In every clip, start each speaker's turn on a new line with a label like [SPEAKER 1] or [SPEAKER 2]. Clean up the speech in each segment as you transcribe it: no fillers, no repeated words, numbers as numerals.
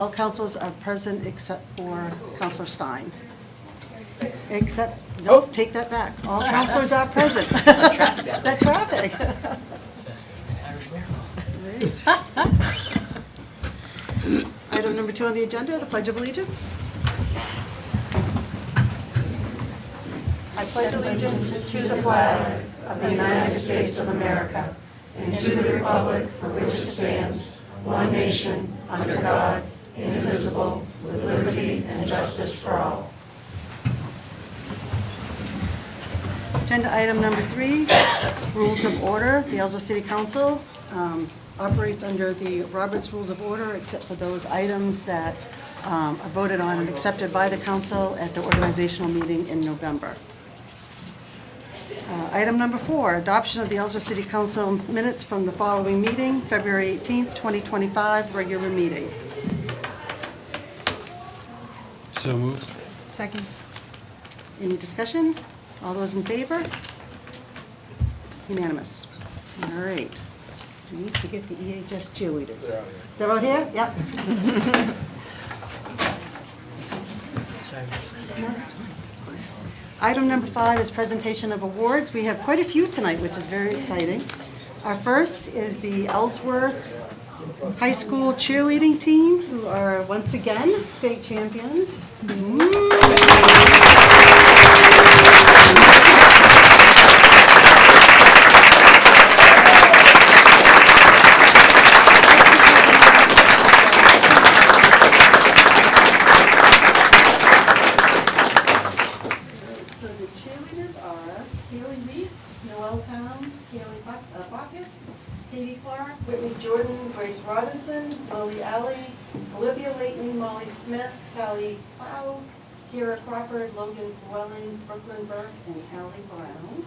[SPEAKER 1] All councils are present except for Councilor Stein. Except, nope, take that back. All councilors are present. That traffic. Great. Item number 2 on the agenda, the Pledge of Allegiance. I pledge allegiance to the flag of the United States of America and to the republic for which it stands, one nation, under God, indivisible, with liberty and justice for all. Agenda item number 3, rules of order. The Ellsworth City Council operates under the Roberts Rules of Order, except for those items that are voted on and accepted by the council at the organizational meeting in November. Item number 4, adoption of the Ellsworth City Council minutes from the following meeting, February 18th, 2025, regular meeting.
[SPEAKER 2] So moved.
[SPEAKER 3] Second.
[SPEAKER 1] Any discussion? All those in favor? Unanimous. All right. We need to get the EHS cheerleaders. They're out here? Yep.
[SPEAKER 2] Sorry.
[SPEAKER 1] No, that's fine. That's fine. Item number 5 is presentation of awards. We have quite a few tonight, which is very exciting. Our first is the Ellsworth High School cheerleading team, who are once again state champions. So the cheerleaders are Haley Reese, Noelle Town, Haley Bacchus, Katie Clark, Whitney Jordan, Grace Robinson, Molly Alley, Olivia Layton, Molly Smith, Callie Clow, Kira Crawford, Logan Llewellyn, Brooklyn Burke, and Callie Brown.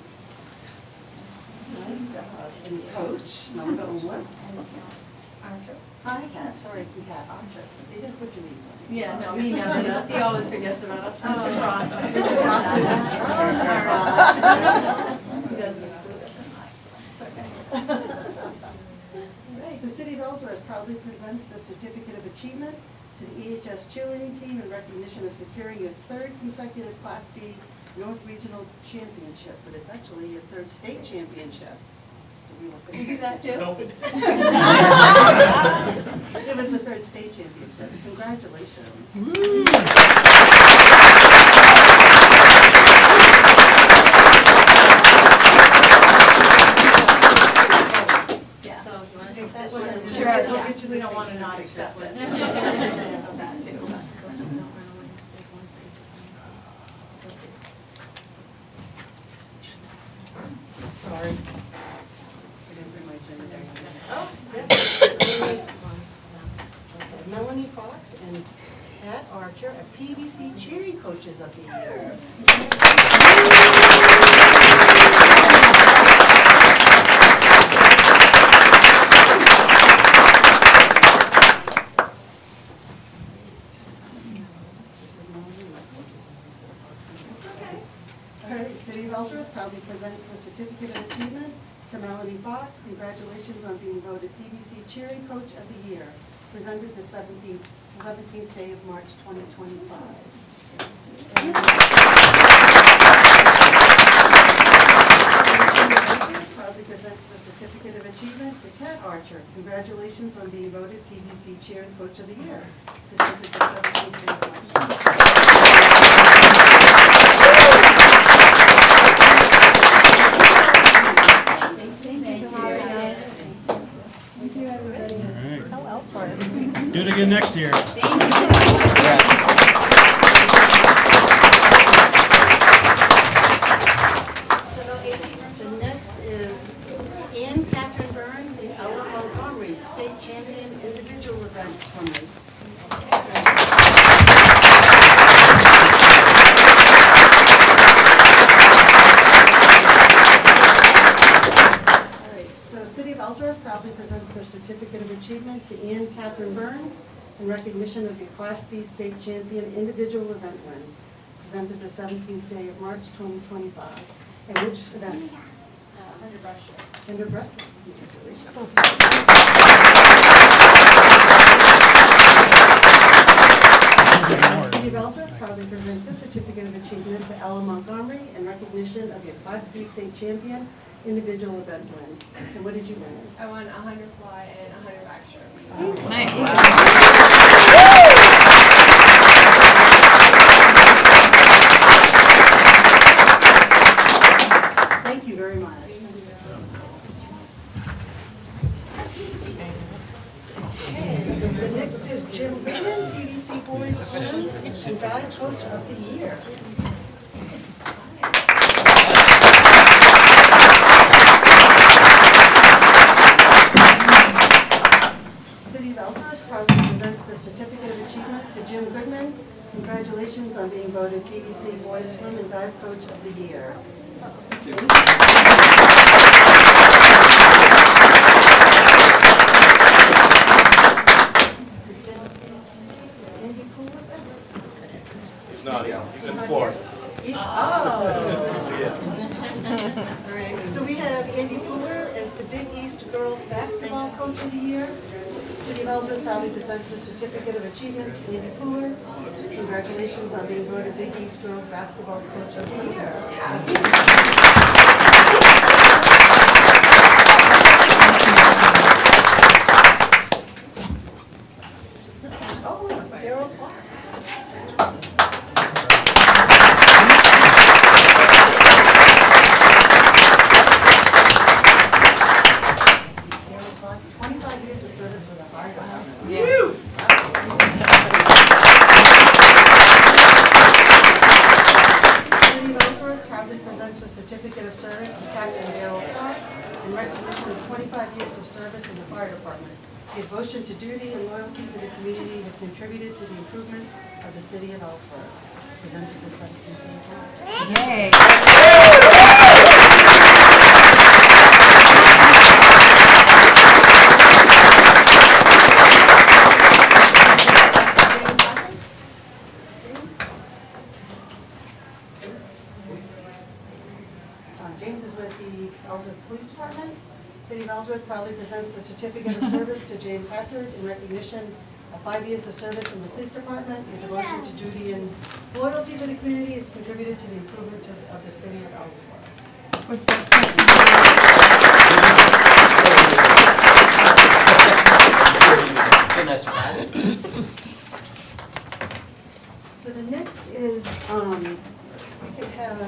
[SPEAKER 1] Nice job. And coach, number 1. Archer. Hi, Kat. Sorry, we had Archer. They didn't put your names on it.
[SPEAKER 3] Yeah, no, he never does. He always forgets about us. Mr. Frost.
[SPEAKER 1] Mr. Frost did that?
[SPEAKER 3] Mr.
[SPEAKER 1] Frost.
[SPEAKER 3] He doesn't include us in that. It's okay.
[SPEAKER 1] All right, the City of Ellsworth proudly presents the Certificate of Achievement to the EHS cheerleading team in recognition of securing your 3rd consecutive Class B North Regional Championship, but it's actually your 3rd state championship. So we will
[SPEAKER 3] You do that too?
[SPEAKER 1] It was the 3rd state championship. Congratulations.
[SPEAKER 3] Yeah. So, you want to take
[SPEAKER 1] That
[SPEAKER 3] that
[SPEAKER 1] one?
[SPEAKER 3] one?
[SPEAKER 1] Sure,
[SPEAKER 3] Sure,
[SPEAKER 1] we'll
[SPEAKER 3] yeah.
[SPEAKER 1] get you the
[SPEAKER 3] We don't
[SPEAKER 1] state
[SPEAKER 3] want to not
[SPEAKER 1] championship.
[SPEAKER 3] accept it. Of that too.
[SPEAKER 1] Sorry. I didn't bring my agenda there. Oh, yes. Melanie Fox and Pat Archer are PVC cheering coaches of the year. This is Melanie. All right, City of Ellsworth proudly presents the Certificate of Achievement to Melanie Fox. Congratulations on being voted PVC Cheering Coach of the Year, presented the 17th day of March 2025. Proudly presents the Certificate of Achievement to Kat Archer. Congratulations on being voted PVC Cheering Coach of the Year, presented the 17th day of March.
[SPEAKER 2] Do it again next year.
[SPEAKER 1] The next is Ann Catherine Burns and Ella Montgomery, state champion individual event swimmers. All right, so City of Ellsworth proudly presents the Certificate of Achievement to Ann Catherine Burns in recognition of your Class B state champion individual event win, presented the 17th day of March 2025. And which event?
[SPEAKER 3] 100 breaststroke.
[SPEAKER 1] 100 breaststroke. Congratulations. proudly presents this certificate of achievement to Ella Montgomery in recognition of your Class B state champion individual event win. And what did you win?
[SPEAKER 3] I won 100 fly and 100 backstroke.
[SPEAKER 1] Thank you very much. Okay, the next is Jim Goodman, PVC Boys Swim and Dive Coach of the Year. City of Ellsworth proudly presents the certificate of achievement to Jim Goodman. Congratulations on being voted PVC Boys Swim and Dive Coach of the Year. Is Andy cool with it?
[SPEAKER 4] He's not, he's in Florida.
[SPEAKER 1] Oh. All right, so we have Andy Pooler as the Big East Girls Basketball Coach of the Year. City of Ellsworth proudly presents a certificate of achievement to Andy Pooler. Congratulations on being voted Big East Girls Basketball Coach of the Year. Oh, Daryl Clark. Daryl Clark, 25 years of service with the fire department. Yes. City of Ellsworth proudly presents a certificate of service to Captain Daryl Clark in recognition of 25 years of service in the fire department. Your devotion to duty and loyalty to the community have contributed to the improvement of the city of Ellsworth. Presented this 17th.
[SPEAKER 5] Yay.
[SPEAKER 1] James is with the Ellsworth Police Department. City of Ellsworth proudly presents a certificate of service to James Hassard in recognition of 5 years of service in the police department. Your devotion to duty and loyalty to the community has contributed to the improvement of the city of Ellsworth.
[SPEAKER 5] Was that supposed to
[SPEAKER 1] So the next is, we could have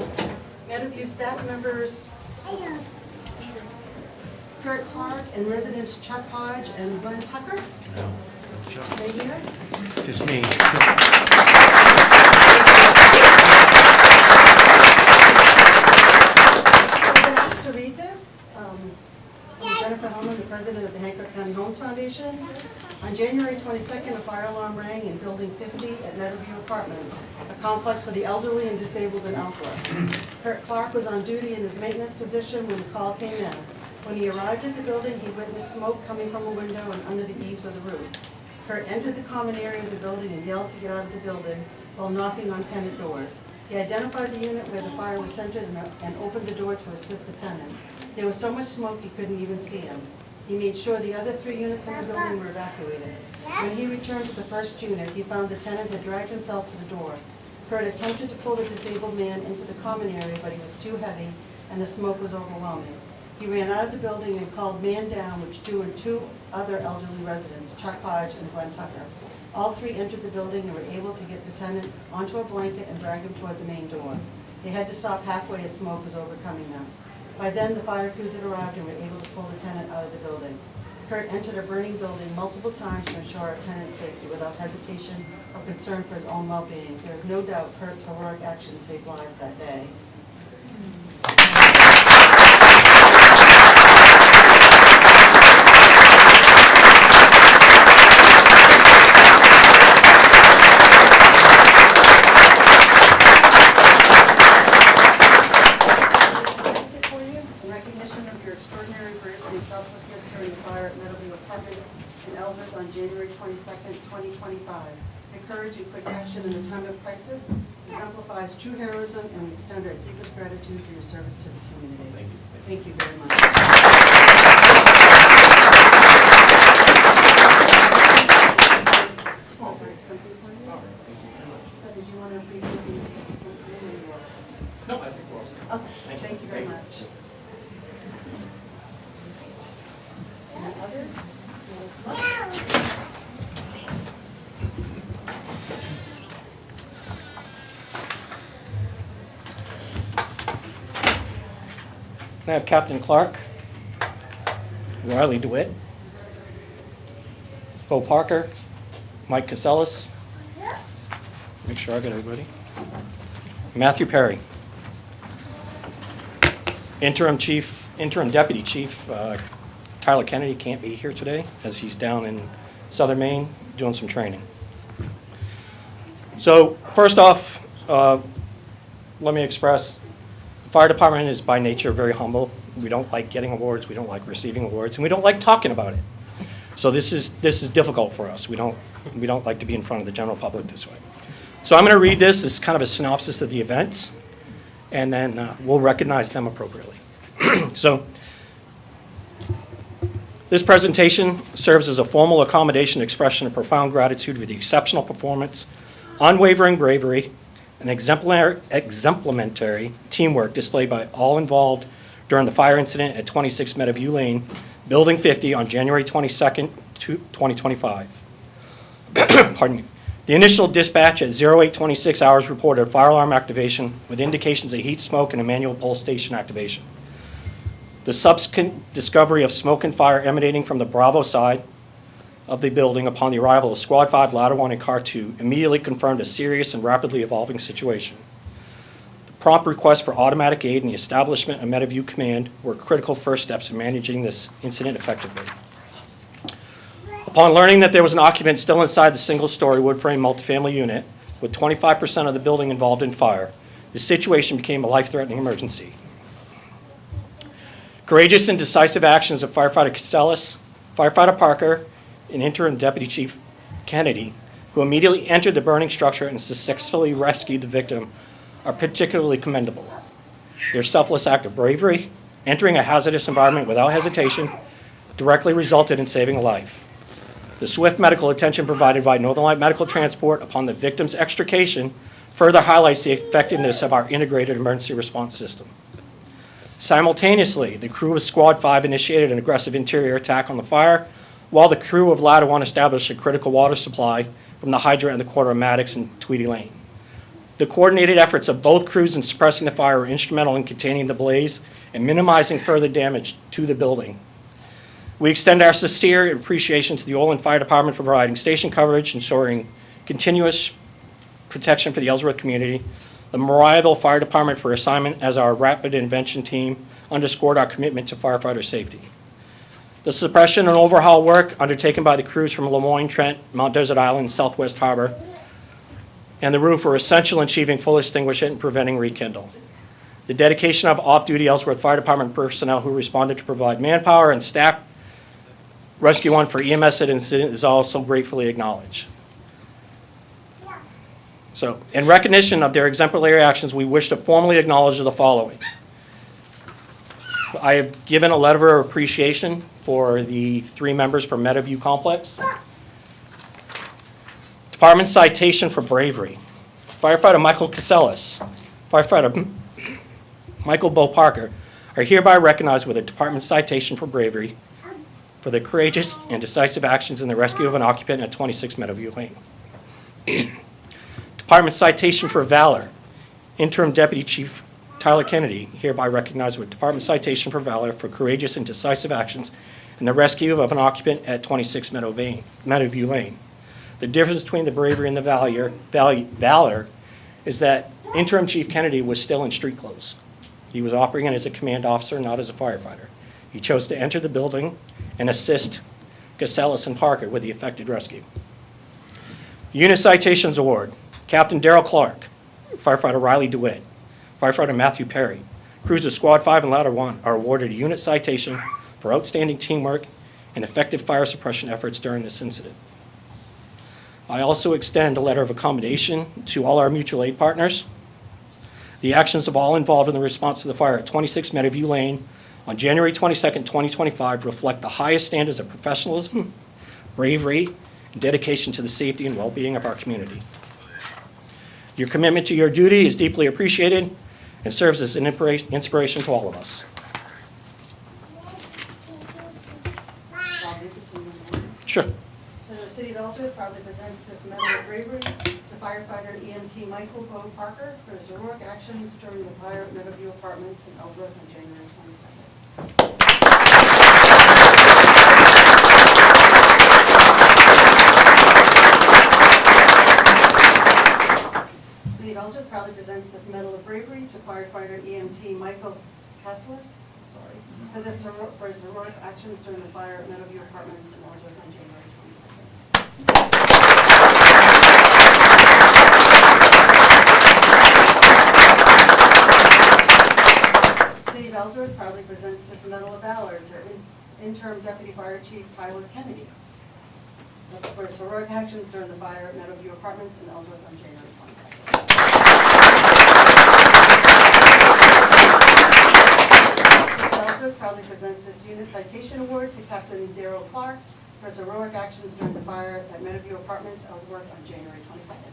[SPEAKER 1] Meadowview staff members, Kurt Clark, and residents Chuck Hodge and Glenn Tucker. They here?
[SPEAKER 2] Just me.
[SPEAKER 1] I've been asked to read this. I'm Jennifer Hellman, the president of the Hancock County Homes Foundation. On January 22nd, a fire alarm rang in Building 50 at Meadowview Apartments, a complex for the elderly and disabled in Ellsworth. Kurt Clark was on duty in his maintenance position when the call came in. When he arrived at the building, he witnessed smoke coming from a window and under the eaves of the roof. Kurt entered the common area of the building and yelled to get out of the building while knocking on tenant doors. He identified the unit where the fire was centered and opened the door to assist the tenant. There was so much smoke he couldn't even see him. He made sure the other 3 units in the building were evacuated. When he returned to the first unit, he found the tenant had dragged himself to the door. Kurt attempted to pull the disabled man into the common area, but he was too heavy and the smoke was overwhelming. He ran out of the building and called man down, which drew in 2 other elderly residents, Chuck Hodge and Glenn Tucker. All 3 entered the building and were able to get the tenant onto a blanket and drag him toward the main door. They had to stop halfway as smoke was overcoming them. By then, the fire crews had arrived and were able to pull the tenant out of the building. Kurt entered a burning building multiple times to ensure our tenant's safety without hesitation or concern for his own well-being. There is no doubt Kurt's heroic actions saved lives that day. Selflessness during the fire at Meadowview Apartments in Ellsworth on January 22nd, 2025. Your courage and quick action in a time of crisis exemplifies true heroism, and we extend our deepest gratitude for your service to the community.
[SPEAKER 4] Thank you.
[SPEAKER 1] Thank you very much. I'll break something for you. So did you want to read the renewals?
[SPEAKER 4] No, I think we're all set.
[SPEAKER 1] Okay, thank you very much. Any others?
[SPEAKER 6] I have Captain Clark, Riley DeWitt, Bo Parker, Mike Casellas. Make sure I got everybody. Matthew Perry. Interim Deputy Chief Tyler Kennedy can't be here today as he's down in southern Maine doing some training. So first off, let me express, the fire department is by nature very humble. We don't like getting awards, we don't like receiving awards, and we don't like talking about it. So this is difficult for us. We don't like to be in front of the general public this way. So I'm going to read this as kind of a synopsis of the events, and then we'll recognize them appropriately. So this presentation serves as a formal accommodation expression of profound gratitude for the exceptional performance, unwavering bravery, and exemplary teamwork displayed by all involved during the fire incident at 26 Meadowview Lane, Building 50 on January 22nd, 2025. Pardon me. The initial dispatch at 0826 hours reported a fire alarm activation with indications of heat, smoke, and a manual pull station activation. The subsequent discovery of smoke and fire emanating from the Bravo side of the building upon the arrival of Squad 5, Ladder 1, and Car 2 immediately confirmed a serious and rapidly evolving situation. The prompt request for automatic aid and the establishment of Meadowview Command were critical first steps in managing this incident effectively. Upon learning that there was an occupant still inside the single-story wood-frame multifamily unit, with 25% of the building involved in fire, the situation became a life-threatening emergency. Courageous and decisive actions of firefighter Casellas, firefighter Parker, and interim Deputy Chief Kennedy, who immediately entered the burning structure and successfully rescued the victim, are particularly commendable. Their selfless act of bravery, entering a hazardous environment without hesitation, directly resulted in saving a life. The swift medical attention provided by Northern Light Medical Transport upon the victim's extrication further highlights the effectiveness of our integrated emergency response system. Simultaneously, the crew of Squad 5 initiated an aggressive interior attack on the fire, while the crew of Ladder 1 established a critical water supply from the hydrant in the corner of Maddox and Tweedy Lane. The coordinated efforts of both crews in suppressing the fire were instrumental in containing the blaze and minimizing further damage to the building. We extend our sincere appreciation to the Olean Fire Department for providing station coverage, ensuring continuous protection for the Ellsworth community. The Mariahville Fire Department for assignment as our rapid intervention team underscored our commitment to firefighter safety. The suppression and overhaul work undertaken by the crews from Lemoyne, Trent, Mount Desert Island, Southwest Harbor, and the roof were essential in achieving full extinguishment and preventing rekindle. The dedication of off-duty Ellsworth Fire Department personnel who responded to provide manpower and staff rescue one for EMS at incident is also gratefully acknowledged. So, in recognition of their exemplary actions, we wish to formally acknowledge the following. I have given a letter of appreciation for the 3 members from Meadowview Complex. Department citation for bravery. Firefighter Michael Casellas, firefighter Michael Bo Parker are hereby recognized with a department citation for bravery for their courageous and decisive actions in the rescue of an occupant at 26 Meadowview Lane. Department citation for valor. Interim Deputy Chief Tyler Kennedy hereby recognized with department citation for valor for courageous and decisive actions in the rescue of an occupant at 26 Meadowview Lane. The difference between the bravery and the valor is that Interim Chief Kennedy was still in street clothes. He was operating as a command officer, not as a firefighter. He chose to enter the building and assist Casellas and Parker with the effective rescue. Unit Citations Award. Captain Darrell Clark, firefighter Riley DeWitt, firefighter Matthew Perry. Crews of Squad 5 and Ladder 1 are awarded a unit citation for outstanding teamwork and effective fire suppression efforts during this incident. I also extend a letter of accommodation to all our mutual aid partners. The actions of all involved in the response to the fire at 26 Meadowview Lane on January 22nd, 2025 reflect the highest standards of professionalism, bravery, and dedication to the safety and well-being of our community. Your commitment to your duty is deeply appreciated and serves as an inspiration to all of us.
[SPEAKER 1] I'll give this in your order.
[SPEAKER 6] Sure.
[SPEAKER 1] So the City of Ellsworth proudly presents this Medal of Bravery to firefighter EMT Michael Bo Parker for his heroic actions during the fire at Meadowview Apartments in Ellsworth on January 22nd. City of Ellsworth proudly presents this Medal of Bravery to firefighter EMT Michael Keslis, for his heroic actions during the fire at Meadowview Apartments in Ellsworth on January 22nd. City of Ellsworth proudly presents this Medal of Valor to interim Deputy Fire Chief Tyler Kennedy for his heroic actions during the fire at Meadowview Apartments in Ellsworth on January 22nd. City of Ellsworth proudly presents this Unit Citation Award to Captain Darrell Clark for his heroic actions during the fire at Meadowview Apartments, Ellsworth on January 22nd.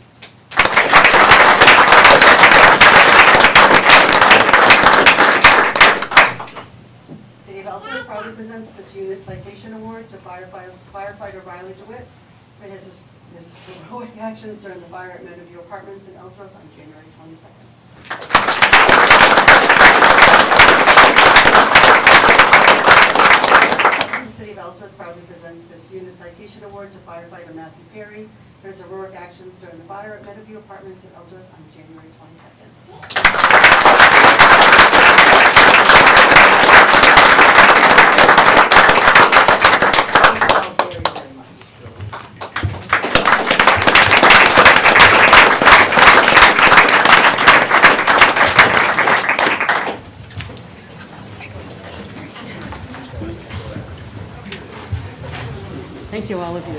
[SPEAKER 1] City of Ellsworth proudly presents this Unit Citation Award to firefighter Riley DeWitt for his heroic actions during the fire at Meadowview Apartments in Ellsworth on January 22nd. The City of Ellsworth proudly presents this Unit Citation Award to firefighter Matthew Perry for his heroic actions during the fire at Meadowview Apartments in Ellsworth on January 22nd. Thank you all very, very much. Thank you, all of you.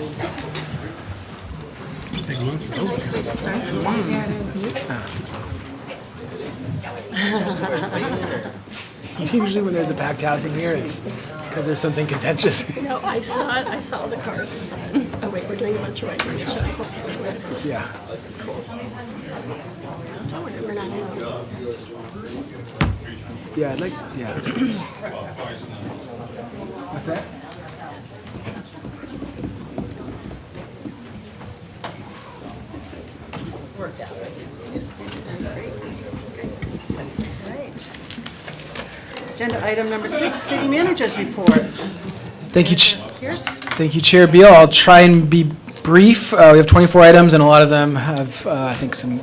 [SPEAKER 7] Usually when there's a packed house in here, it's because there's something contentious.
[SPEAKER 3] No, I saw it, I saw the cars. Oh wait, we're doing a bunch of writing. Should I hope that's where it is?
[SPEAKER 7] Yeah.
[SPEAKER 3] We're not doing it.
[SPEAKER 7] Yeah, I'd like, yeah. What's that?
[SPEAKER 1] It's worked out. That's great. That's great. Right. Agenda item number 6, City Manager's Report.
[SPEAKER 7] Thank you,
[SPEAKER 1] Pierce?
[SPEAKER 7] Thank you, Chair Beal. I'll try and be brief. We have 24 items, and a lot of them have, I think, some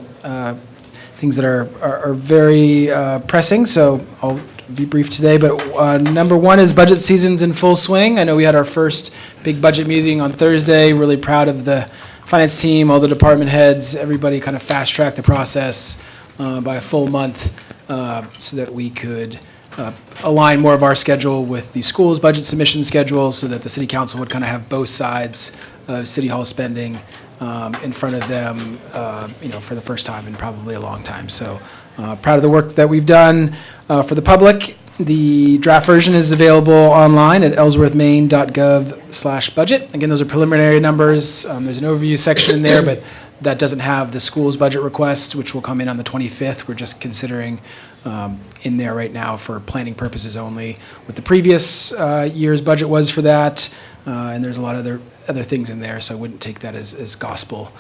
[SPEAKER 7] things that are very pressing, so I'll be brief today. But number one is budget season's in full swing. I know we had our first big budget meeting on Thursday. Really proud of the finance team, all the department heads, everybody kind of fast-tracked the process by a full month so that we could align more of our schedule with the school's budget submission schedule so that the city council would kind of have both sides of city hall spending in front of them, for the first time in probably a long time. So proud of the work that we've done for the public. The draft version is available online at ellsworthmaine.gov/budget. Again, those are preliminary numbers. There's an overview section in there, but that doesn't have the school's budget request, which will come in on the 25th. We're just considering in there right now for planning purposes only what the previous year's budget was for that. And there's a lot of other things in there, so I wouldn't take that as gospel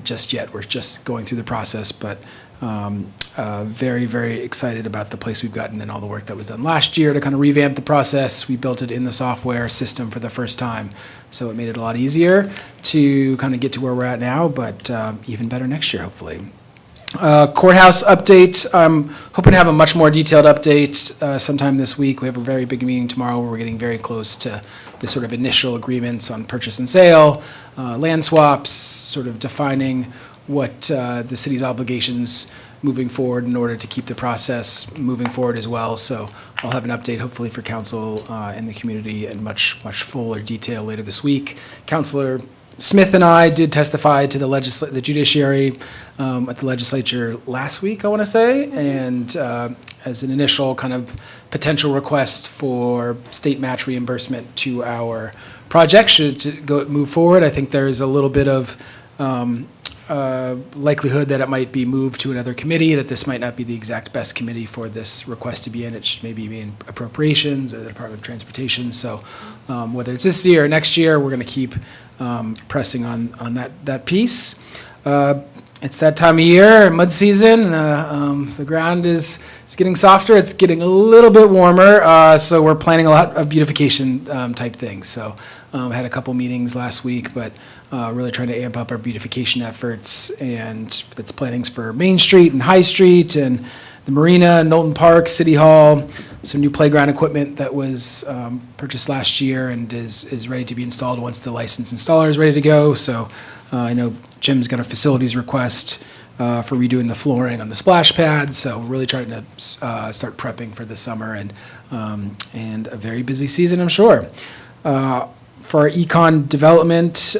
[SPEAKER 7] just yet. We're just going through the process, but very, very excited about the place we've gotten and all the work that was done last year to kind of revamp the process. We built it in the software system for the first time, so it made it a lot easier to kind of get to where we're at now, but even better next year, hopefully. Courthouse update. I'm hoping to have a much more detailed update sometime this week. We have a very big meeting tomorrow where we're getting very close to the sort of initial agreements on purchase and sale, land swaps, sort of defining what the city's obligations moving forward in order to keep the process moving forward as well. So I'll have an update hopefully for council and the community in much fuller detail later this week. Councilor Smith and I did testify to the judiciary at the legislature last week, I want to say, and as an initial kind of potential request for state match reimbursement to our project should to move forward. I think there is a little bit of likelihood that it might be moved to another committee, that this might not be the exact best committee for this request to be in. It should maybe be in appropriations or the Department of Transportation. So whether it's this year or next year, we're going to keep pressing on that piece. It's that time of year, mud season. The ground is getting softer. It's getting a little bit warmer. So we're planning a lot of beautification type things. So had a couple meetings last week, but really trying to amp up our beautification efforts. And that's plannings for Main Street and High Street and the Marina, Knowlton Park, City Hall, some new playground equipment that was purchased last year and is ready to be installed once the licensed installer is ready to go. So I know Jim's got a facilities request for redoing the flooring on the splash pad. So we're really trying to start prepping for the summer and a very busy season, I'm sure. For our econ development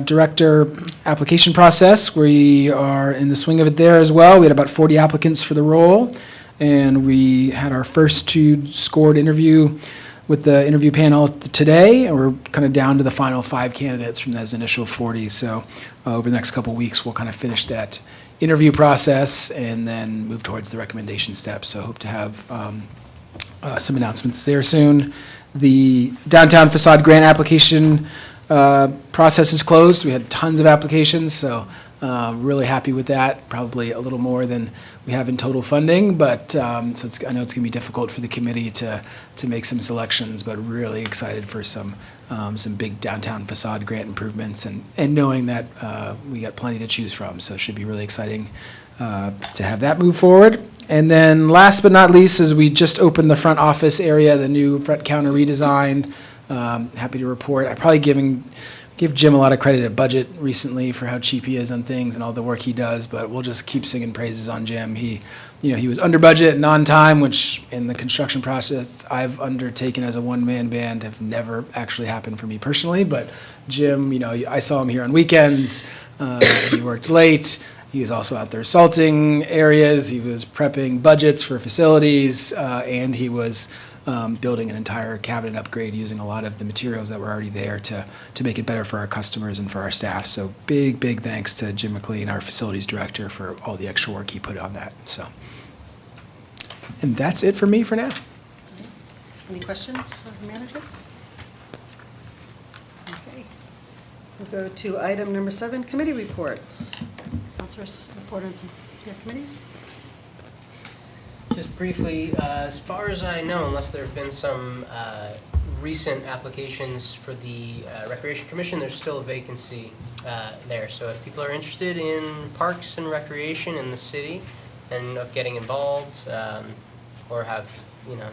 [SPEAKER 7] director application process, we are in the swing of it there as well. We had about 40 applicants for the role, and we had our first 2 scored interview with the interview panel today, and we're kind of down to the final 5 candidates from those initial 40. So over the next couple of weeks, we'll kind of finish that interview process and then move towards the recommendation steps. So hope to have some announcements there soon. The downtown facade grant application process is closed. We had tons of applications, so really happy with that. Probably a little more than we have in total funding, but so I know it's going to be difficult for the committee to make some selections, but really excited for some big downtown facade grant improvements and knowing that we got plenty to choose from. So it should be really exciting to have that move forward. And then last but not least is we just opened the front office area, the new front counter redesigned. Happy to report. I probably give Jim a lot of credit at budget recently for how cheap he is on things and all the work he does, but we'll just keep singing praises on Jim. He was under budget and on time, which in the construction process I've undertaken as a one-man band have never actually happened for me personally, but Jim, I saw him here on weekends. He worked late. He was also out there salting areas. He was prepping budgets for facilities, and he was building an entire cabinet upgrade using a lot of the materials that were already there to make it better for our customers and for our staff. So big thanks to Jim McLean, our facilities director, for all the extra work he put on that. So, and that's it for me for now.
[SPEAKER 1] Any questions for the manager? Okay. We'll go to item number 7, committee reports. Councilors, report on some of your committees.
[SPEAKER 8] Just briefly, as far as I know, unless there have been some recent applications for the Recreation Commission, there's still a vacancy there. So if people are interested in parks and recreation in the city and of getting involved, or have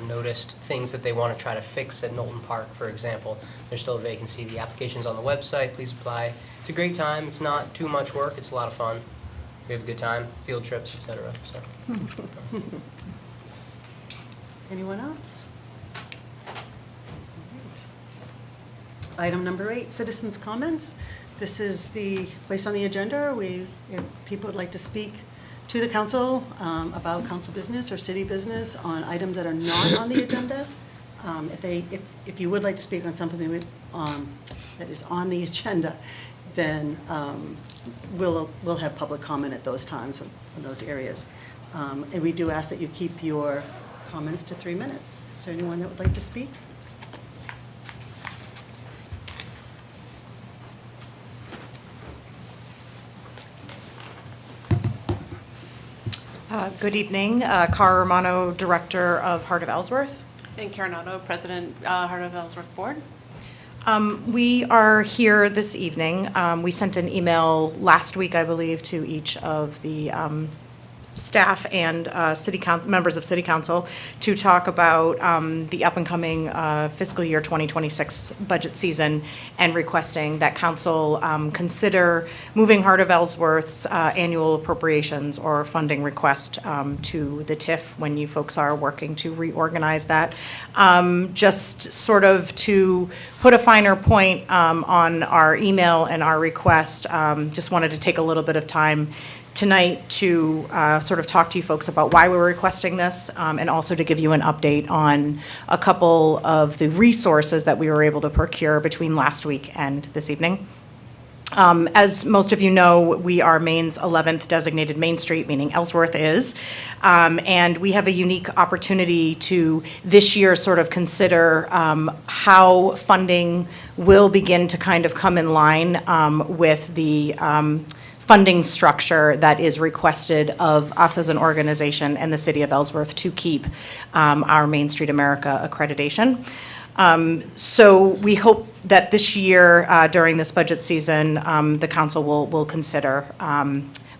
[SPEAKER 8] noticed things that they want to try to fix at Knowlton Park, for example, there's still a vacancy. The application's on the website. Please apply. It's a great time. It's not too much work. It's a lot of fun. We have a good time, field trips, etc. So.
[SPEAKER 1] Anyone else? Item number 8, citizens' comments. This is the place on the agenda. If people would like to speak to the council about council business or city business on items that are not on the agenda. If you would like to speak on something that is on the agenda, then we'll have public comment at those times in those areas. And we do ask that you keep your comments to 3 minutes. Is there anyone that would like to speak?
[SPEAKER 9] Good evening. Cara Romano, Director of Heart of Ellsworth.
[SPEAKER 10] And Karen Otto, President, Heart of Ellsworth Board.
[SPEAKER 9] We are here this evening. We sent an email last week, I believe, to each of the staff and members of City Council to talk about the up-and-coming fiscal year 2026 budget season and requesting that Council consider moving Heart of Ellsworth's annual appropriations or funding request to the TIF when you folks are working to reorganize that. Just sort of to put a finer point on our email and our request, just wanted to take a little bit of time tonight to sort of talk to you folks about why we're requesting this, and also to give you an update on a couple of the resources that we were able to procure between last week and this evening. As most of you know, we are Maine's 11th designated Main Street, meaning Ellsworth is. And we have a unique opportunity to this year sort of consider how funding will begin to kind of come in line with the funding structure that is requested of us as an organization and the city of Ellsworth to keep our Main Street America accreditation. So we hope that this year, during this budget season, the council will consider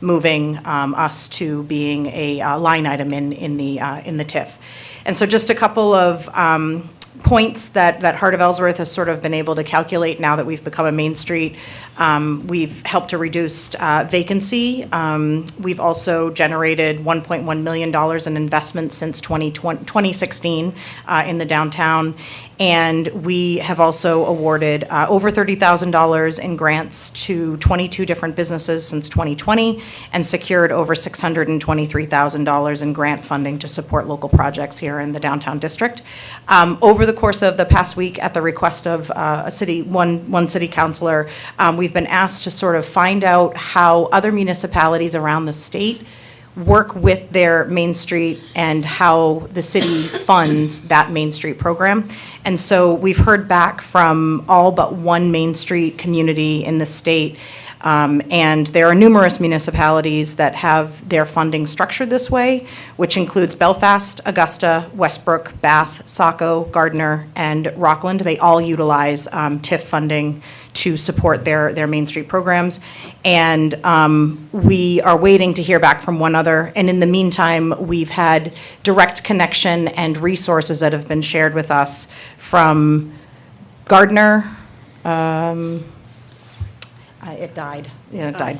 [SPEAKER 9] moving us to being a line item in the TIF. And so just a couple of points that Heart of Ellsworth has sort of been able to calculate now that we've become a Main Street. We've helped to reduce vacancy. We've also generated $1.1 million in investments since 2016 in the downtown. And we have also awarded over $30,000 in grants to 22 different businesses since 2020 and secured over $623,000 in grant funding to support local projects here in the downtown district. Over the course of the past week, at the request of one city councilor, we've been asked to sort of find out how other municipalities around the state work with their Main Street and how the city funds that Main Street program. And so we've heard back from all but one Main Street community in the state. And there are numerous municipalities that have their funding structured this way, which includes Belfast, Augusta, Westbrook, Bath, Saco, Gardner, and Rockland. They all utilize TIF funding to support their Main Street programs. And we are waiting to hear back from one other. And in the meantime, we've had direct connection and resources that have been shared with us from Gardner. It died. Yeah, it died.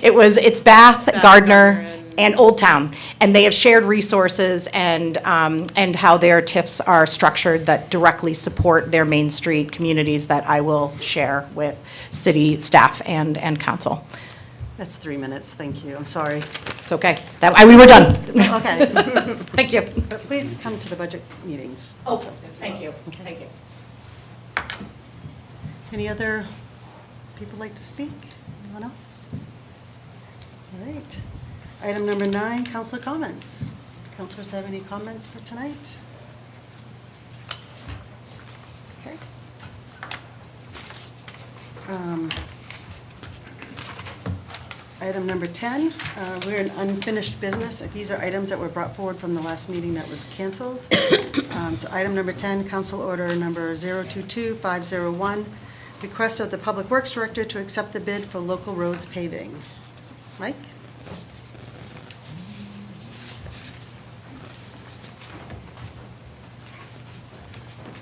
[SPEAKER 9] It's Bath, Gardner, and Old Town, and they have shared resources and how their TIFs are structured that directly support their Main Street communities that I will share with city staff and council.
[SPEAKER 1] That's 3 minutes, thank you, I'm sorry.
[SPEAKER 9] It's okay. We were done.
[SPEAKER 1] Okay,
[SPEAKER 9] Thank you.
[SPEAKER 1] but please come to the budget meetings.
[SPEAKER 9] Also, thank you. Thank you.
[SPEAKER 1] Any other people like to speak? Anyone else? All right. Item number 9, councilor comments. Councilors have any comments for tonight? Okay. Item number 10, we're in unfinished business. These are items that were brought forward from the last meeting that was canceled. So item number 10, council order number 022501, request of the Public Works Director to accept the bid for local roads paving. Mike?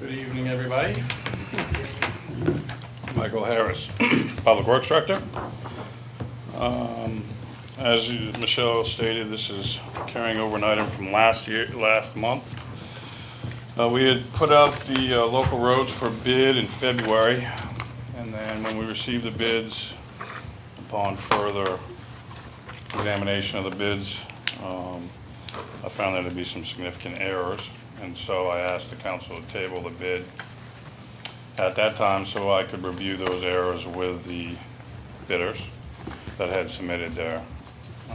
[SPEAKER 11] Good evening, everybody. Michael Harris, Public Works Director. As Michelle stated, this is carrying over an item from last month. We had put out the local roads for bid in February, and then when we received the bids, upon further examination of the bids, I found there to be some significant errors, and so I asked the council to table the bid at that time so I could review those errors with the bidders that had submitted their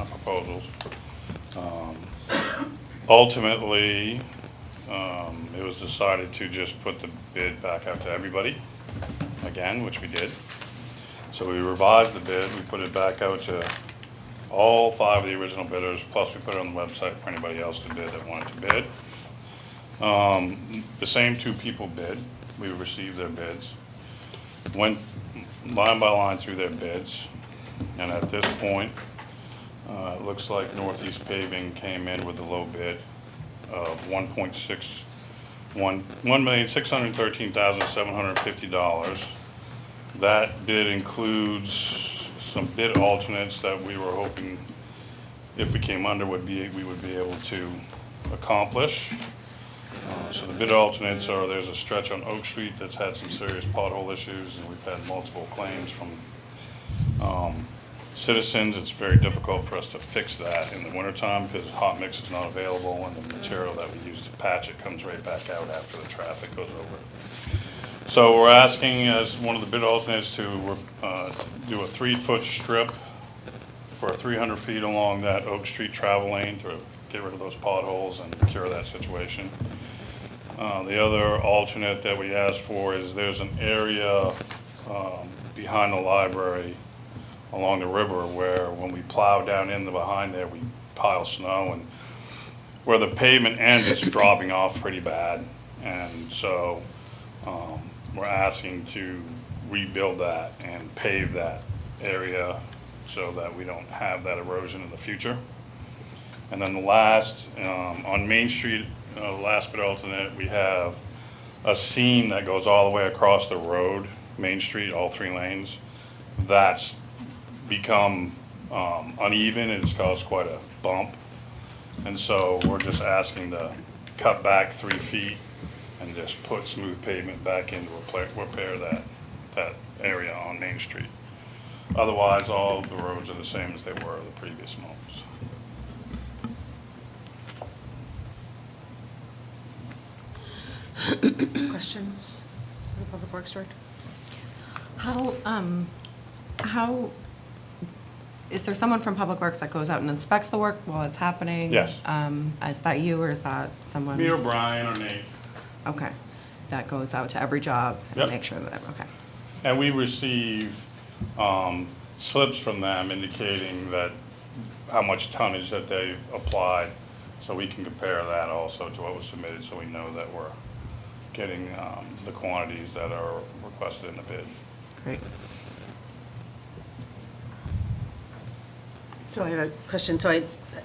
[SPEAKER 11] proposals. Ultimately, it was decided to just put the bid back out to everybody again, which we did. So we revised the bid, we put it back out to all 5 of the original bidders, plus we put it on the website for anybody else to bid that wanted to bid. The same 2 people bid, we received their bids, went line by line through their bids, and at this point, it looks like Northeast Paving came in with the low bid of $1,613,750. That bid includes some bid alternates that we were hoping, if we came under, we would be able to accomplish. So the bid alternates are, there's a stretch on Oak Street that's had some serious pothole issues, and we've had multiple claims from citizens. It's very difficult for us to fix that in the wintertime because hot mix is not available, and the material that we use to patch it comes right back out after the traffic goes over. So we're asking as one of the bid alternates to do a 3-foot strip for 300 feet along that Oak Street travel lane to get rid of those potholes and cure that situation. The other alternate that we asked for is there's an area behind the library along the river where when we plow down in the behind there, we pile snow, and where the pavement ends, it's dropping off pretty bad. And so we're asking to rebuild that and pave that area so that we don't have that erosion in the future. And then the last, on Main Street, last bid alternate, we have a seam that goes all the way across the road, Main Street, all 3 lanes. That's become uneven, and it's caused quite a bump. And so we're just asking to cut back 3 feet and just put smooth pavement back in to repair that area on Main Street. Otherwise, all the roads are the same as they were the previous months.
[SPEAKER 1] Questions for the Public Works Director?
[SPEAKER 9] How, is there someone from Public Works that goes out and inspects the work while it's happening?
[SPEAKER 11] Yes.
[SPEAKER 9] Is that you, or is that someone?
[SPEAKER 11] Me or Brian or Nate.
[SPEAKER 9] Okay, that goes out to every job and
[SPEAKER 11] Yep.
[SPEAKER 9] make sure that, okay.
[SPEAKER 11] And we receive slips from them indicating that how much tonnage that they've applied, so we can compare that also to what was submitted, so we know that we're getting the quantities that are requested in the bid.
[SPEAKER 9] Great.
[SPEAKER 1] So I have a question. So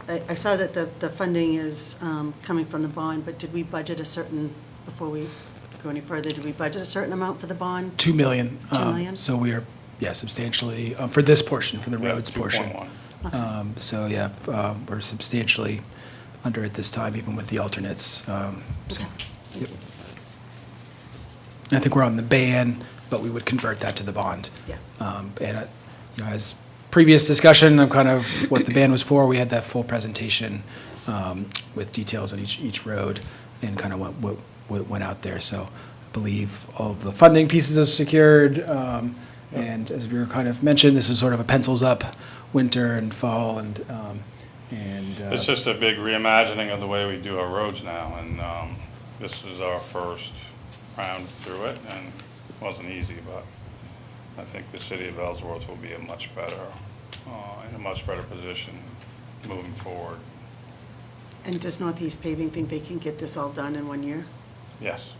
[SPEAKER 1] I saw that the funding is coming from the bond, but did we budget a certain, before we go any further, did we budget a certain amount for the bond?
[SPEAKER 7] 2 million.
[SPEAKER 1] 2 million?
[SPEAKER 7] So we are, yeah, substantially, for this portion, for the
[SPEAKER 11] Yeah,
[SPEAKER 7] roads portion.
[SPEAKER 11] 2.1.
[SPEAKER 7] So, yeah, we're substantially under at this time, even with the alternates. So,
[SPEAKER 1] Okay.
[SPEAKER 7] yep. And I think we're on the ban, but we would convert that to the bond.
[SPEAKER 1] Yeah.
[SPEAKER 7] And, as previous discussion of kind of what the ban was for, we had that full presentation with details on each road and kind of what went out there. So I believe all of the funding pieces are secured. And as we were kind of mentioned, this was sort of a pencils up winter and fall and
[SPEAKER 11] It's just a big reimagining of the way we do our roads now, and this is our first round through it, and it wasn't easy, but I think the city of Ellsworth will be in a much better position moving forward.
[SPEAKER 1] And does Northeast Paving think they can get this all done in 1 year?
[SPEAKER 11] Yes.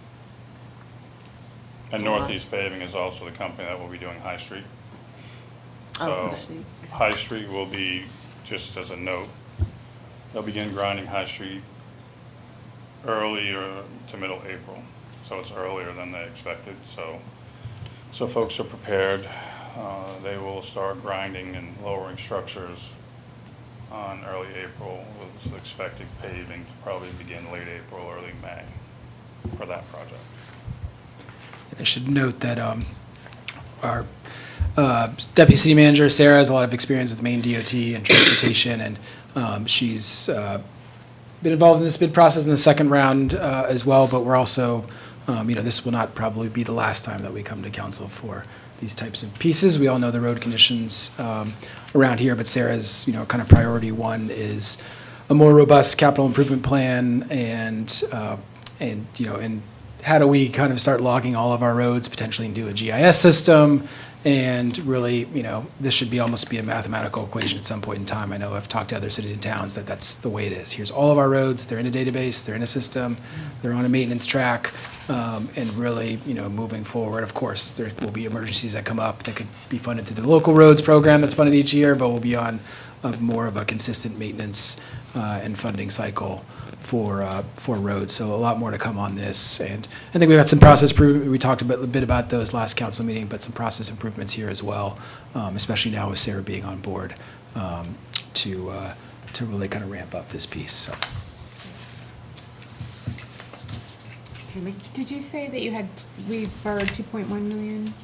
[SPEAKER 1] That's
[SPEAKER 11] And
[SPEAKER 1] a lot.
[SPEAKER 11] Northeast Paving is also the company that will be doing High Street.
[SPEAKER 1] Oh, for the
[SPEAKER 11] So
[SPEAKER 1] state.
[SPEAKER 11] High Street will be, just as a note, they'll begin grinding High Street earlier to middle April. So it's earlier than they expected, so folks are prepared. They will start grinding and lowering structures on early April, with expected paving to probably begin late April, early May for that project.
[SPEAKER 7] And I should note that our deputy city manager, Sarah, has a lot of experience with Maine DOT and transportation, and she's been involved in this bid process in the second round as well, but we're also, this will not probably be the last time that we come to council for these types of pieces. We all know the road conditions around here, but Sarah's, kind of priority one is a more robust capital improvement plan and how do we kind of start logging all of our roads, potentially do a GIS system, and really, this should almost be a mathematical equation at some point in time. I know I've talked to other cities and towns that that's the way it is. Here's all of our roads, they're in a database, they're in a system, they're on a maintenance track, and really, moving forward, of course, there will be emergencies that come up that could be funded through the local roads program that's funded each year, but we'll be on more of a consistent maintenance and funding cycle for roads. So a lot more to come on this. And I think we've got some process improvement. We talked a bit about those last council meeting, but some process improvements here as well, especially now with Sarah being on board to really kind of ramp up this piece. So.
[SPEAKER 1] Tammy?
[SPEAKER 5] Did you say that we borrowed 2.1 million?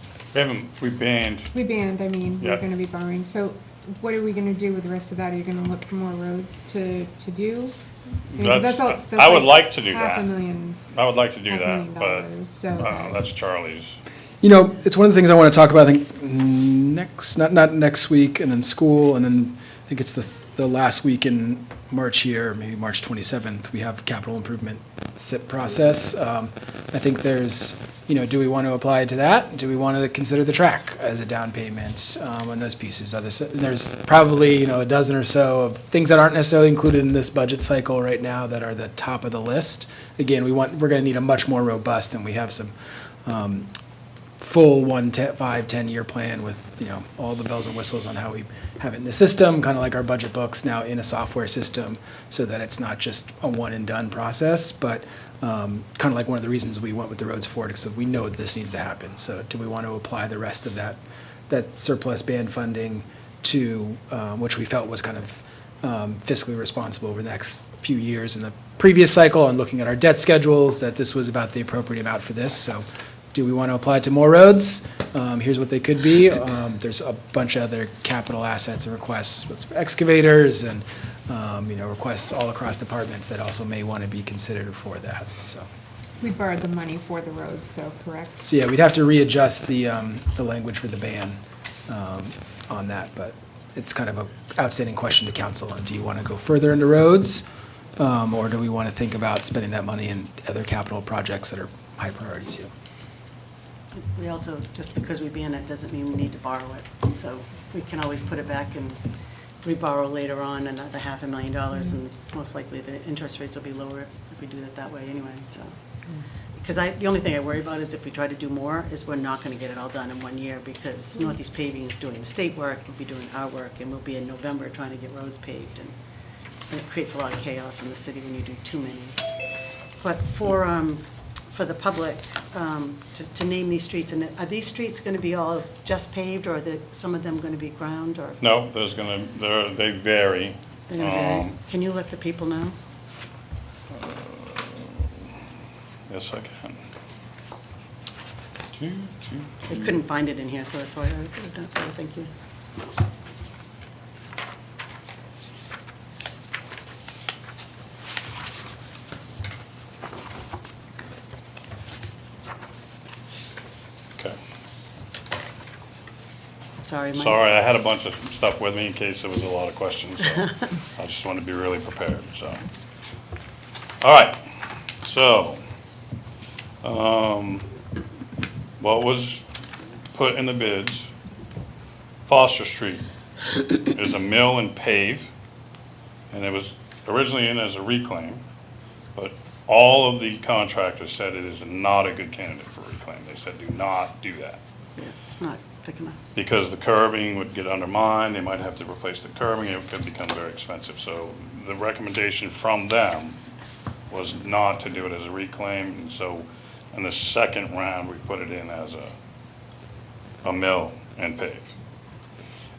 [SPEAKER 11] We banned,
[SPEAKER 5] We banned,
[SPEAKER 11] Yeah.
[SPEAKER 5] we're gonna be borrowing. So what are we gonna do with the rest of that? Are you gonna look for more roads to do? That's all- that's
[SPEAKER 11] I would
[SPEAKER 5] like
[SPEAKER 11] like to do
[SPEAKER 5] half
[SPEAKER 11] that.
[SPEAKER 5] a million,
[SPEAKER 11] I would like to do
[SPEAKER 5] $500,000,
[SPEAKER 11] that,
[SPEAKER 5] so
[SPEAKER 11] but that's Charlie's.
[SPEAKER 7] You know, it's one of the things I want to talk about, I think, not next week, and then school, and then I think it's the last week in March here, maybe March 27th, we have capital improvement SIP process. I think there's, do we want to apply to that? Do we want to consider the track as a down payment on those pieces? There's probably, a dozen or so of things that aren't necessarily included in this budget cycle right now that are the top of the list. Again, we're going to need a much more robust, and we have some full 5-10-year plan with, all the bells and whistles on how we have it in the system, kind of like our budget books now in a software system, so that it's not just a one and done process, but kind of like one of the reasons we went with the roads forward, because we know that this needs to happen. So do we want to apply the rest of that surplus band funding to, which we felt was kind of fiscally responsible over the next few years in the previous cycle, and looking at our debt schedules, that this was about the appropriate amount for this. So do we want to apply it to more roads? Here's what they could be. There's a bunch of other capital assets and requests with excavators and, requests all across departments that also may want to be considered for that, so.
[SPEAKER 5] we borrowed the money for the roads though, correct?
[SPEAKER 7] So, yeah, we'd have to readjust the language for the ban on that, but it's kind of an outstanding question to council on, do you want to go further into roads? Or do we want to think about spending that money in other capital projects that are high priority too?
[SPEAKER 1] We also, just because we ban it doesn't mean we need to borrow it. So we can always put it back and re-borrow later on another $500,000, and most likely the interest rates will be lower if we do it that way anyway, so. Because the only thing I worry about is if we try to do more, is we're not gonna get it all done in 1 year, because Northeast Paving is doing the state work, we'll be doing our work, and we'll be in November trying to get roads paved, and it creates a lot of chaos in the city when you do too many. But for the public, to name these streets, and are these streets gonna be all just paved, or are some of them gonna be ground, or?
[SPEAKER 11] No, they vary.
[SPEAKER 1] They're gonna vary? Can you let the people know?
[SPEAKER 11] Yes, I can.
[SPEAKER 1] I couldn't find it in here, so that's why I could have done it. Thank you.
[SPEAKER 11] Okay.
[SPEAKER 1] Sorry, Mike.
[SPEAKER 11] Sorry, I had a bunch of stuff with me in case there was a lot of questions, so I just wanted to be really prepared, so. All right, so, what was put in the bids, Foster Street is a mill and pave, and it was originally in as a reclaim, but all of the contractors said it is not a good candidate for reclaim. They said, do not do that.
[SPEAKER 1] Yeah, it's not thick enough.
[SPEAKER 11] Because the curbing would get undermined, they might have to replace the curbing, it could become very expensive. So the recommendation from them was not to do it as a reclaim, and so in the second round, we put it in as a mill and pave.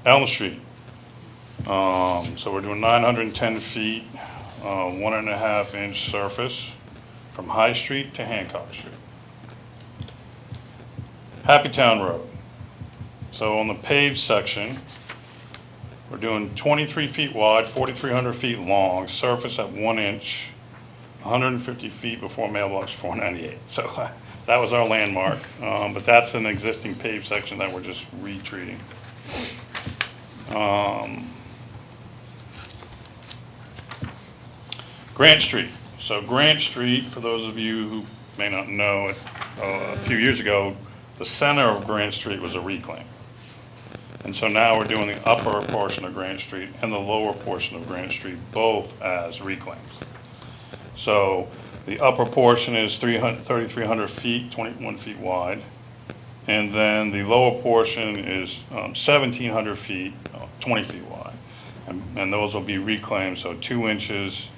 [SPEAKER 11] Elm Street, so we're doing 910 feet, 1.5 inch surface from High Street to Hancock Street. Happy Town Road. So on the paved section, we're doing 23 feet wide, 4,300 feet long, surface at 1 inch, 150 feet before mailbox 498. So that was our landmark, but that's an existing paved section that we're just retreating. Grant Street. So Grant Street, for those of you who may not know it, a few years ago, the center of Grant Street was a reclaim. And so now we're doing the upper portion of Grant Street and the lower portion of Grant Street both as reclaims. So the upper portion is 3,300 feet, 21 feet wide. And then the lower portion is 1,700 feet, 20 feet wide. And those will be reclaimed, so 2 inches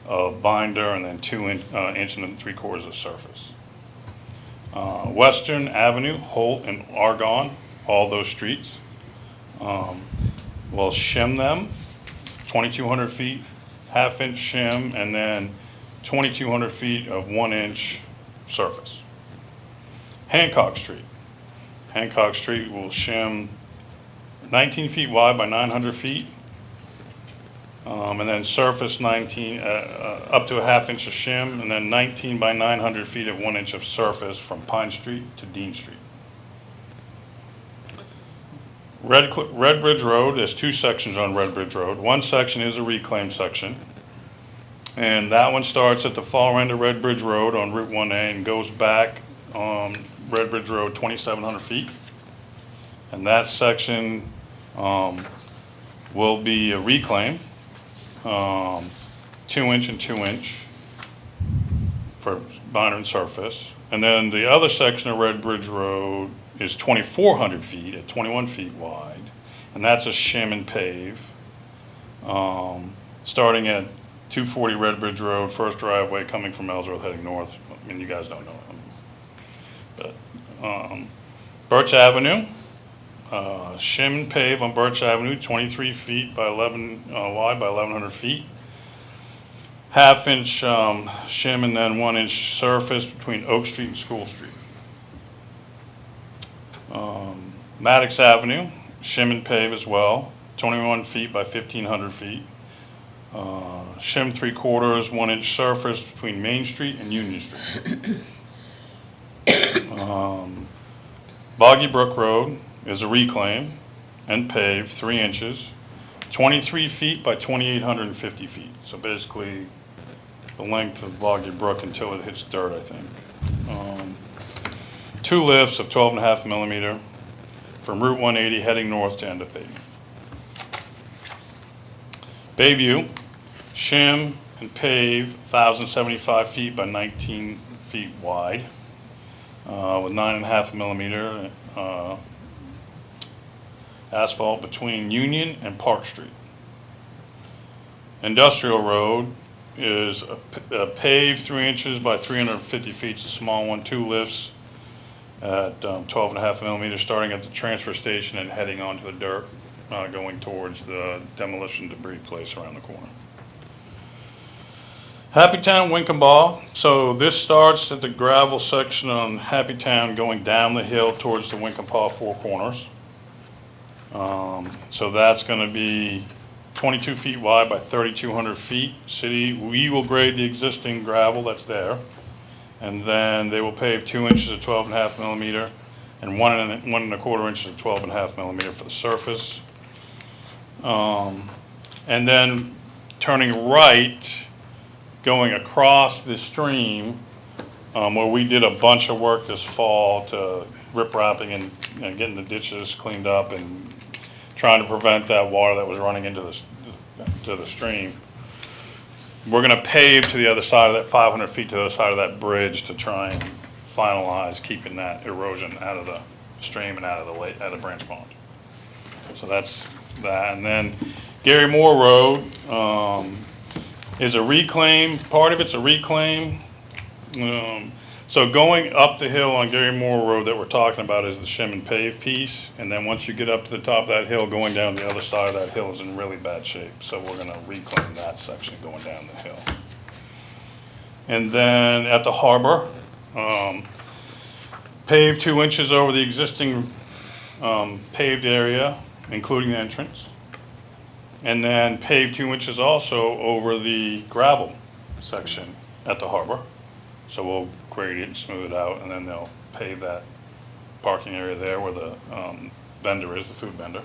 [SPEAKER 11] of binder and then 2 inch and 3/4 of surface. Western Avenue, Holt and Argonne, all those streets. We'll shim them, 2,200 feet, half-inch shim, and then 2,200 feet of 1 inch surface. Hancock Street. Hancock Street will shim 19 feet wide by 900 feet, And then surface 19, up to a half inch of shim, and then 19 by 900 feet of 1 inch of surface from Pine Street to Dean Street. Red Bridge Road, there's 2 sections on Red Bridge Road. One section is a reclaim section. And that one starts at the far end of Red Bridge Road on Route 1A and goes back on Red Bridge Road 2,700 feet. And that section will be a reclaim, 2-inch and 2-inch for binder and surface. And then the other section of Red Bridge Road is 2,400 feet at 21 feet wide. And that's a shim and pave, starting at 240 Red Bridge Road, first driveway coming from Ellsworth heading north. I mean, you guys don't know it. But Birch Avenue, shim and pave on Birch Avenue, 23 feet by 11 wide by 1,100 feet. Half-inch shim and then 1-inch surface between Oak Street and School Street. Maddox Avenue, shim and pave as well, 21 feet by 1,500 feet. Shim 3/4, 1-inch surface between Main Street and Union Street. Boggy Brook Road is a reclaim and paved 3 inches, 23 feet by 2,850 feet. So basically the length of Boggy Brook until it hits dirt, I think. 2 lifts of 12.5 millimeter from Route 180 heading north to end of paving. Bayview, shim and pave 1,075 feet by 19 feet wide with 9.5 millimeter asphalt between Union and Park Street. Industrial Road is a paved 3 inches by 350 feet, it's a small one, 2 lifts at 12.5 millimeters, starting at the transfer station and heading onto the dirt, going towards the demolition debris place around the corner. Happy Town, Winkenball. So this starts at the gravel section on Happy Town going down the hill towards the Winkenball Four Corners. So that's going to be 22 feet wide by 3,200 feet. City, we will grade the existing gravel that's there. And then they will pave 2 inches of 12.5 millimeter and 1.25 inches of 12.5 millimeter for the surface. And then turning right, going across the stream, where we did a bunch of work this fall to rip wrapping and getting the ditches cleaned up and trying to prevent that water that was running into the stream. We're gonna pave to the other side of that, 500 feet to the other side of that bridge to try and finalize keeping that erosion out of the stream and out of the lake, out of Branch Pond. So that's that. And then Gary Moore Road is a reclaim, part of it's a reclaim. So going up the hill on Gary Moore Road that we're talking about is the shim and pave piece. And then once you get up to the top of that hill, going down the other side of that hill is in really bad shape. So we're gonna reclaim that section going down the hill. And then at the harbor, pave 2 inches over the existing paved area, including the entrance. And then pave 2 inches also over the gravel section at the harbor. So we'll grade it and smooth it out, and then they'll pave that parking area there where the vendor is, the food vendor.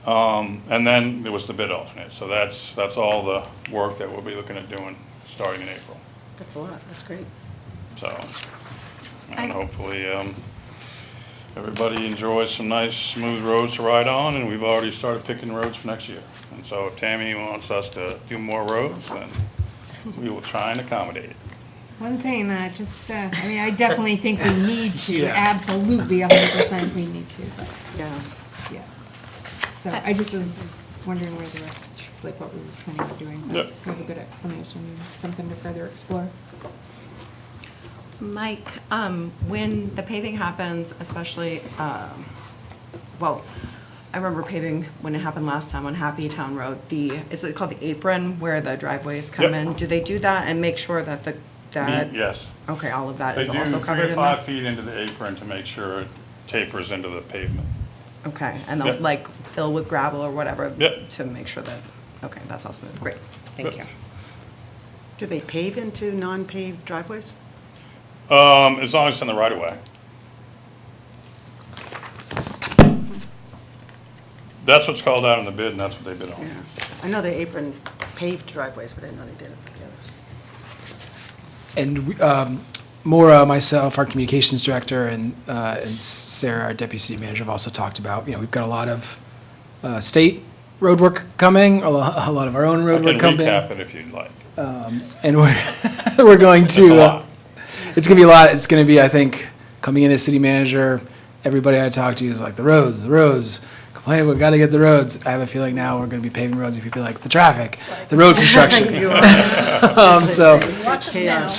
[SPEAKER 11] And then there was the bid alternate. So that's all the work that we'll be looking at doing starting in April.
[SPEAKER 1] That's a lot, that's great.
[SPEAKER 11] So, and hopefully everybody enjoys some nice smooth roads to ride on, and we've already started picking roads for next year. And so if Tammy wants us to do more roads, then we will try and accommodate it.
[SPEAKER 5] Wasn't saying that, just, I mean, I definitely think we need to, absolutely, 100% we need to, but,
[SPEAKER 1] Yeah.
[SPEAKER 5] yeah. So I just was wondering where the rest, like what we were planning on doing. But
[SPEAKER 11] Yep.
[SPEAKER 5] you have a good explanation, something to further explore.
[SPEAKER 9] Mike, when the paving happens, especially, well, I remember paving when it happened last time on Happy Town Road, is it called the apron where the driveways come
[SPEAKER 11] Yep.
[SPEAKER 9] in? Do they do that and make sure that
[SPEAKER 11] Yes.
[SPEAKER 9] okay, all of that
[SPEAKER 11] They
[SPEAKER 9] is
[SPEAKER 11] do
[SPEAKER 9] also
[SPEAKER 11] 3
[SPEAKER 9] covered
[SPEAKER 11] to
[SPEAKER 9] in
[SPEAKER 11] 5
[SPEAKER 9] that?
[SPEAKER 11] feet into the apron to make sure it tapers into the pavement.
[SPEAKER 9] Okay, and they'll
[SPEAKER 11] Yep.
[SPEAKER 9] like fill with gravel or whatever?
[SPEAKER 11] Yep.
[SPEAKER 9] To make sure that, okay, that's all smooth, great, thank you.
[SPEAKER 11] Yep.
[SPEAKER 1] Do they pave into non-paved driveways?
[SPEAKER 11] As long as it's in the right of way. That's what's called out in the bid, and that's what they bid on.
[SPEAKER 1] Yeah. I know they apron paved driveways, but I didn't know they did it for the others.
[SPEAKER 7] And Maura, myself, our communications director, and Sarah, our deputy city manager, have also talked about, we've got a lot of state road work coming, a lot of our own
[SPEAKER 11] I
[SPEAKER 7] road
[SPEAKER 11] can
[SPEAKER 7] work coming.
[SPEAKER 11] recap it if you'd like.
[SPEAKER 7] And we're going to.
[SPEAKER 11] It's a lot.
[SPEAKER 7] It's going to be a lot. It's going to be, I think, coming in as city manager, everybody I talk to is like, the roads, complaining, we've got to get the roads. I have a feeling now we're going to be paving roads, and people are like, the traffic, the road construction. So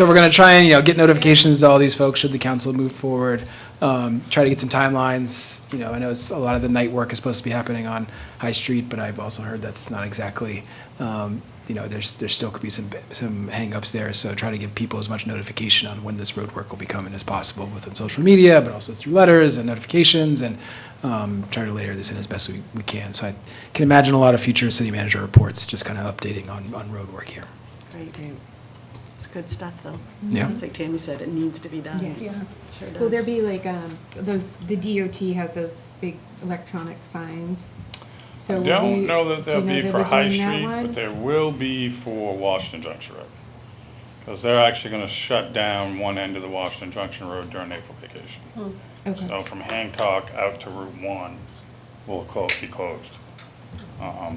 [SPEAKER 7] we're going to try and, get notifications to all these folks should the council move forward. Try to get some timelines. I know a lot of the night work is supposed to be happening on High Street, but I've also heard that's not exactly, there still could be some hangups there. So try to give people as much notification on when this road work will be coming as possible, both on social media, but also through letters and notifications, and try to layer this in as best we can. So I can imagine a lot of future city manager reports just kind of updating on road work here.
[SPEAKER 1] Great. It's good stuff, though.
[SPEAKER 7] Yeah.
[SPEAKER 1] Like Tammy said, it needs to be done.
[SPEAKER 5] Yes. Yeah.
[SPEAKER 1] Sure does.
[SPEAKER 5] Will there be like, the DOT has those big electronic signs? So
[SPEAKER 11] I
[SPEAKER 5] will
[SPEAKER 11] don't
[SPEAKER 5] we-
[SPEAKER 11] know that
[SPEAKER 5] do you
[SPEAKER 11] they'll
[SPEAKER 5] know
[SPEAKER 11] be
[SPEAKER 5] they
[SPEAKER 11] for
[SPEAKER 5] were
[SPEAKER 11] High
[SPEAKER 5] doing that
[SPEAKER 11] Street,
[SPEAKER 5] one?
[SPEAKER 11] but there will be for Washington Junction Road. Because they're actually going to shut down one end of the Washington Junction Road during April vacation.
[SPEAKER 5] Okay.
[SPEAKER 11] So from Hancock out to Route 1 will be closed.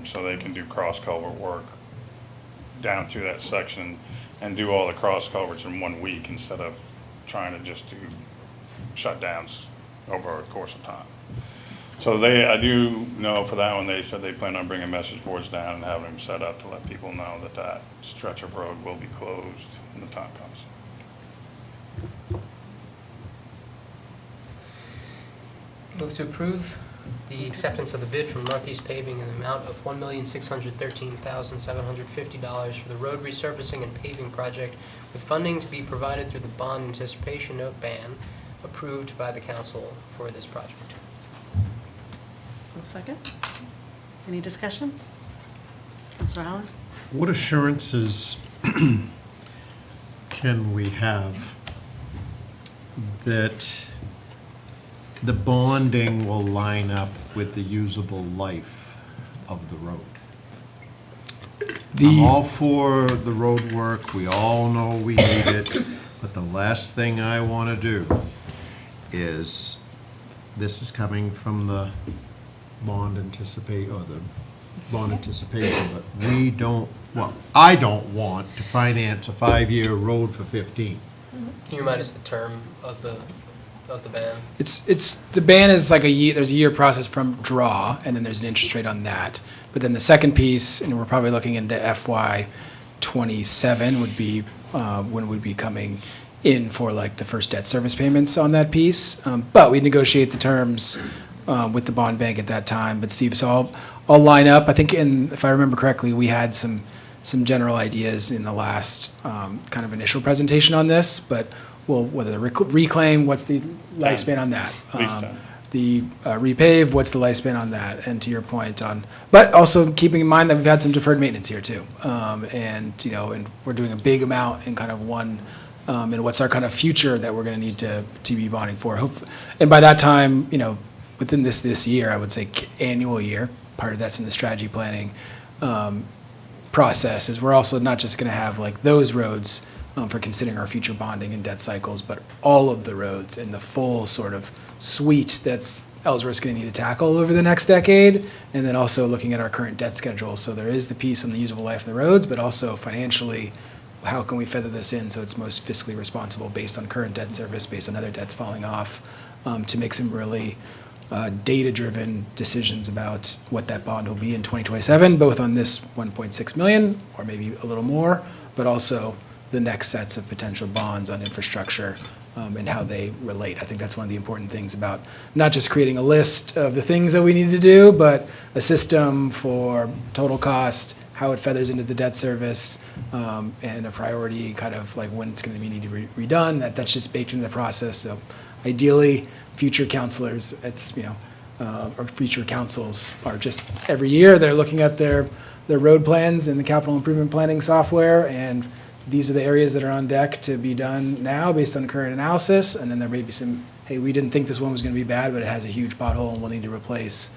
[SPEAKER 11] So they can do cross culvert work down through that section and do all the cross culverts in 1 week instead of trying to just do shutdowns over a course of time. So I do know for that one, they said they plan on bringing message boards down and having them set up to let people know that stretch of road will be closed when the time comes.
[SPEAKER 8] Move to approve the acceptance of the bid from Northeast Paving in the amount of $1,613,750 for the road resurfacing and paving project, with funding to be provided through the bond anticipation note ban approved by the council for this project.
[SPEAKER 1] One second. Any discussion? Councilor Howard?
[SPEAKER 2] What assurances can we have that the bonding will line up with the usable life of the road? I'm all for the road work, we all know we need it, but the last thing I want to do is, this is coming from the bond anticipation, but I don't want to finance a 5-year road for 15.
[SPEAKER 8] Can you remind us the term of the ban?
[SPEAKER 7] It's the ban is like there's a year process from draw, and then there's an interest rate on that. But then the second piece, and we're probably looking into FY '27 would be when we'd be coming in for like the first debt service payments on that piece. But we negotiate the terms with the bond bank at that time. But Steve, so I'll line up. I think if I remember correctly, we had some general ideas in the last kind of initial presentation on this, but whether the reclaim, what's the lifespan on that?
[SPEAKER 11] At least 10.
[SPEAKER 7] The repave, what's the lifespan on that? And to your point but also keeping in mind that we've had some deferred maintenance here too. And we're doing a big amount in kind of one, and what's our kind of future that we're gonna need to be bonding for. And by that time, within this year, I would say annual year, part of that's in the strategy planning process, is we're also not just gonna have like those roads for considering our future bonding and debt cycles, but all of the roads and the full sort of suite that's Ellsworth's going to need to tackle over the next decade, and then also looking at our current debt schedule. So there is the piece on the usable life of the roads, but also financially, how can we feather this in so it's most fiscally responsible based on current debt service, based on other debts falling off, to make some really data-driven decisions about what that bond will be in 2027, both on this 1.6 million, or maybe a little more, but also the next sets of potential bonds on infrastructure and how they relate. I think that's one of the important things about not just creating a list of the things that we need to do, but a system for total cost, how it feathers into the debt service, and a priority kind of like when it's going to be needed redone. That's just baked into the process. So ideally, future counselors, it's or future councils are just, every year, they're looking at their road plans in the capital improvement planning software, and these are the areas that are on deck to be done now based on current analysis, and then there may be some, hey, we didn't think this one was gonna be bad, but it has a huge pothole and we'll need to replace.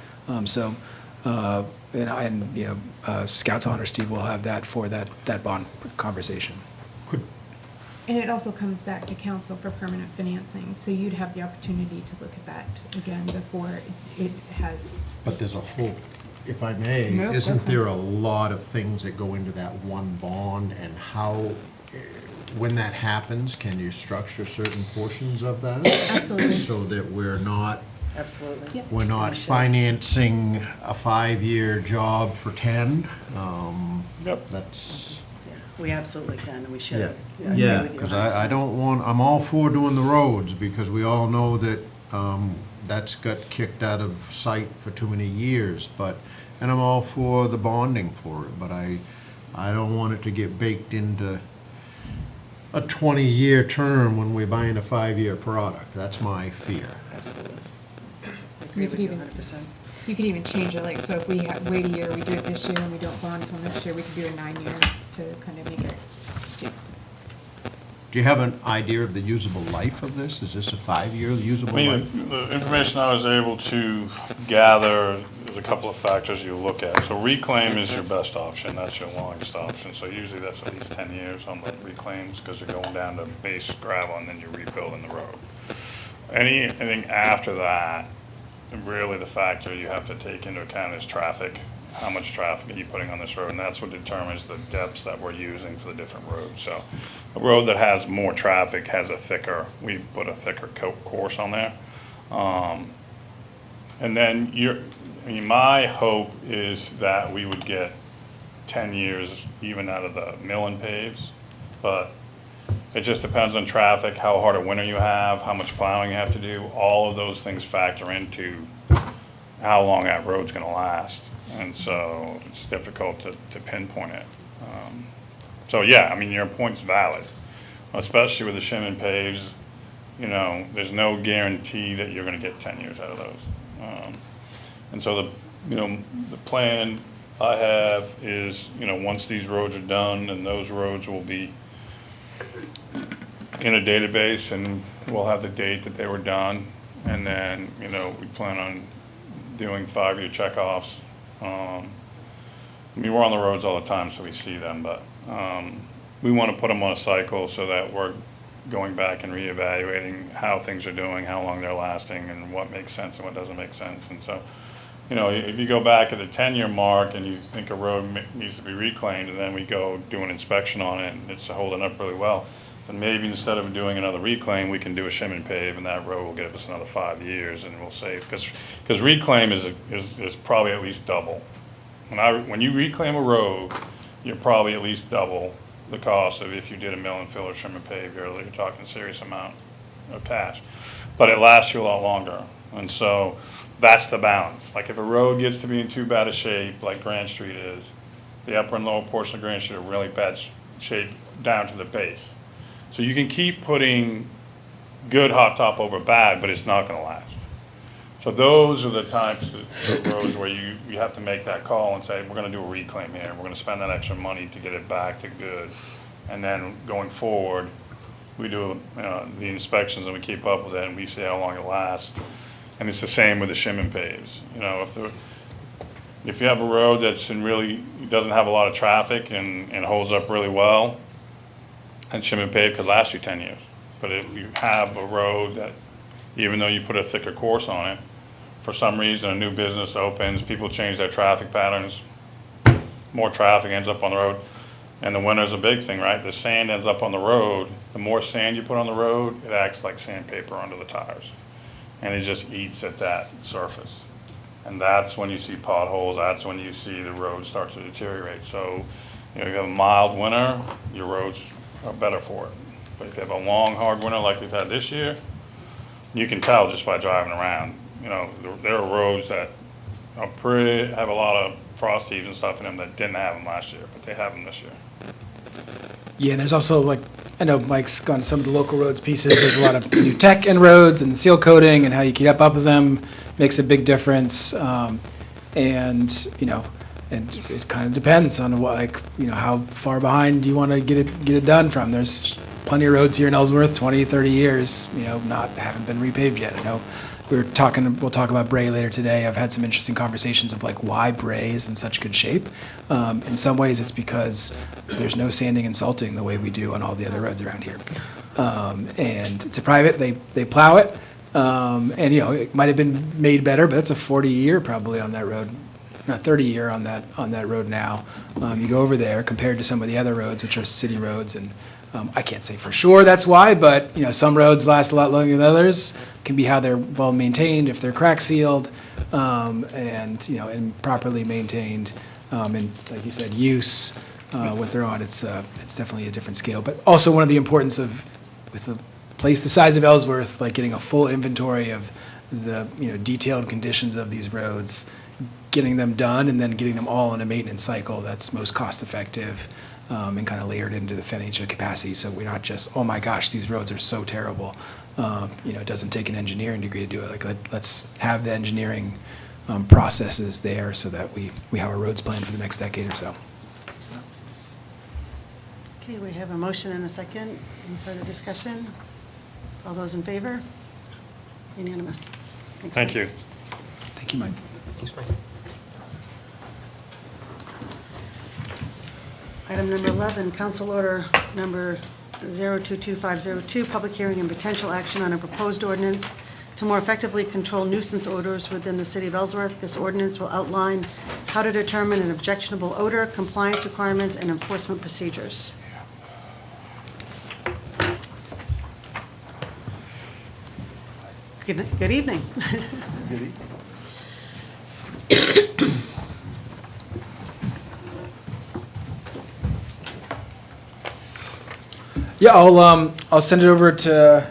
[SPEAKER 7] Scouts Honor Steve will have that for that bond conversation.
[SPEAKER 5] And it also comes back to council for permanent financing, so you'd have the opportunity to look at that again before it has.
[SPEAKER 2] But there's a whole, if I may,
[SPEAKER 5] Nope, that's
[SPEAKER 2] isn't there
[SPEAKER 5] fine.
[SPEAKER 2] a lot of things that go into that one bond, and how, when that happens, can you structure certain portions of that?
[SPEAKER 5] Absolutely.
[SPEAKER 2] So that we're not,
[SPEAKER 1] Absolutely.
[SPEAKER 5] Yep.
[SPEAKER 2] we're not
[SPEAKER 1] We should.
[SPEAKER 2] financing a 5-year job for 10.
[SPEAKER 11] Yep.
[SPEAKER 2] That's,
[SPEAKER 1] Yeah, we absolutely can, and we should.
[SPEAKER 2] yeah,
[SPEAKER 1] I agree
[SPEAKER 2] yeah,
[SPEAKER 1] with you
[SPEAKER 2] because
[SPEAKER 1] 100%.
[SPEAKER 2] I don't want, I'm all for doing the roads, because we all know that that's got kicked out of sight for too many years, but, and I'm all for the bonding for it, but I don't want it to get baked into a 20-year term when we're buying a 5-year product. That's my fear.
[SPEAKER 1] Absolutely. I agree
[SPEAKER 5] You
[SPEAKER 1] with
[SPEAKER 5] could
[SPEAKER 1] you
[SPEAKER 5] even,
[SPEAKER 1] 100%.
[SPEAKER 5] you could even change it, like, so if we wait a year, we do it this year, and we don't bond until next year, we could do a 9-year to kind of make it.
[SPEAKER 2] Do you have an idea of the usable life of this? Is this a 5-year usable
[SPEAKER 11] I
[SPEAKER 2] life?
[SPEAKER 11] mean, the information I was able to gather, there's a couple of factors you look at. So reclaim is your best option, that's your longest option. So usually that's at least 10 years on the reclaims, because you're going down to base gravel and then you're rebuilding the road. Anything after that, really the factor you have to take into account is traffic. How much traffic are you putting on this road? And that's what determines the depths that we're using for the different roads. So a road that has more traffic has a thicker, we put a thicker course on there. And then my hope is that we would get 10 years even out of the mill and paves. But it just depends on traffic, how hard a winter you have, how much plowing you have to do. All of those things factor into how long that road's gonna last. And so it's difficult to pinpoint it. So yeah, I mean, your point's valid, especially with the shim and paves. You know, there's no guarantee that you're gonna get 10 years out of those. And so the plan I have is, once these roads are done, and those roads will be in a database, and we'll have the date that they were done. And then, we plan on doing 5-year checkoffs. I mean, we're on the roads all the time, so we see them, but we want to put them on a cycle so that we're going back and reevaluating how things are doing, how long they're lasting, and what makes sense and what doesn't make sense. And so, if you go back at the 10-year mark and you think a road needs to be reclaimed, and then we go do an inspection on it and it's holding up really well, then maybe instead of doing another reclaim, we can do a shim and pave, and that road will give us another 5 years, and we'll save, because reclaim is probably at least double. When you reclaim a road, you're probably at least double the cost of if you did a mill and fill or shim and pave. You're talking a serious amount of cash, but it lasts you a lot longer. And so that's the balance. Like if a road gets to be in too bad a shape, like Grand Street is, the upper and lower portion of Grand Street are really bad shape down to the base. So you can keep putting good hot top over bad, but it's not gonna last. So those are the types of roads where you have to make that call and say, we're gonna do a reclaim here, we're gonna spend that extra money to get it back to good. And then going forward, we do the inspections and we keep up with it and we see how long it lasts. And it's the same with the shim and paves. If you have a road that's doesn't have a lot of traffic and holds up really well, and shim and pave could last you 10 years. But if you have a road that, even though you put a thicker course on it, for some reason a new business opens, people change their traffic patterns, more traffic ends up on the road, and the winter's a big thing, right? The sand ends up on the road. The more sand you put on the road, it acts like sandpaper under the tires. And it just eats at that surface. And that's when you see potholes, that's when you see the road start to deteriorate. So, if you have a mild winter, your roads are better for it. But if you have a long, hard winter like we've had this year, you can tell just by driving around. There are roads that have a lot of frost heaves and stuff in them that didn't have them last year, but they have them this year.
[SPEAKER 7] Yeah, and there's also I know Mike's gone to some of the local roads pieces. There's a lot of new tech in roads and seal coating and how you keep up with them makes a big difference. And, you know, and it kind of depends on what, like, you know, how far behind do you want to get it done from. There's plenty of roads here in Ellsworth, 20, 30 years, you know, haven't been repaved yet. I know we'll talk about Bray later today. I've had some interesting conversations of like why Bray is in such good shape. In some ways it's because there's no sanding and salting the way we do on all the other roads around here. And it's a private, they plow it. And you know, it might have been made better, but it's a 40-year probably on that road. Not 30-year on that road now. You go over there compared to some of the other roads, which are city roads, and I can't say for sure that's why, but you know, some roads last a lot longer than others. Can be how they're well maintained, if they're crack sealed, and you know, and properly maintained, and like you said, use what they're on. It's definitely a different scale. But also one of the importance of with a place the size of Ellsworth, like getting a full inventory of the detailed conditions of these roads, getting them done, and then getting them all in a maintenance cycle that's most cost effective. And kind of layered into the financial capacity, so we're not just, oh my gosh, these roads are so terrible. It doesn't take an engineering degree to do it. Like let's have the engineering processes there so that we have our roads planned for the next decade or so.
[SPEAKER 1] Okay, we have a motion and a second. Any further discussion? All those in favor? Unanimous. Thanks,
[SPEAKER 11] Thank
[SPEAKER 1] Mike.
[SPEAKER 11] you.
[SPEAKER 7] Thank you, Mike.
[SPEAKER 8] Thanks, Mike.
[SPEAKER 1] Item number 11, council order number 022502, public hearing and potential action on a proposed ordinance to more effectively control nuisance odors within the city of Ellsworth. This ordinance will outline how to determine an objectionable odor, compliance requirements, and enforcement procedures. Good evening.
[SPEAKER 7] Yeah, I'll send it over to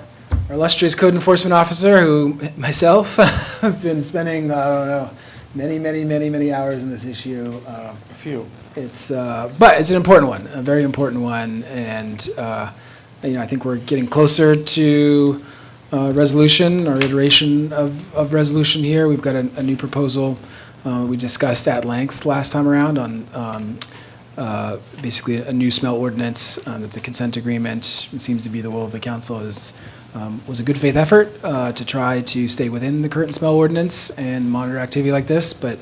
[SPEAKER 7] our illustrious code enforcement officer, who myself have been spending, I don't know, many hours in this issue.
[SPEAKER 11] A few.
[SPEAKER 7] But it's an important one, a very important one, and I think we're getting closer to resolution or iteration of resolution here. We've got a new proposal we discussed at length last time around on basically a new smell ordinance. That the consent agreement seems to be the will of the council was a good faith effort to try to stay within the current smell ordinance and monitor activity like this, but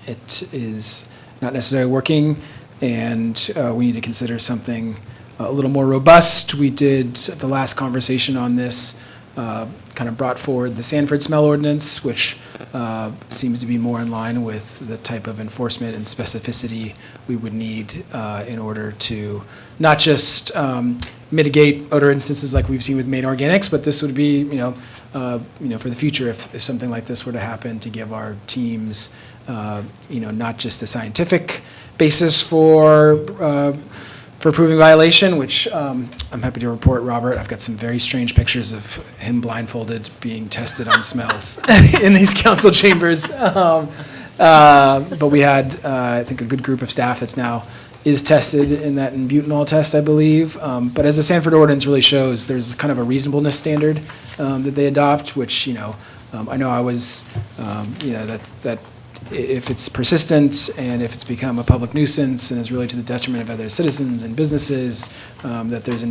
[SPEAKER 7] it is not necessarily working, and we need to consider something a little more robust. We did, at the last conversation on this, kind of brought forward the Sanford smell ordinance, which seems to be more in line with the type of enforcement and specificity we would need in order to not just mitigate odor instances like we've seen with Maine Organics, but this would be, for the future, if something like this were to happen, to give our teams, not just the scientific basis for proving violation, which I'm happy to report, Robert, I've got some very strange pictures of him blindfolded being tested on smells in these council chambers. But we had, I think, a good group of staff that's now is tested in that butanol test, I believe. But as the Sanford ordinance really shows, there's kind of a reasonableness standard that they adopt, which, I know I was, that if it's persistent and if it's become a public nuisance and is really to the detriment of other citizens and businesses, that there's in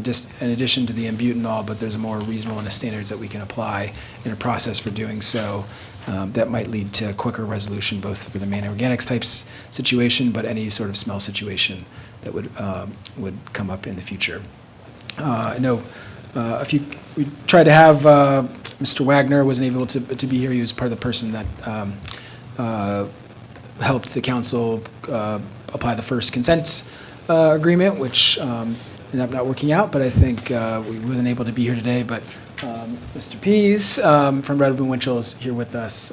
[SPEAKER 7] addition to the butanol, but there's a more reasonableness standards that we can apply in a process for doing so. That might lead to quicker resolution, both for the Maine Organics types situation, but any sort of smell situation that would come up in the future. I know we tried to have Mr. Wagner wasn't able to be here. He was part of the person that helped the council apply the first consent agreement, which ended up not working out, but I think we wasn't able to be here today, but Mr. Pease from Redwood Winchell is here with us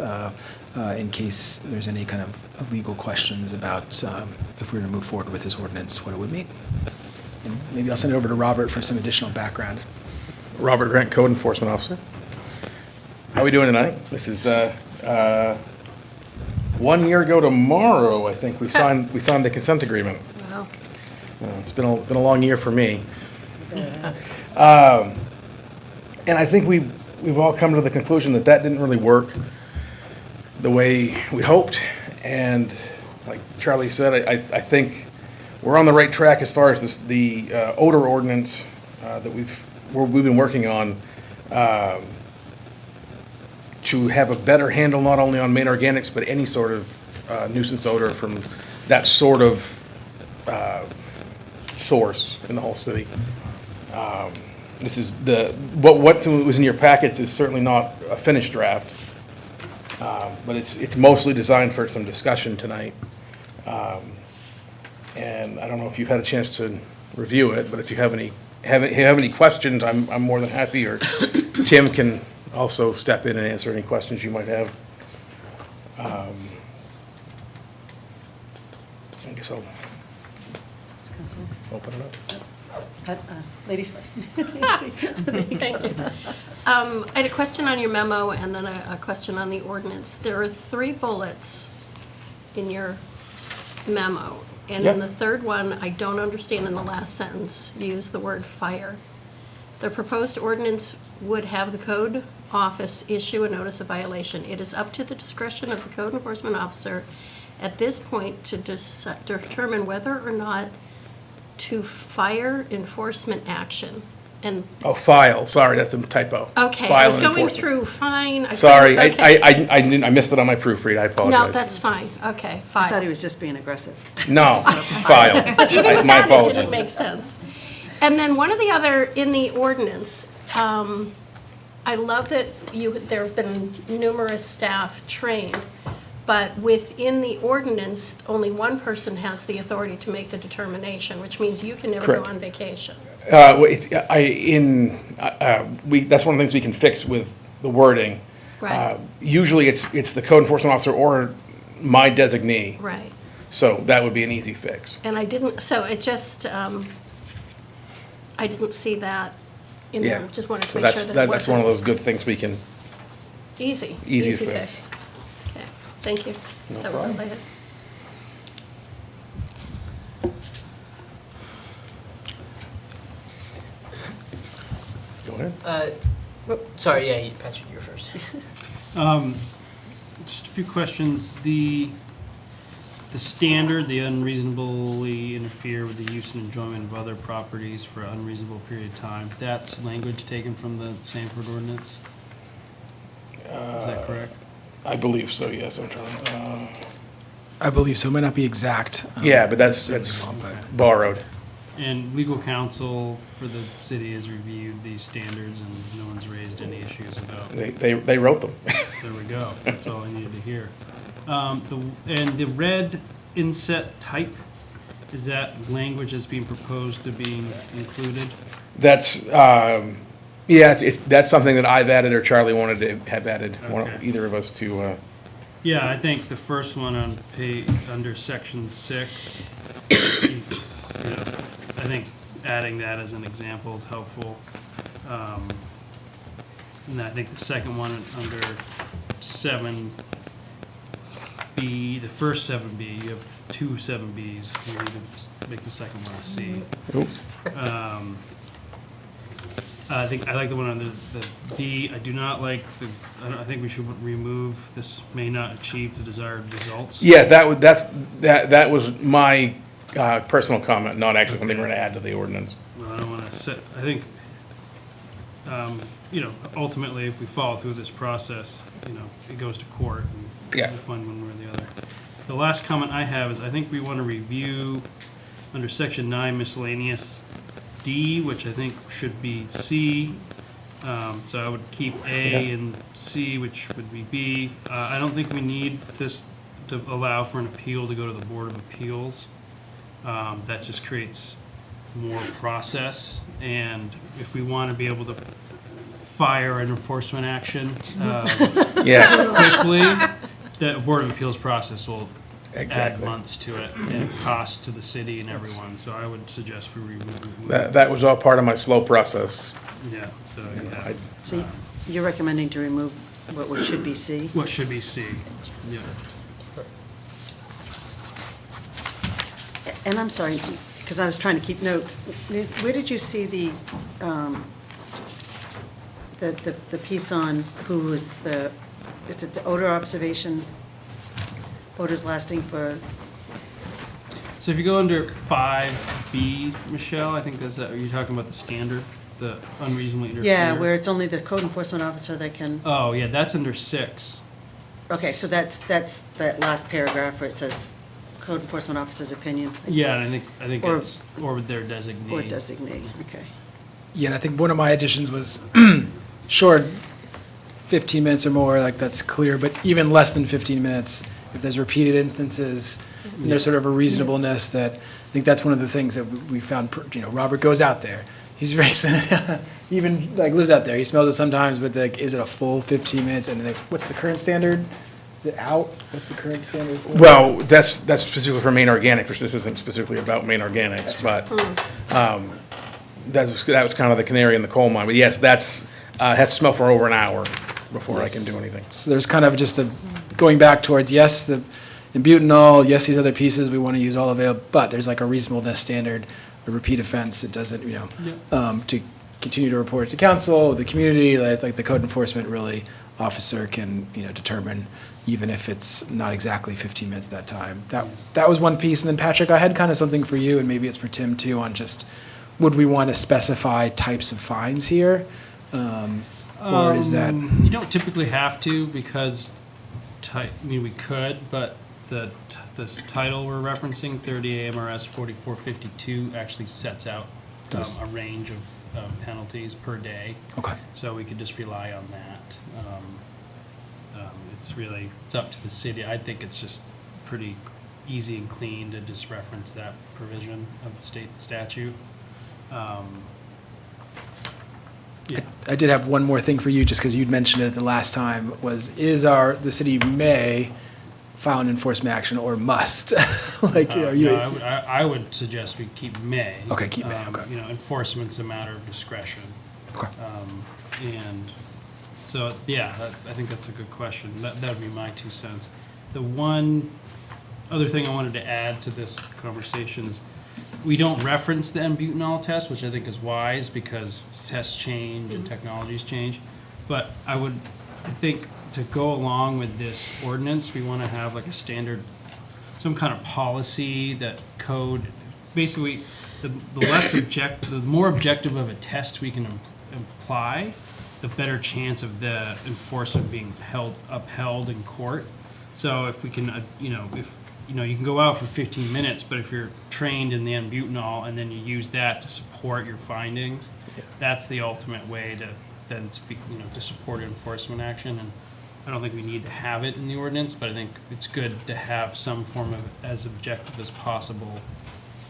[SPEAKER 7] in case there's any kind of legal questions about if we were to move forward with this ordinance, what it would mean. And maybe I'll send it over to Robert for some additional background.
[SPEAKER 4] Robert Grant, Code Enforcement Officer. How are we doing tonight? This is 1 year ago tomorrow, I think, we signed the consent agreement.
[SPEAKER 3] Wow.
[SPEAKER 4] It's been a long year for me. And I think we've all come to the conclusion that that didn't really work the way we hoped. And like Charlie said, I think we're on the right track as far as the odor ordinance that we've been working on to have a better handle not only on main organics, but any sort of nuisance odor from that sort of source in the whole city. This is what was in your packets is certainly not a finished draft, but it's mostly designed for some discussion tonight. And I don't know if you've had a chance to review it, but if you have any questions, I'm more than happy, or Tim can also step in and answer any questions you might have. I guess I'll open it up.
[SPEAKER 1] Ladies first.
[SPEAKER 3] Thank you. I had a question on your memo and then a question on the ordinance. There are 3 bullets in your memo. And in
[SPEAKER 4] Yeah.
[SPEAKER 3] the third one, I don't understand in the last sentence, you use the word fire. The proposed ordinance would have the code office issue a notice of violation. It is up to the discretion of the code enforcement officer at this point to determine whether or not to fire enforcement action. And,
[SPEAKER 4] Oh, file, sorry, that's a typo.
[SPEAKER 3] okay, I
[SPEAKER 4] File
[SPEAKER 3] was
[SPEAKER 4] and
[SPEAKER 3] going
[SPEAKER 4] enforcement.
[SPEAKER 3] through, fine. I
[SPEAKER 4] Sorry,
[SPEAKER 3] couldn't- okay.
[SPEAKER 4] I missed it on my proofread, I apologize.
[SPEAKER 3] No, that's fine, okay,
[SPEAKER 1] I thought
[SPEAKER 3] fine.
[SPEAKER 1] he was just being aggressive.
[SPEAKER 4] No, file.
[SPEAKER 3] But even with
[SPEAKER 4] My
[SPEAKER 3] that, it didn't
[SPEAKER 4] apologies.
[SPEAKER 3] make sense. And then one of the other, in the ordinance, I love that there have been numerous staff trained, but within the ordinance, only one person has the authority to make the determination, which means you can never go
[SPEAKER 4] Correct.
[SPEAKER 3] on vacation.
[SPEAKER 4] Well, that's one of the things we can fix with the wording.
[SPEAKER 3] Right.
[SPEAKER 4] Usually, it's the code enforcement officer or my designee,
[SPEAKER 3] Right.
[SPEAKER 4] so that would be an easy fix.
[SPEAKER 3] And I didn't, so it just, I didn't see that in
[SPEAKER 4] Yeah.
[SPEAKER 3] there. Just wanted to
[SPEAKER 4] So
[SPEAKER 3] make sure that it
[SPEAKER 4] that's one of
[SPEAKER 3] wasn't
[SPEAKER 4] those good things we can,
[SPEAKER 3] easy.
[SPEAKER 4] easy to fix.
[SPEAKER 3] Okay, thank you.
[SPEAKER 4] No
[SPEAKER 3] That was all
[SPEAKER 4] problem.
[SPEAKER 3] I had.
[SPEAKER 4] Go ahead.
[SPEAKER 8] Sorry, yeah, Patrick, you were first.
[SPEAKER 12] Just a few questions. The standard, the unreasonably interfere with the use and enjoyment of other properties for an unreasonable period of time, that's language taken from the Sanford ordinance? Is that correct?
[SPEAKER 4] I believe so, yes, I'm trying,
[SPEAKER 7] I believe so. It might not be exact.
[SPEAKER 4] yeah, but that's borrowed.
[SPEAKER 12] And legal counsel for the city has reviewed these standards and no one's raised any issues about,
[SPEAKER 4] They wrote them.
[SPEAKER 12] there we go, that's all I needed to hear. And the red inset type, is that language that's being proposed to being included?
[SPEAKER 4] That's, that's something that I've added or Charlie wanted to have added,
[SPEAKER 12] Okay.
[SPEAKER 4] either of us to,
[SPEAKER 12] Yeah, I think the first one on under section 6, you know, I think adding that as an example is helpful. And I think the second one under 7B, the first 7B, you have 2 7Bs, you need to make the second one a C. I think, I like the one under the B. I do not like I think we should remove, this may not achieve the desired results.
[SPEAKER 4] yeah, that was my personal comment, not actually something we're gonna add to the ordinance.
[SPEAKER 12] Well, I don't want to set, I think, you know, ultimately, if we follow through this process, you know, it goes to court and
[SPEAKER 4] Yeah.
[SPEAKER 12] we'll find one way or the other. The last comment I have is I think we want to review under section 9 miscellaneous D, which I think should be C. So I would keep A and C, which would be B. I don't think we need to allow for an appeal to go to the Board of Appeals. That just creates more process, and if we want to be able to fire an enforcement action
[SPEAKER 4] Yes,
[SPEAKER 12] quickly, the Board of Appeals process will add
[SPEAKER 4] exactly.
[SPEAKER 12] months to it and cost to the city and everyone, so I would suggest we remove.
[SPEAKER 4] That was all part of my slow process.
[SPEAKER 12] Yeah, so, yeah.
[SPEAKER 4] I-
[SPEAKER 1] So you're recommending to remove what should be C?
[SPEAKER 12] What should be C, yeah.
[SPEAKER 1] And I'm sorry, because I was trying to keep notes. Where did you see the piece on who was is it the odor observation? Odors lasting for,
[SPEAKER 12] So if you go under 5B, Michelle, I think that's that, are you talking about the standard, the unreasonably interfere?
[SPEAKER 1] yeah, where it's only the code enforcement officer that can,
[SPEAKER 12] Oh, yeah, that's under 6.
[SPEAKER 1] okay, so that's that last paragraph where it says code enforcement officer's opinion.
[SPEAKER 12] Yeah, and I think
[SPEAKER 1] Or-
[SPEAKER 12] it's, or their designee.
[SPEAKER 1] Or designate, okay.
[SPEAKER 7] Yeah, and I think one of my additions was, sure, 15 minutes or more, like, that's clear, but even less than 15 minutes, if there's repeated instances, and there's sort of a reasonableness that, I think that's one of the things that we found, you know, Robert goes out there. He's very, he even, like, lives out there. He smells it sometimes, but, like, is it a full 15 minutes? And, like, what's the current standard? Is it out? What's the current standard for?
[SPEAKER 4] Well, that's specifically for Maine Organics, which this isn't specifically about Maine Organics, but that was kind of the canary in the coal mine. But yes, that's, has to smell for over an hour before I can do anything.
[SPEAKER 7] So there's kind of just going back towards, yes, the butanol, yes, these other pieces, we want to use all available, but there's like a reasonableness standard, a repeat offense, it doesn't, you know, to continue to report to council, the community, like the code enforcement really officer can, you know, determine, even if it's not exactly 15 minutes that time. That was one piece, and then Patrick, I had kind of something for you, and maybe it's for Tim too, on just, would we want to specify types of fines here? Or is that?
[SPEAKER 12] You don't typically have to, because, I mean, we could, but this title we're referencing, 30 AMRS 4452, actually sets out a range of penalties per day.
[SPEAKER 7] Okay.
[SPEAKER 12] So we could just rely on that. It's up to the city. I think it's just pretty easy and clean to just reference that provision of the state statute. Yeah.
[SPEAKER 7] I did have one more thing for you, just because you'd mentioned it the last time, the city may file an enforcement action or must? Like, are you?
[SPEAKER 12] No, I would suggest we keep may.
[SPEAKER 7] Okay, keep may, okay.
[SPEAKER 12] You know, enforcement's a matter of discretion.
[SPEAKER 7] Okay.
[SPEAKER 12] And so, yeah, I think that's a good question. That would be my 2 cents. The one other thing I wanted to add to this conversation is, we don't reference the N-butanol test, which I think is wise, because tests change and technologies change. But I think to go along with this ordinance, we want to have like a standard, some kind of policy that code, basically, the more objective of a test we can apply, the better chance of the enforcement being upheld in court. So if we can, you can go out for 15 minutes, but if you're trained in the N-butanol and then you use that to support your findings, that's the ultimate way to then speak, to support enforcement action. And I don't think we need to have it in the ordinance, but I think it's good to have some form of, as objective as possible,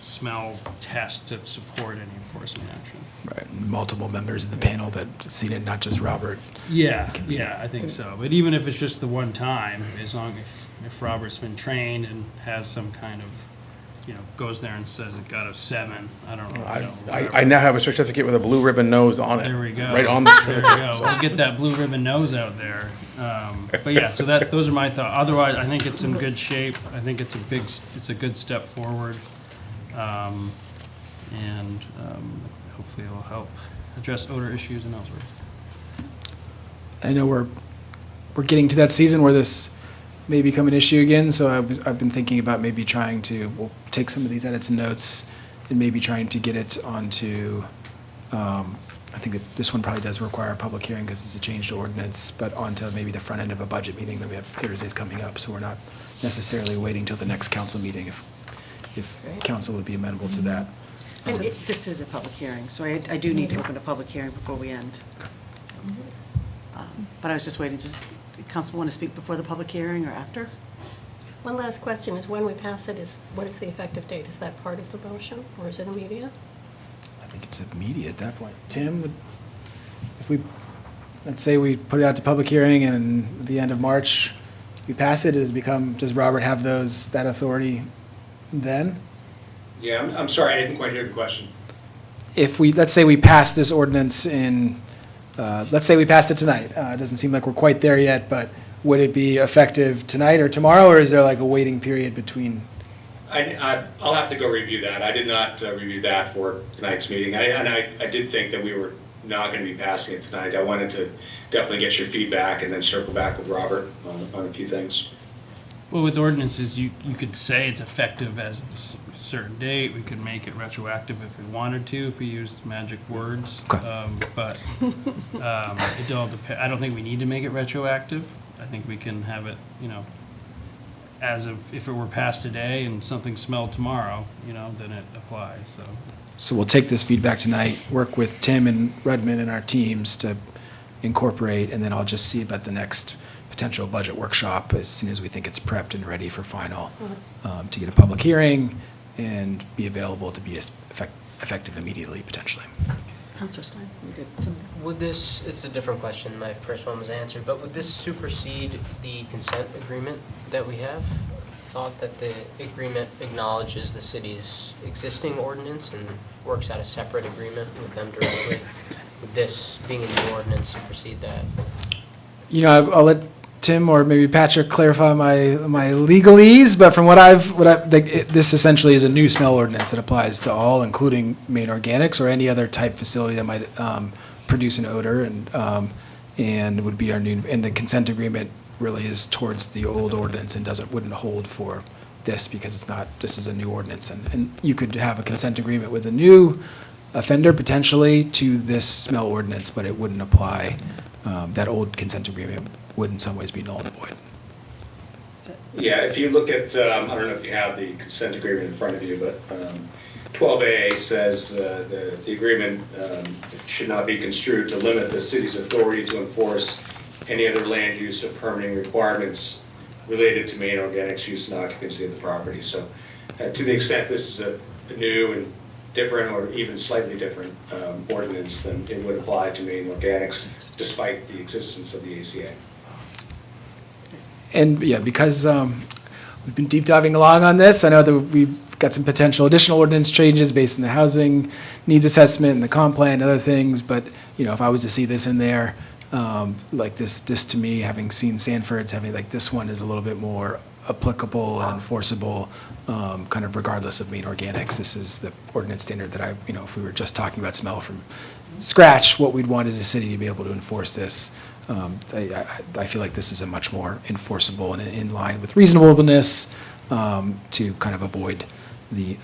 [SPEAKER 12] smell test to support any enforcement action.
[SPEAKER 7] Right, multiple members of the panel that have seen it, not just Robert.
[SPEAKER 12] Yeah, I think so. But even if it's just the one time, as long if Robert's been trained and has some kind of, goes there and says it got a 7, I don't know.
[SPEAKER 4] I now have a certificate with a blue ribbon nose on it.
[SPEAKER 12] There we go.
[SPEAKER 4] Right on the
[SPEAKER 12] There we
[SPEAKER 4] certificate.
[SPEAKER 12] go. We'll get that blue ribbon nose out there. But yeah, so those are my thoughts. Otherwise, I think it's in good shape. I think it's a good step forward. And hopefully it'll help address odor issues in Ellsworth.
[SPEAKER 7] I know we're getting to that season where this may become an issue again, so I've been thinking about maybe trying to, we'll take some of these edits and notes and maybe trying to get it onto, I think that this one probably does require a public hearing because it's a change to ordinance, but onto maybe the front end of a budget meeting that we have Thursdays coming up, so we're not necessarily waiting till the next council meeting if council would be amenable to that.
[SPEAKER 1] And this is a public hearing, so I do need to open a public hearing before we end. But I was just waiting, does council want to speak before the public hearing or after?
[SPEAKER 3] One last question is, when we pass it, what is the effective date? Is that part of the motion, or is it immediate?
[SPEAKER 7] I think it's immediate at that point. Tim, let's say we put it out to public hearing and at the end of March, we pass it, does Robert have that authority then?
[SPEAKER 6] Yeah, I'm sorry, I didn't quite hear the question.
[SPEAKER 7] Let's say we pass this ordinance let's say we passed it tonight. It doesn't seem like we're quite there yet, but would it be effective tonight or tomorrow, or is there like a waiting period between?
[SPEAKER 13] I'll have to go review that. I did not review that for tonight's meeting. I did think that we were not going to be passing it tonight. I wanted to definitely get your feedback and then circle back with Robert on a few things.
[SPEAKER 12] Well, with ordinances, you could say it's effective as of a certain date. We could make it retroactive if we wanted to, if we used magic words. But it all depends. I don't think we need to make it retroactive. I think we can have it, as of, if it were passed today and something smelled tomorrow, then it applies, so.
[SPEAKER 7] So we'll take this feedback tonight, work with Tim and Redmond and our teams to incorporate, and then I'll just see about the next potential budget workshop as soon as we think it's prepped and ready for final, to get a public hearing and be available to be effective immediately, potentially.
[SPEAKER 1] Counselor Stein, you did something.
[SPEAKER 8] Would this, it's a different question, my first one was answered, but would this supersede the consent agreement that we have? Thought that the agreement acknowledges the city's existing ordinance and works out a separate agreement with them directly. Would this, being a new ordinance, supersede that?
[SPEAKER 7] I'll let Tim or maybe Patrick clarify my legalese, but from this essentially is a new smell ordinance that applies to all, including Maine Organics or any other type facility that might produce an odor, and would be our new. And the consent agreement really is towards the old ordinance and wouldn't hold for this because it's not. This is a new ordinance, and you could have a consent agreement with a new offender potentially to this smell ordinance, but it wouldn't apply. That old consent agreement would in some ways be null and void.
[SPEAKER 13] Yeah, if you look at, I don't know if you have the consent agreement in front of you, but 12A says the agreement should not be construed to limit the city's authority to enforce any other land use or permitting requirements related to Maine Organics use and occupancy of the property. So to the extent this is a new and different or even slightly different ordinance, then it would apply to Maine Organics despite the existence of the ACA.
[SPEAKER 7] And yeah, because we've been deep diving along on this, I know that we've got some potential additional ordinance changes based on the housing needs assessment and the comp plan and other things, but if I was to see this in there, like this to me, having seen Sanford's, having like this one is a little bit more applicable and enforceable, kind of regardless of Maine Organics. This is the ordinance standard that if we were just talking about smell from scratch, what we'd want as a city to be able to enforce this. I feel like this is a much more enforceable and in line with reasonableness to kind of avoid the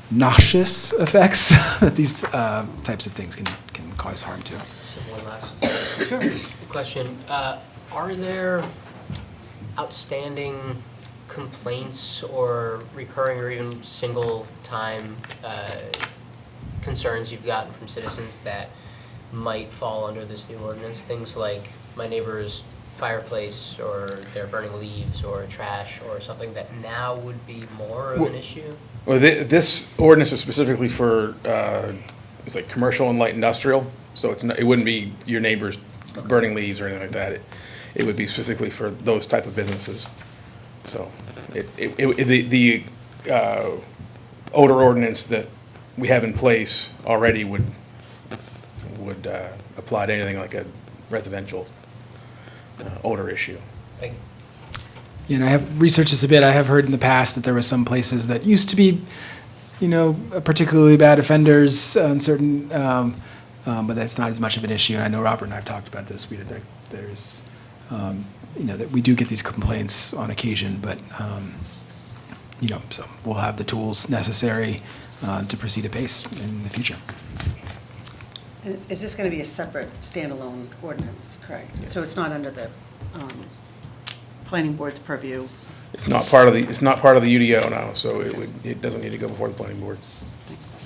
[SPEAKER 7] noxious effects that these types of things can cause harm to.
[SPEAKER 8] So one last question. Are there outstanding complaints or recurring or even single-time concerns you've gotten from citizens that might fall under this new ordinance? Things like my neighbor's fireplace, or they're burning leaves or trash, or something that now would be more of an issue?
[SPEAKER 4] Well, this ordinance is specifically for, it's like commercial and light industrial, so it wouldn't be your neighbors burning leaves or anything like that. It would be specifically for those type of businesses. So the odor ordinance that we have in place already would apply to anything like a residential odor issue.
[SPEAKER 8] Thank you.
[SPEAKER 7] I have researched this a bit. I have heard in the past that there were some places that used to be, particularly bad offenders on certain, but that's not as much of an issue. And I know Robert and I have talked about this. There's, that we do get these complaints on occasion, but, so we'll have the tools necessary to proceed apace in the future.
[SPEAKER 1] And is this going to be a separate standalone ordinance, correct? So it's not under the planning board's purview?
[SPEAKER 4] It's not part of the UDO now, so it doesn't need to go before the planning board.
[SPEAKER 1] Thanks.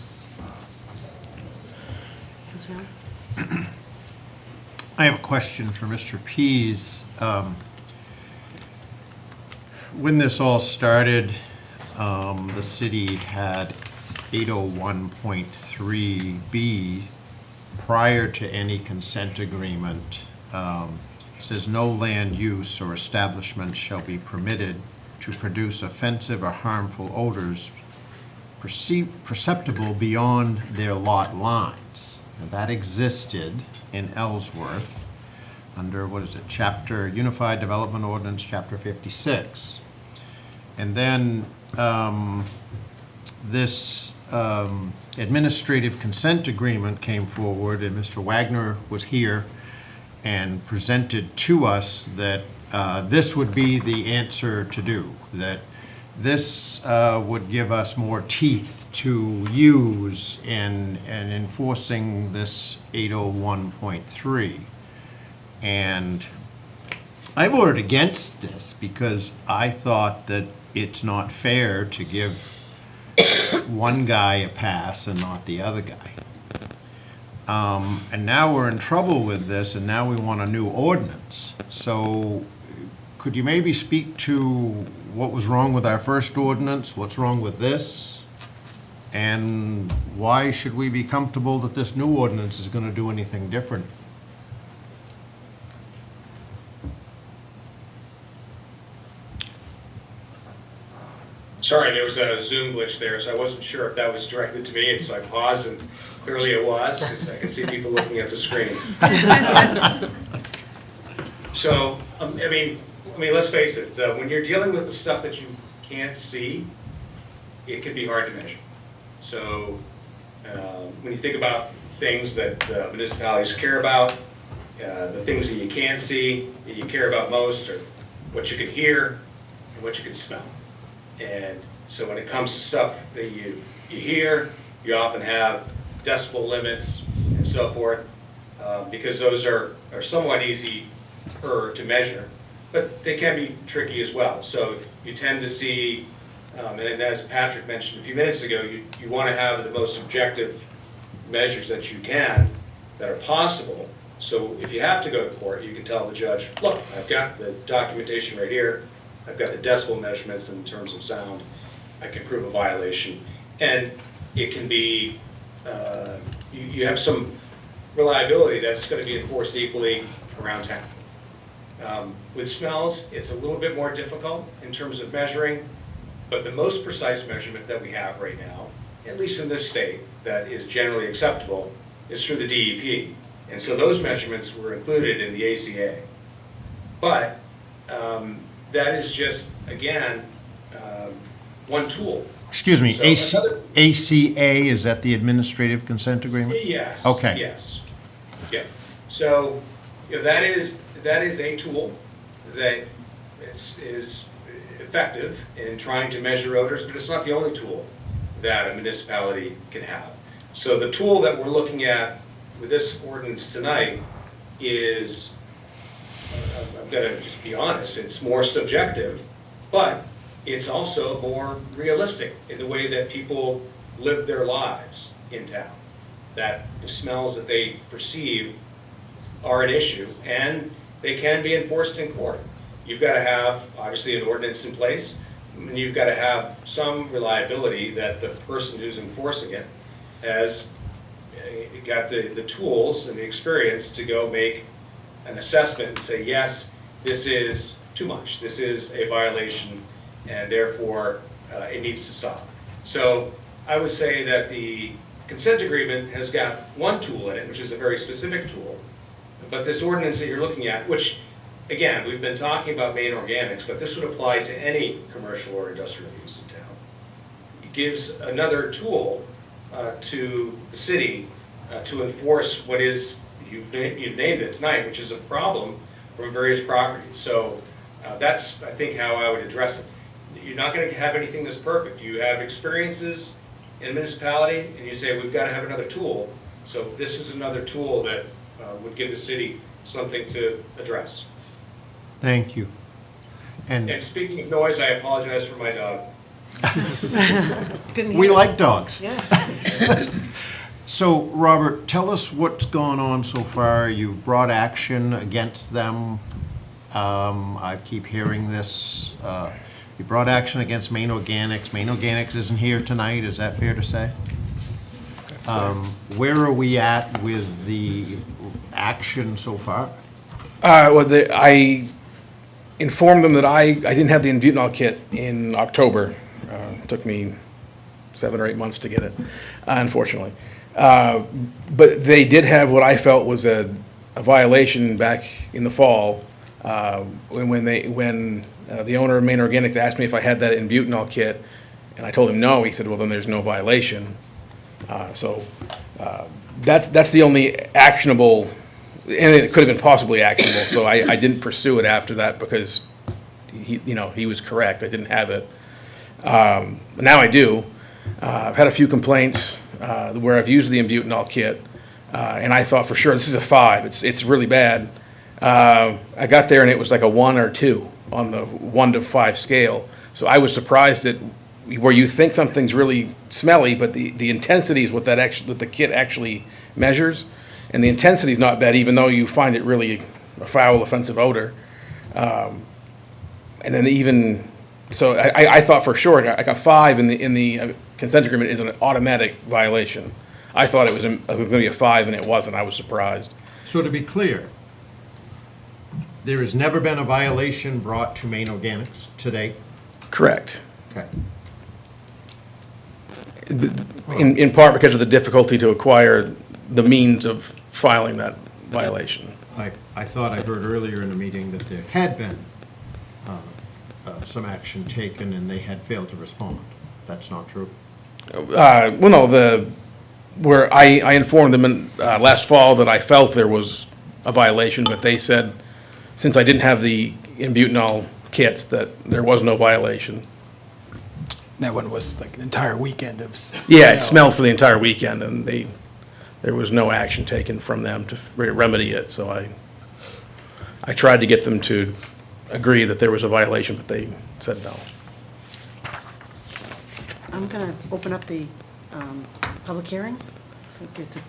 [SPEAKER 1] Councilor Allen?
[SPEAKER 2] I have a question for Mr. Pease. When this all started, the city had 801.3B prior to any consent agreement. Says no land use or establishment shall be permitted to produce offensive or harmful odors perceptible beyond their lot lines. Now, that existed in Ellsworth under, Unified Development Ordinance, Chapter 56. And then this administrative consent agreement came forward, and Mr. Wagner was here and presented to us that this would be the answer to do, that this would give us more teeth to use in enforcing this 801.3. And I voted against this because I thought that it's not fair to give one guy a pass and not the other guy. And now we're in trouble with this, and now we want a new ordinance. So could you maybe speak to what was wrong with our first ordinance, what's wrong with this? And why should we be comfortable that this new ordinance is going to do anything different?
[SPEAKER 13] Sorry, there was a Zoom glitch there, so I wasn't sure if that was directed to me, and so I paused, and clearly it was, because I could see people looking at the screen. So, I mean, let's face it, when you're dealing with the stuff that you can't see, it can be hard to measure. So, when you think about things that municipalities care about, the things that you can't see, that you care about most, are what you can hear and what you can smell. And so when it comes to stuff that you hear, you often have decibel limits and so forth, because those are somewhat easy to measure, but they can be tricky as well. So you tend to see, and as Patrick mentioned a few minutes ago, you want to have the most objective measures that you can, that are possible. So if you have to go to court, you can tell the judge, look, I've got the documentation right here, I've got the decibel measurements in terms of sound, I can prove a violation. And it can be, you have some reliability that's going to be enforced equally around town. With smells, it's a little bit more difficult in terms of measuring, but the most precise measurement that we have right now, at least in this state, that is generally acceptable, is through the DEP. And so those measurements were included in the ACA. But that is just, again, one tool.
[SPEAKER 2] Excuse me,
[SPEAKER 13] So another-
[SPEAKER 2] ACA, is that the administrative consent agreement?
[SPEAKER 13] Yes.
[SPEAKER 2] Okay.
[SPEAKER 13] Yes. Yeah. So, that is a tool that is effective in trying to measure odors, but it's not the only tool that a municipality can have. So the tool that we're looking at with this ordinance tonight is, I'm gonna just be honest, it's more subjective, but it's also more realistic in the way that people live their lives in town. That the smells that they perceive are an issue, and they can be enforced in court. You've got to have, obviously, an ordinance in place, and you've got to have some reliability that the person who's enforcing it has got the tools and the experience to go make an assessment and say, yes, this is too much, this is a violation, and therefore it needs to stop. So I would say that the consent agreement has got one tool in it, which is a very specific tool, but this ordinance that you're looking at, which, again, we've been talking about Maine Organics, but this would apply to any commercial or industrial use in town. It gives another tool to the city to enforce what is, you've named it tonight, which is a problem from various properties. So that's, I think, how I would address it. You're not going to have anything that's perfect. You have experiences in a municipality, and you say, we've got to have another tool. So this is another tool that would give the city something to address.
[SPEAKER 2] Thank you.
[SPEAKER 13] And speaking of noise, I apologize for my dog.
[SPEAKER 2] We like dogs.
[SPEAKER 1] Yeah.
[SPEAKER 2] So, Robert, tell us what's gone on so far. You've brought action against them. I keep hearing this. You brought action against Maine Organics. Maine Organics isn't here tonight, is that fair to say? Where are we at with the action so far?
[SPEAKER 4] I informed them that I didn't have the Inbutanol kit in October. It took me 7 or 8 months to get it, unfortunately. But they did have what I felt was a violation back in the fall, when The owner of Maine Organics asked me if I had that in butanol kit, and I told him no. He said, well, then there's no violation. That's the only actionable, and it could have been possibly actionable, so I didn't pursue it after that because he was correct. I didn't have it. Now I do. I've had a few complaints where I've used the imbutanol kit, and I thought for sure this is a 5. It's really bad. I got there and it was like a 1 or 2 on the 1 to 5 scale. So I was surprised at where you think something's really smelly, but the intensity is what what the kit actually measures, and the intensity is not bad, even though you find it really a foul, offensive odor. And then even so, I thought for sure like a 5 in the consent agreement is an automatic violation. I thought it was going to be a 5, and it wasn't. I was surprised.
[SPEAKER 2] So to be clear, there has never been a violation brought to Maine Organics to date?
[SPEAKER 4] Correct.
[SPEAKER 2] Okay.
[SPEAKER 4] In part because of the difficulty to acquire the means of filing that violation.
[SPEAKER 2] I thought I heard earlier in the meeting that there had been some action taken and they had failed to respond. That's not true?
[SPEAKER 4] Well, no, where I informed them last fall that I felt there was a violation, but they said, since I didn't have the imbutanol kits, that there was no violation.
[SPEAKER 7] That one was like an entire weekend of.
[SPEAKER 4] Yeah, it smelled for the entire weekend, and there was no action taken from them to remedy it, so I tried to get them to agree that there was a violation, but they said no.
[SPEAKER 1] I'm going to open up the public hearing, so it gives a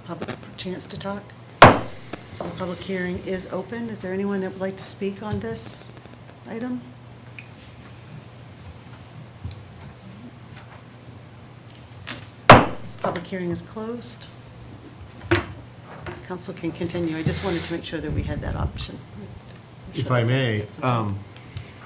[SPEAKER 1] public chance to talk. So the public hearing is open. Is there anyone that would like to speak on this item? Public hearing is closed. Council can continue. I just wanted to make sure that we had that option.
[SPEAKER 2] If I may,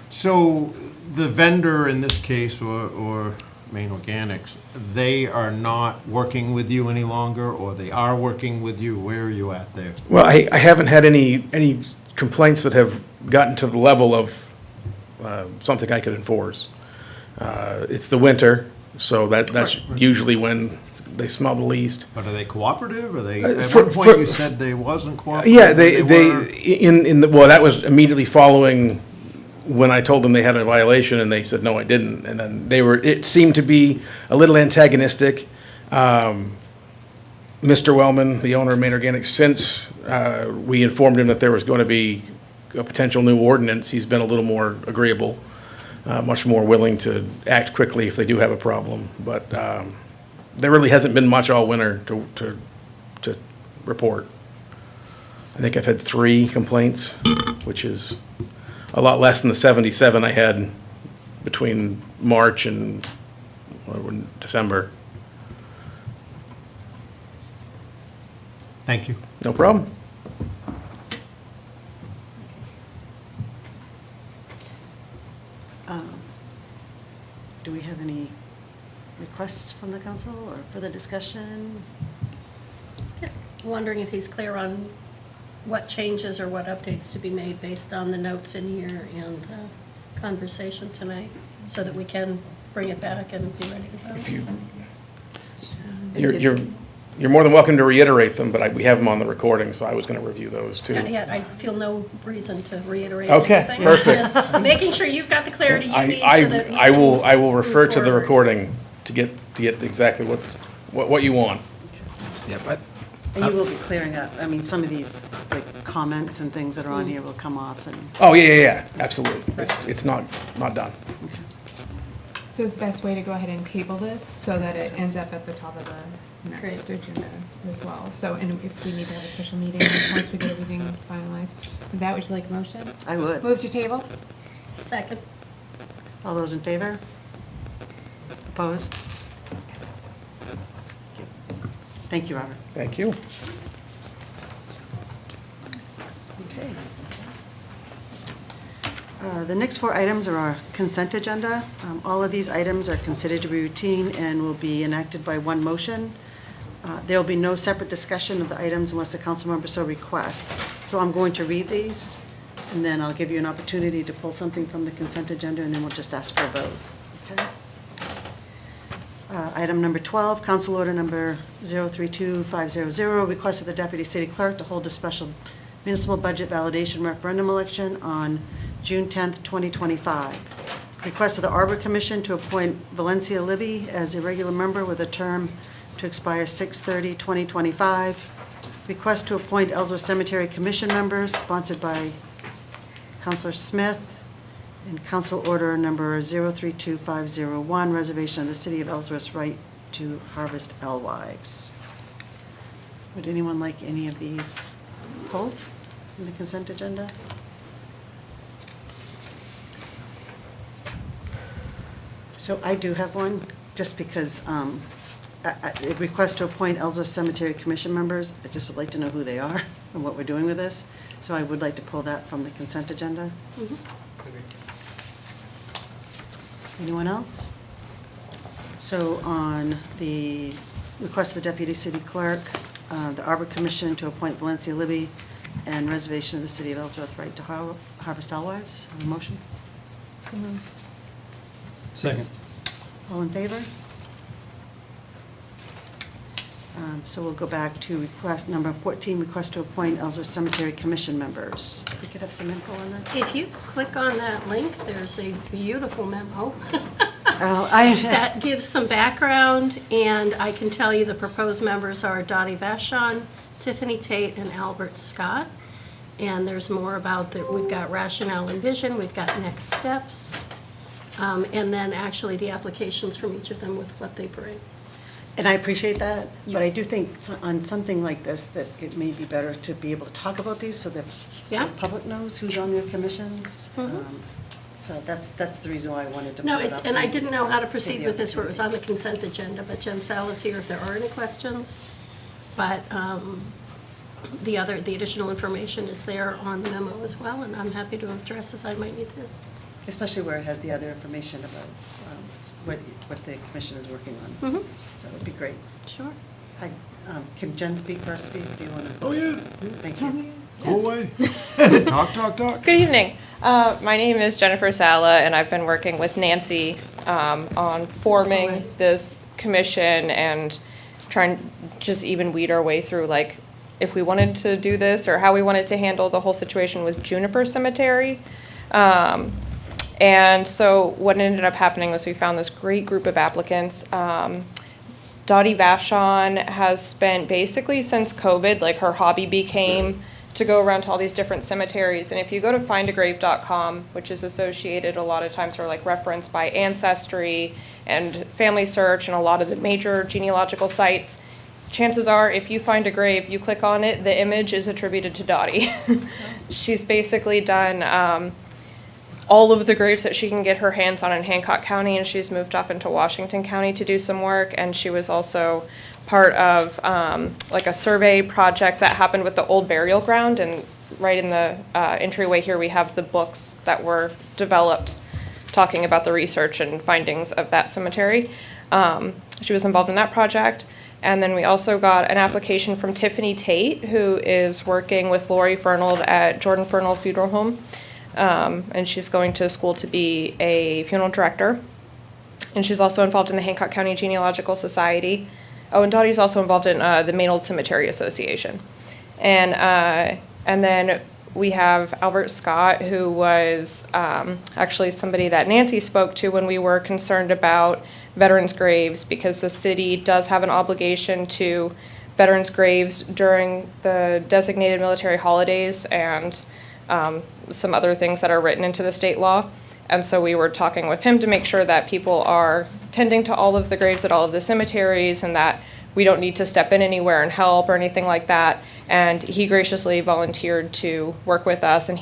[SPEAKER 2] so the vendor in this case, or Maine Organics, they are not working with you any longer, or they are working with you? Where are you at there?
[SPEAKER 4] Well, I haven't had any complaints that have gotten to the level of something I could enforce. It's the winter, so that's
[SPEAKER 2] Right.
[SPEAKER 4] usually when they smell the least.
[SPEAKER 2] But are they cooperative? Are they, at
[SPEAKER 4] For-
[SPEAKER 2] one point
[SPEAKER 4] for-
[SPEAKER 2] you said they wasn't cooperative?
[SPEAKER 4] Yeah,
[SPEAKER 2] when
[SPEAKER 4] they
[SPEAKER 2] were?
[SPEAKER 4] well, that was immediately following when I told them they had a violation, and they said, no, I didn't. And then it seemed to be a little antagonistic. Mr. Wellman, the owner of Maine Organics, since we informed him that there was going to be a potential new ordinance, he's been a little more agreeable, much more willing to act quickly if they do have a problem. But there really hasn't been much all winter to report. I think I've had 3 complaints, which is a lot less than the 77 I had between March and December.
[SPEAKER 2] Thank you.
[SPEAKER 4] No problem.
[SPEAKER 1] Do we have any requests from the council or further discussion?
[SPEAKER 3] Just wondering if he's clear on what changes or what updates to be made based on the notes in here and conversation tonight, so that we can bring it back and be ready to
[SPEAKER 4] If
[SPEAKER 3] vote.
[SPEAKER 4] you're more than welcome to reiterate them, but we have them on the recording, so I was going to review those too.
[SPEAKER 3] Yeah, I feel no reason to reiterate
[SPEAKER 4] Okay,
[SPEAKER 3] anything.
[SPEAKER 4] perfect.
[SPEAKER 3] Just making sure you've got the clarity you need so that we
[SPEAKER 4] I will
[SPEAKER 3] can
[SPEAKER 4] refer
[SPEAKER 3] move
[SPEAKER 4] to the
[SPEAKER 3] forward.
[SPEAKER 4] recording to get exactly what you want.
[SPEAKER 7] Yeah, but
[SPEAKER 1] And you will be clearing up, I mean, some of these, like, comments and things that are on here will come off and,
[SPEAKER 4] Oh, yeah, absolutely. It's not done.
[SPEAKER 5] So is the best way to go ahead and table this so that it ends up at the top of the next
[SPEAKER 3] Great.
[SPEAKER 5] agenda as well? So, and if we need to have a special meeting, once we get everything finalized, with that, would you like a motion?
[SPEAKER 1] I would.
[SPEAKER 5] Move to table?
[SPEAKER 3] Second.
[SPEAKER 1] All those in favor? Opposed? Thank you, Robert.
[SPEAKER 4] Thank you.
[SPEAKER 1] Okay. The next 4 items are our consent agenda. All of these items are considered to be routine and will be enacted by one motion. There will be no separate discussion of the items unless the council member so requests. So I'm going to read these. And then I'll give you an opportunity to pull something from the consent agenda, and then we'll just ask for a vote. Okay? Item number 12, council order number 032500, request of the deputy city clerk to hold a special municipal budget validation referendum election on June 10th, 2025. Request of the Arbor Commission to appoint Valencia Libby as a regular member with a term to expire 6/30/2025. Request to appoint Ellsworth Cemetery Commission members, sponsored by Councilor Smith. And council order number 032501, reservation of the city of Ellsworth's right to harvest alewives. Would anyone like any of these pulled from the consent agenda? So I do have one, just because a request to appoint Ellsworth Cemetery Commission members. I just would like to know who they are and what we're doing with this. So I would like to pull that from the consent agenda. Anyone else? So on the request of the deputy city clerk, the Arbor Commission to appoint Valencia Libby, and reservation of the city of Ellsworth right to harvest alewives. Have a motion?
[SPEAKER 5] So moved.
[SPEAKER 12] Second.
[SPEAKER 1] All in favor? So we'll go back to request number 14, request to appoint Ellsworth Cemetery Commission members. If we could have some info on that.
[SPEAKER 3] If you click on that link, there's a beautiful memo
[SPEAKER 1] I
[SPEAKER 3] that gives some background, and I can tell you the proposed members are Dottie Vashon, Tiffany Tate, and Albert Scott. And there's more about that. We've got rationale and vision, we've got next steps, and then actually the applications from each of them with what they bring.
[SPEAKER 1] And I appreciate that, but I do think on something like this, that it may be better to be able to talk about these so that
[SPEAKER 3] Yeah.
[SPEAKER 1] the public knows who's on their commissions. So that's the reason why I wanted to.
[SPEAKER 3] No,
[SPEAKER 1] pull it
[SPEAKER 3] it's,
[SPEAKER 1] up,
[SPEAKER 3] and
[SPEAKER 1] so
[SPEAKER 3] I
[SPEAKER 1] you
[SPEAKER 3] didn't
[SPEAKER 1] can
[SPEAKER 3] know how to
[SPEAKER 1] take
[SPEAKER 3] proceed
[SPEAKER 1] the
[SPEAKER 3] with this, where it was on
[SPEAKER 1] opportunity.
[SPEAKER 3] the consent agenda, but Jen Sal is here if there are any questions. But the additional information is there on the memo as well, and I'm happy to address as I might need to.
[SPEAKER 1] Especially where it has the other information about what the commission is working on.
[SPEAKER 3] Mhm.
[SPEAKER 1] So it'd be great.
[SPEAKER 3] Sure.
[SPEAKER 1] Hi, can Jen speak first, Steve? Do you want to?
[SPEAKER 2] Oh, yeah.
[SPEAKER 1] Thank you.
[SPEAKER 2] Go away. Talk, talk, talk.
[SPEAKER 14] Good evening. My name is Jennifer Sala, and I've been working with Nancy on forming this commission and trying to just even weed our way through, like, if we wanted to do this or how we wanted to handle the whole situation with Juniper Cemetery. And so what ended up happening was we found this great group of applicants. Dottie Vashon has spent basically since COVID, like her hobby became to go around to all these different cemeteries. And if you go to findagrave.com, which is associated a lot of times or like referenced by Ancestry and Family Search and a lot of the major genealogical sites, chances are if you find a grave, you click on it, the image is attributed to Dottie. She's basically done all of the graves that she can get her hands on in Hancock County, and she's moved off into Washington County to do some work. And she was also part of like a survey project that happened with the old burial ground. And right in the entryway here, we have the books that were developed talking about the research and findings of that cemetery. She was involved in that project. And then we also got an application from Tiffany Tate, who is working with Lori Fernald at Jordan Fernald Funeral Home. And she's going to school to be a funeral director. And she's also involved in the Hancock County Genealogical Society. Oh, and Dottie's also involved in the Maine Old Cemetery Association. And then we have Albert Scott, who was actually somebody that Nancy spoke to when we were concerned about veterans' graves, because the city does have an obligation to veterans' graves during the designated military holidays and some other things that are written into the state law. And so we were talking with him to make sure that people are tending to all of the graves at all of the cemeteries and that we don't need to step in anywhere and help or anything like that. And he graciously volunteered to work with us. And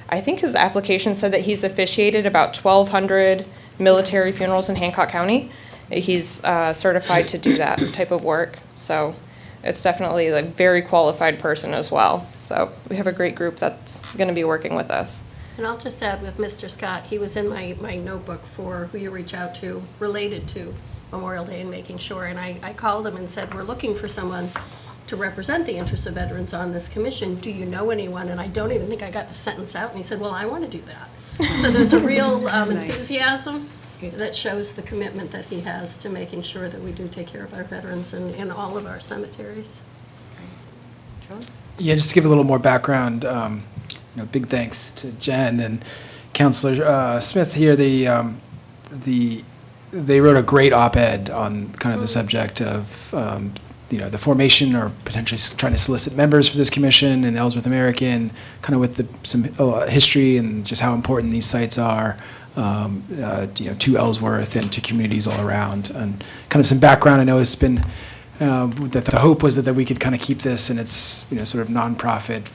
[SPEAKER 14] I think his application said that he's officiated about 1,200 military funerals in Hancock County. He's certified to do that type of work. So it's definitely a very qualified person as well. So we have a great group that's going to be working with us.
[SPEAKER 3] And I'll just add with Mr. Scott, he was in my notebook for who you reach out to related to Memorial Day and making sure. And I called him and said, we're looking for someone to represent the interests of veterans on this commission. Do you know anyone? And I don't even think I got the sentence out, and he said, well, I want to do that. So there's a real enthusiasm that shows the commitment that he has to making sure that we do take care of our veterans in all of our cemeteries.
[SPEAKER 7] Yeah, just to give a little more background, big thanks to Jen and Counselor Smith here. They wrote a great op-ed on kind of the subject of, the formation or potentially trying to solicit members for this commission and Ellsworth American, kind of with some history and just how important these sites are, to Ellsworth and to communities all around. And kind of some background, I know it's been, that the hope was that we could kind of keep this and it's, sort of nonprofit,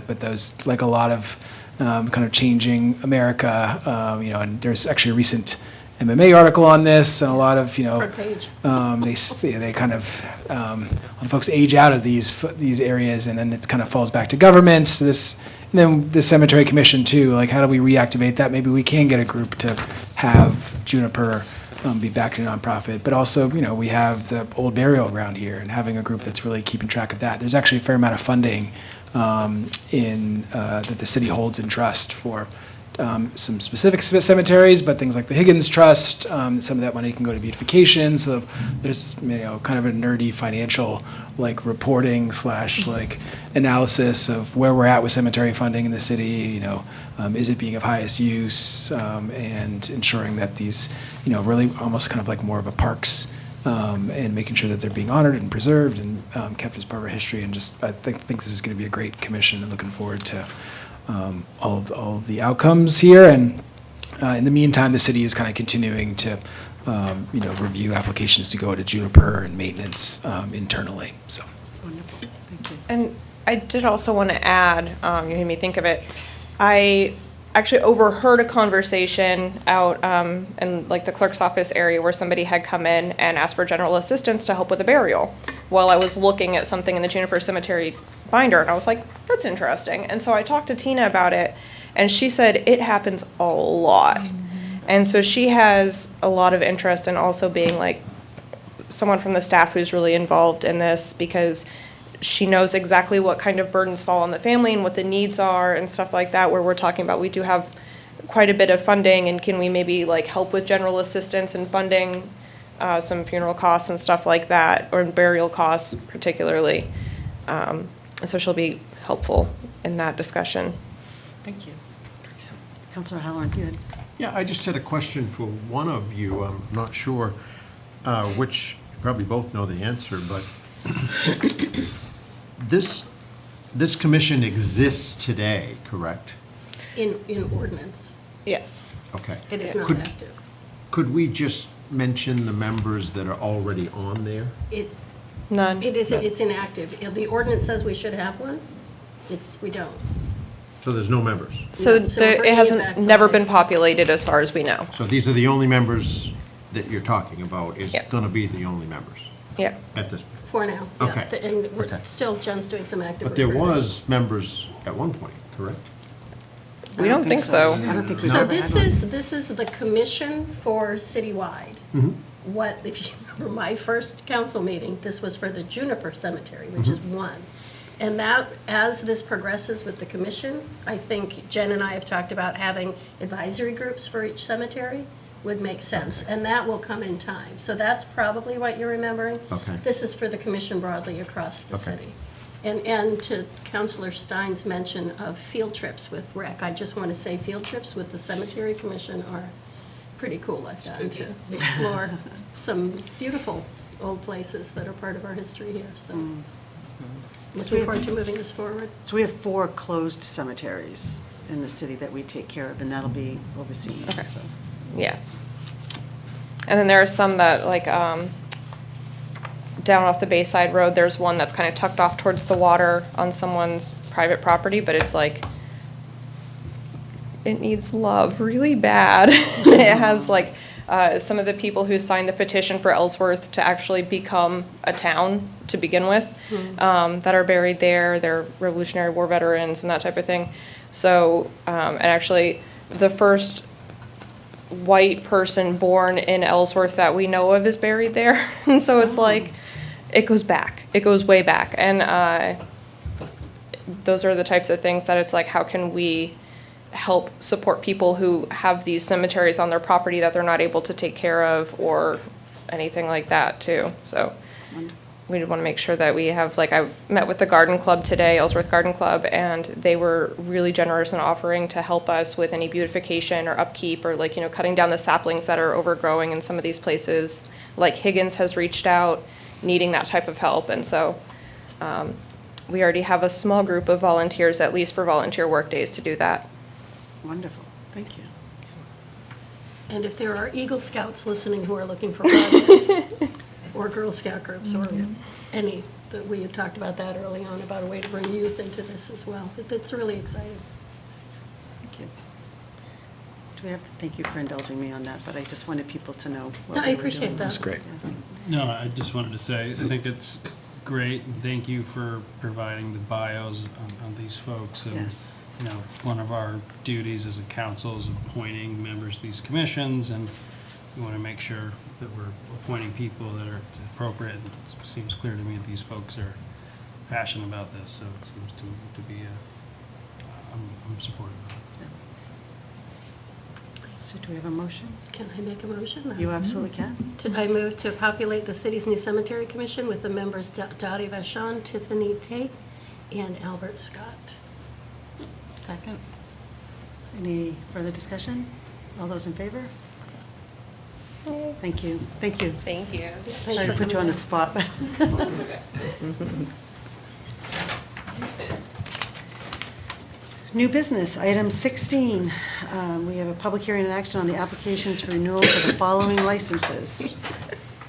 [SPEAKER 7] but those, like a lot of kind of changing America, and there's actually a recent MMA article on this, and a lot of,
[SPEAKER 3] Front page.
[SPEAKER 7] they kind of, a lot of folks age out of these areas, and then it kind of falls back to government. So and then the cemetery commission too, like how do we reactivate that? Maybe we can get a group to have Juniper be back to nonprofit, but also, we have the old burial ground here, and having a group that's really keeping track of that. There's actually a fair amount of funding that the city holds in trust for some specific cemeteries, but things like the Higgins Trust, some of that money can go to beautification. So there's, kind of a nerdy financial reporting / analysis of where we're at with cemetery funding in the city. Is it being of highest use, and ensuring that these, really almost kind of like more of a parks, and making sure that they're being honored and preserved and kept as part of our history. And just I think this is going to be a great commission, and looking forward to all of the outcomes here. And in the meantime, the city is kind of continuing to, review applications to go to Juniper and maintenance internally. So.
[SPEAKER 14] Wonderful, thank you. And I did also want to add, you made me think of it. I actually overheard a conversation out in the clerk's office area where somebody had come in and asked for general assistance to help with a burial while I was looking at something in the Juniper Cemetery binder, and I was like, that's interesting. And so I talked to Tina about it, and she said it happens a lot. And so she has a lot of interest in also being someone from the staff who's really involved in this, because she knows exactly what kind of burdens fall on the family and what the needs are and stuff like that, where we're talking about we do have quite a bit of funding, and can we maybe help with general assistance and funding some funeral costs and stuff like that, or burial costs particularly. So she'll be helpful in that discussion.
[SPEAKER 1] Thank you. Councilor Halloran, you had.
[SPEAKER 2] Yeah, I just had a question for one of you. I'm not sure which, you probably both know the answer, but this commission exists today, correct?
[SPEAKER 3] In ordinance.
[SPEAKER 14] Yes.
[SPEAKER 2] Okay.
[SPEAKER 3] It is not
[SPEAKER 2] Could-
[SPEAKER 3] active.
[SPEAKER 2] Could we just mention the members that are already on there?
[SPEAKER 14] None.
[SPEAKER 3] It's inactive. The ordinance says we should have one. We don't.
[SPEAKER 2] So there's no members?
[SPEAKER 14] So
[SPEAKER 3] No, so we're
[SPEAKER 14] it
[SPEAKER 3] bringing it back
[SPEAKER 14] hasn't,
[SPEAKER 3] to
[SPEAKER 14] never
[SPEAKER 3] life.
[SPEAKER 14] been populated as far as we know.
[SPEAKER 2] So these are the only members that you're talking about, is
[SPEAKER 14] Yep.
[SPEAKER 2] gonna be the only members
[SPEAKER 14] Yeah.
[SPEAKER 2] at this?
[SPEAKER 3] For now. yeah.
[SPEAKER 2] Okay.
[SPEAKER 3] And we're
[SPEAKER 2] Okay.
[SPEAKER 3] still, Jen's doing some active.
[SPEAKER 2] But there
[SPEAKER 3] recruiting.
[SPEAKER 2] was members at one point, correct?
[SPEAKER 14] We don't think so.
[SPEAKER 1] I don't think we've
[SPEAKER 3] So
[SPEAKER 1] ever had one.
[SPEAKER 3] this is the commission for citywide. What, if you remember my first council meeting, this was for the Juniper Cemetery, which is one. And that, as this progresses with the commission, I think Jen and I have talked about having advisory groups for each cemetery would make sense, and that will come in time. So that's probably what you're remembering.
[SPEAKER 2] Okay.
[SPEAKER 3] This is for the commission broadly across the
[SPEAKER 2] Okay.
[SPEAKER 3] city. And to Councilor Stein's mention of field trips with rec, I just want to say field trips with the cemetery commission are pretty cool like that, to explore some beautiful old places that are part of our history here, so. Looking forward to moving this forward.
[SPEAKER 1] So we have 4 closed cemeteries in the city that we take care of, and that'll be overseen.
[SPEAKER 14] Okay.
[SPEAKER 1] So.
[SPEAKER 14] Yes. And then there are some that, down off the Bayside Road, there's one that's kind of tucked off towards the water on someone's private property, but it's it needs love really bad. It has some of the people who signed the petition for Ellsworth to actually become a town to begin with, that are buried there. They're Revolutionary War veterans and that type of thing. So, and actually, the first white person born in Ellsworth that we know of is buried there. And so it's it goes back. It goes way back. And those are the types of things that it's like, how can we help support people who have these cemeteries on their property that they're not able to take care of or anything like that too. So we want to make sure that we have, like, I met with the garden club today, Ellsworth Garden Club, and they were really generous in offering to help us with any beautification or upkeep or, like, you know, cutting down the saplings that are overgrowing in some of these places. Like Higgins has reached out needing that type of help. And so we already have a small group of volunteers, at least for volunteer work days, to do that.
[SPEAKER 1] Wonderful, thank you.
[SPEAKER 3] And if there are Eagle Scouts listening who are looking for projects, or Girl Scout groups, or any, that we had talked about that early on, about a way to bring youth into this as well. It's really exciting.
[SPEAKER 1] Thank you. Do we have to thank you for indulging me on that, but I just wanted people to know what
[SPEAKER 3] No, I
[SPEAKER 1] we were
[SPEAKER 3] appreciate
[SPEAKER 1] doing.
[SPEAKER 3] that.
[SPEAKER 4] That's great.
[SPEAKER 12] No, I just wanted to say, I think it's great, and thank you for providing the bios on these folks. And,
[SPEAKER 1] Yes.
[SPEAKER 12] you know, one of our duties as a council is appointing members of these commissions, and we want to make sure that we're appointing people that are appropriate. And it seems clear to me that these folks are passionate about this, so it seems to be I'm supportive of it.
[SPEAKER 1] So do we have a motion?
[SPEAKER 3] Can I make a motion?
[SPEAKER 1] You absolutely can.
[SPEAKER 3] I move to populate the city's new cemetery commission with the members Dottie Vachon, Tiffany Tate, and Albert Scott.
[SPEAKER 1] Second. Any further discussion? All those in favor? Thank you, thank you.
[SPEAKER 14] Thank you.
[SPEAKER 1] Sorry to put you on the spot, but. New business, item 16. We have a public hearing and action on the applications for renewal for the following licenses.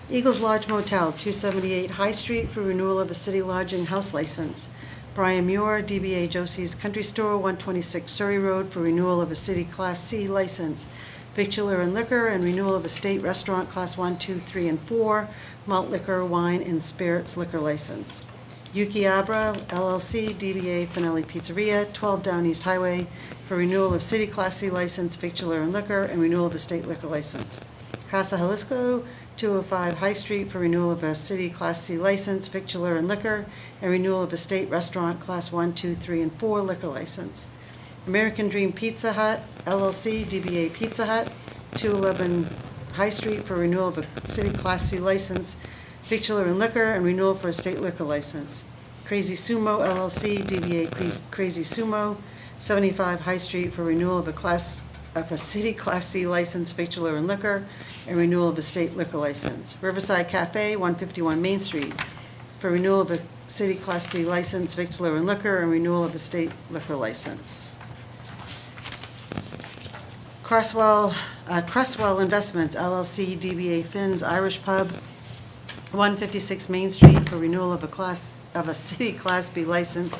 [SPEAKER 1] Eagles Lodge Motel, 278 High Street, for renewal of a city lodging house license. Brian Muir, DBA Josie's Country Store, 126 Surrey Road, for renewal of a city Class C license. Victular and liquor, and renewal of a state restaurant Class 1, 2, 3, and 4, malt liquor, wine, and spirits liquor license. Yuki Abra LLC, DBA Finelli Pizzeria, 12 Down East Highway, for renewal of city Class C license, victular and liquor, and renewal of a state liquor license. Casa Jalisco, 205 High Street, for renewal of a city Class C license, victular and liquor, and renewal of a state restaurant Class 1, 2, 3, and 4 liquor license. American Dream Pizza Hut LLC, DBA Pizza Hut, 211 High Street, for renewal of a city Class C license, victular and liquor, and renewal for a state liquor license. Crazy Sumo LLC, DBA Crazy Sumo, 75 High Street, for renewal of a city Class C license, victular and liquor, and renewal of a state liquor license. Riverside Cafe, 151 Main Street, for renewal of a city Class C license, victular and liquor, and renewal of a state liquor license. Cresswell Investments LLC, DBA Finn's Irish Pub, 156 Main Street, for renewal of a city Class B license,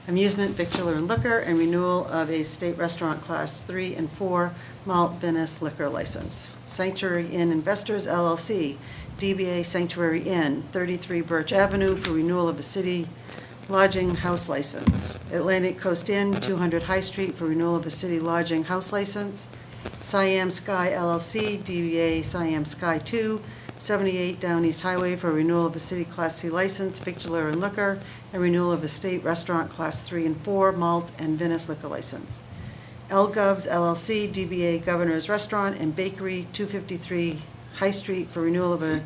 [SPEAKER 1] amusement, victular and liquor, and renewal of a state restaurant Class 3 and 4 malt Venice liquor license. Sanctuary Inn Investors LLC, DBA Sanctuary Inn, 33 Birch Avenue, for renewal of a city lodging house license. Atlantic Coast Inn, 200 High Street, for renewal of a city lodging house license. Siam Sky LLC, DBA Siam Sky 2, 78 Down East Highway, for renewal of a city Class C license, victular and liquor, and renewal of a state restaurant Class 3 and 4 malt and Venice liquor license. Govs LLC, DBA Governor's Restaurant and Bakery, 253 High Street, for renewal of a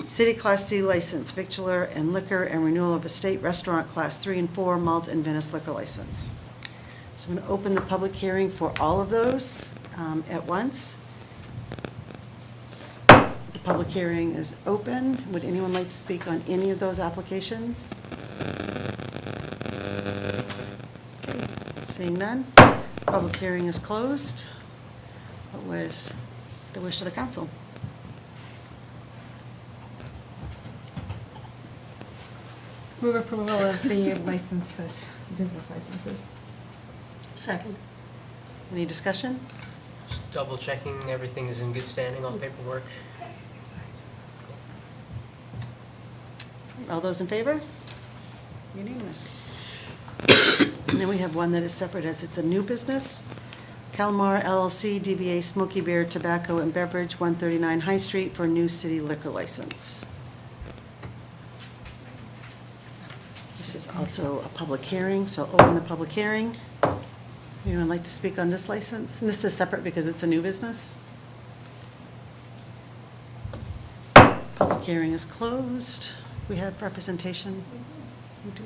[SPEAKER 1] city Class C license, victular and liquor, and renewal of a state restaurant Class 3 and 4 malt and Venice liquor license. So I'm going to open the public hearing for all of those at once. The public hearing is open. Would anyone like to speak on any of those applications? Okay, seeing none, public hearing is closed. What was the wish of the council?
[SPEAKER 5] Move approval of the licenses, business licenses.
[SPEAKER 3] Second.
[SPEAKER 1] Any discussion?
[SPEAKER 8] Just double checking everything is in good standing, all paperwork.
[SPEAKER 1] All those in favor? Unanimous. And then we have one that is separate, as it's a new business. Calmar LLC, DBA Smoky Beer Tobacco and Beverage, 139 High Street, for a new city liquor license. This is also a public hearing, so I'll open the public hearing. Anyone like to speak on this license? And this is separate because it's a new business. Public hearing is closed. We have representation. We do.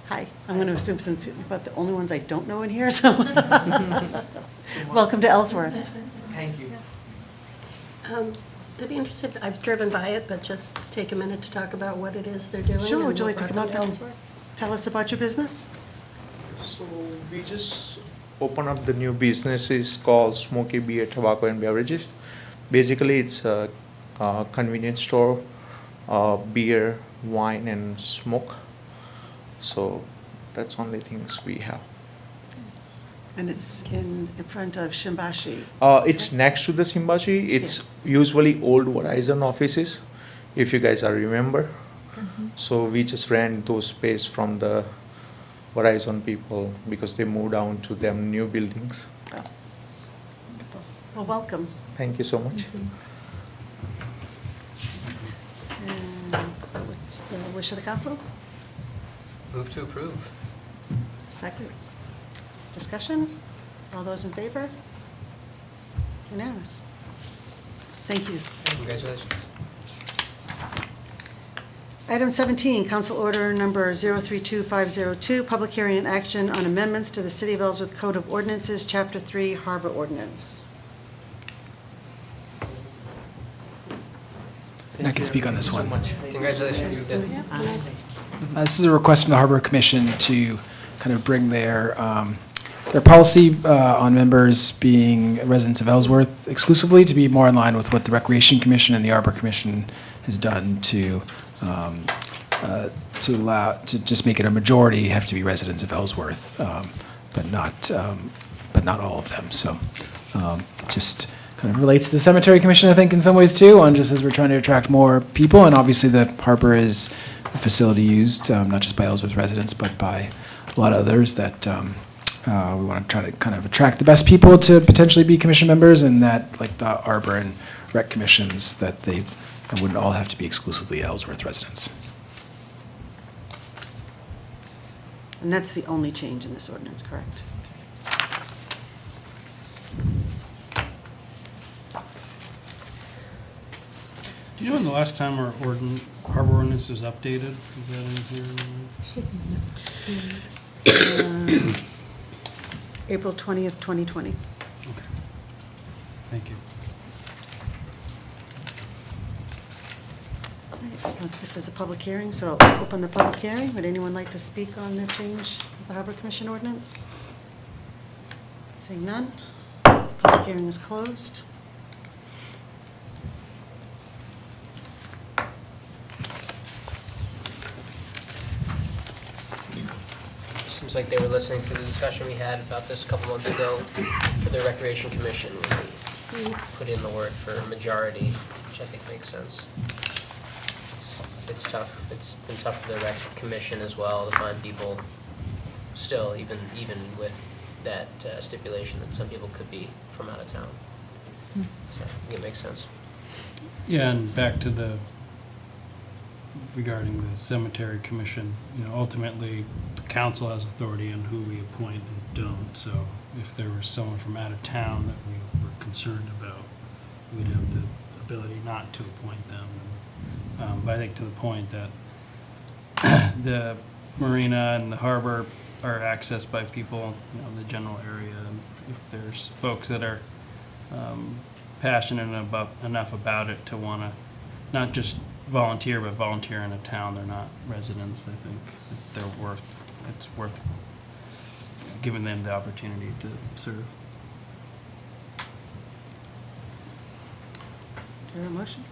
[SPEAKER 1] Hi, I'm going to assume since you're about the only ones I don't know in here, so. Welcome to Ellsworth.
[SPEAKER 15] Thank you.
[SPEAKER 3] I'd be interested, I've driven by it, but just take a minute to talk about what it is they're doing.
[SPEAKER 1] Sure,
[SPEAKER 3] and
[SPEAKER 1] would you
[SPEAKER 3] what
[SPEAKER 1] like to come
[SPEAKER 3] brought
[SPEAKER 1] up
[SPEAKER 3] them
[SPEAKER 1] and
[SPEAKER 3] Ellsworth.
[SPEAKER 1] tell us about your business?
[SPEAKER 15] So we just opened up the new business is called Smoky Beer, Tobacco and Beverages. Basically, it's a convenience store, beer, wine and smoke. So that's only things we have.
[SPEAKER 1] And it's in front of Shimbashi.
[SPEAKER 15] It's next to the Simbachi. It's usually old Verizon offices, if you guys are remember. So we just rent those space from the Verizon people because they moved down to them new buildings.
[SPEAKER 1] Oh. Well, welcome.
[SPEAKER 15] Thank you so much.
[SPEAKER 1] And what's the wish of the council?
[SPEAKER 8] Move to approve.
[SPEAKER 1] Second. Discussion? All those in favor? Unanimous. Thank you.
[SPEAKER 8] Congratulations.
[SPEAKER 1] Item 17, Council Order Number 032502, Public Hearing and Action on Amendments to the City of Ellsworth Code of Ordinances, Chapter 3, Harbor Ordinance.
[SPEAKER 7] And I can speak on this one.
[SPEAKER 8] Congratulations.
[SPEAKER 7] This is a request from the Harbor Commission to kind of bring their policy on members being residents of Ellsworth exclusively to be more in line with what the Recreation Commission and the Harbor Commission has done to just make it a majority have to be residents of Ellsworth, but not all of them. So just kind of relates to the Cemetery Commission, I think, in some ways too, on just as we're trying to attract more people. And obviously the harbor is a facility used not just by Ellsworth residents, but by a lot of others that we want to try to kind of attract the best people to potentially be commission members, and that, like the Harbor and Rec Commissions, that they wouldn't all have to be exclusively Ellsworth residents.
[SPEAKER 1] And that's the only change in this ordinance, correct?
[SPEAKER 12] Do you know when the last time our harbor ordinance was updated? Is that in here?
[SPEAKER 1] April 20th, 2020.
[SPEAKER 12] Okay. Thank you.
[SPEAKER 1] This is a public hearing, so I'll open the public hearing. Would anyone like to speak on the change of the Harbor Commission ordinance? Seeing none, public hearing is closed.
[SPEAKER 8] Seems like they were listening to the discussion we had about this a couple months ago for the Recreation Commission. We put in the word for majority, which I think makes sense. It's tough. It's been tough for the Rec Commission as well to find people still, even with that stipulation that some people could be from out of town. So I think it makes sense.
[SPEAKER 12] Yeah, and back to regarding the Cemetery Commission, ultimately, the council has authority on who we appoint and don't, so if there was someone from out of town that we were concerned about, we'd have the ability not to appoint them. But I think to the point that the marina and the harbor are accessed by people, in the general area, and if there's folks that are passionate enough about it to want to not just volunteer, but volunteer in a town they're not residents, I think it's worth giving them the opportunity to serve.
[SPEAKER 1] Do you have a motion?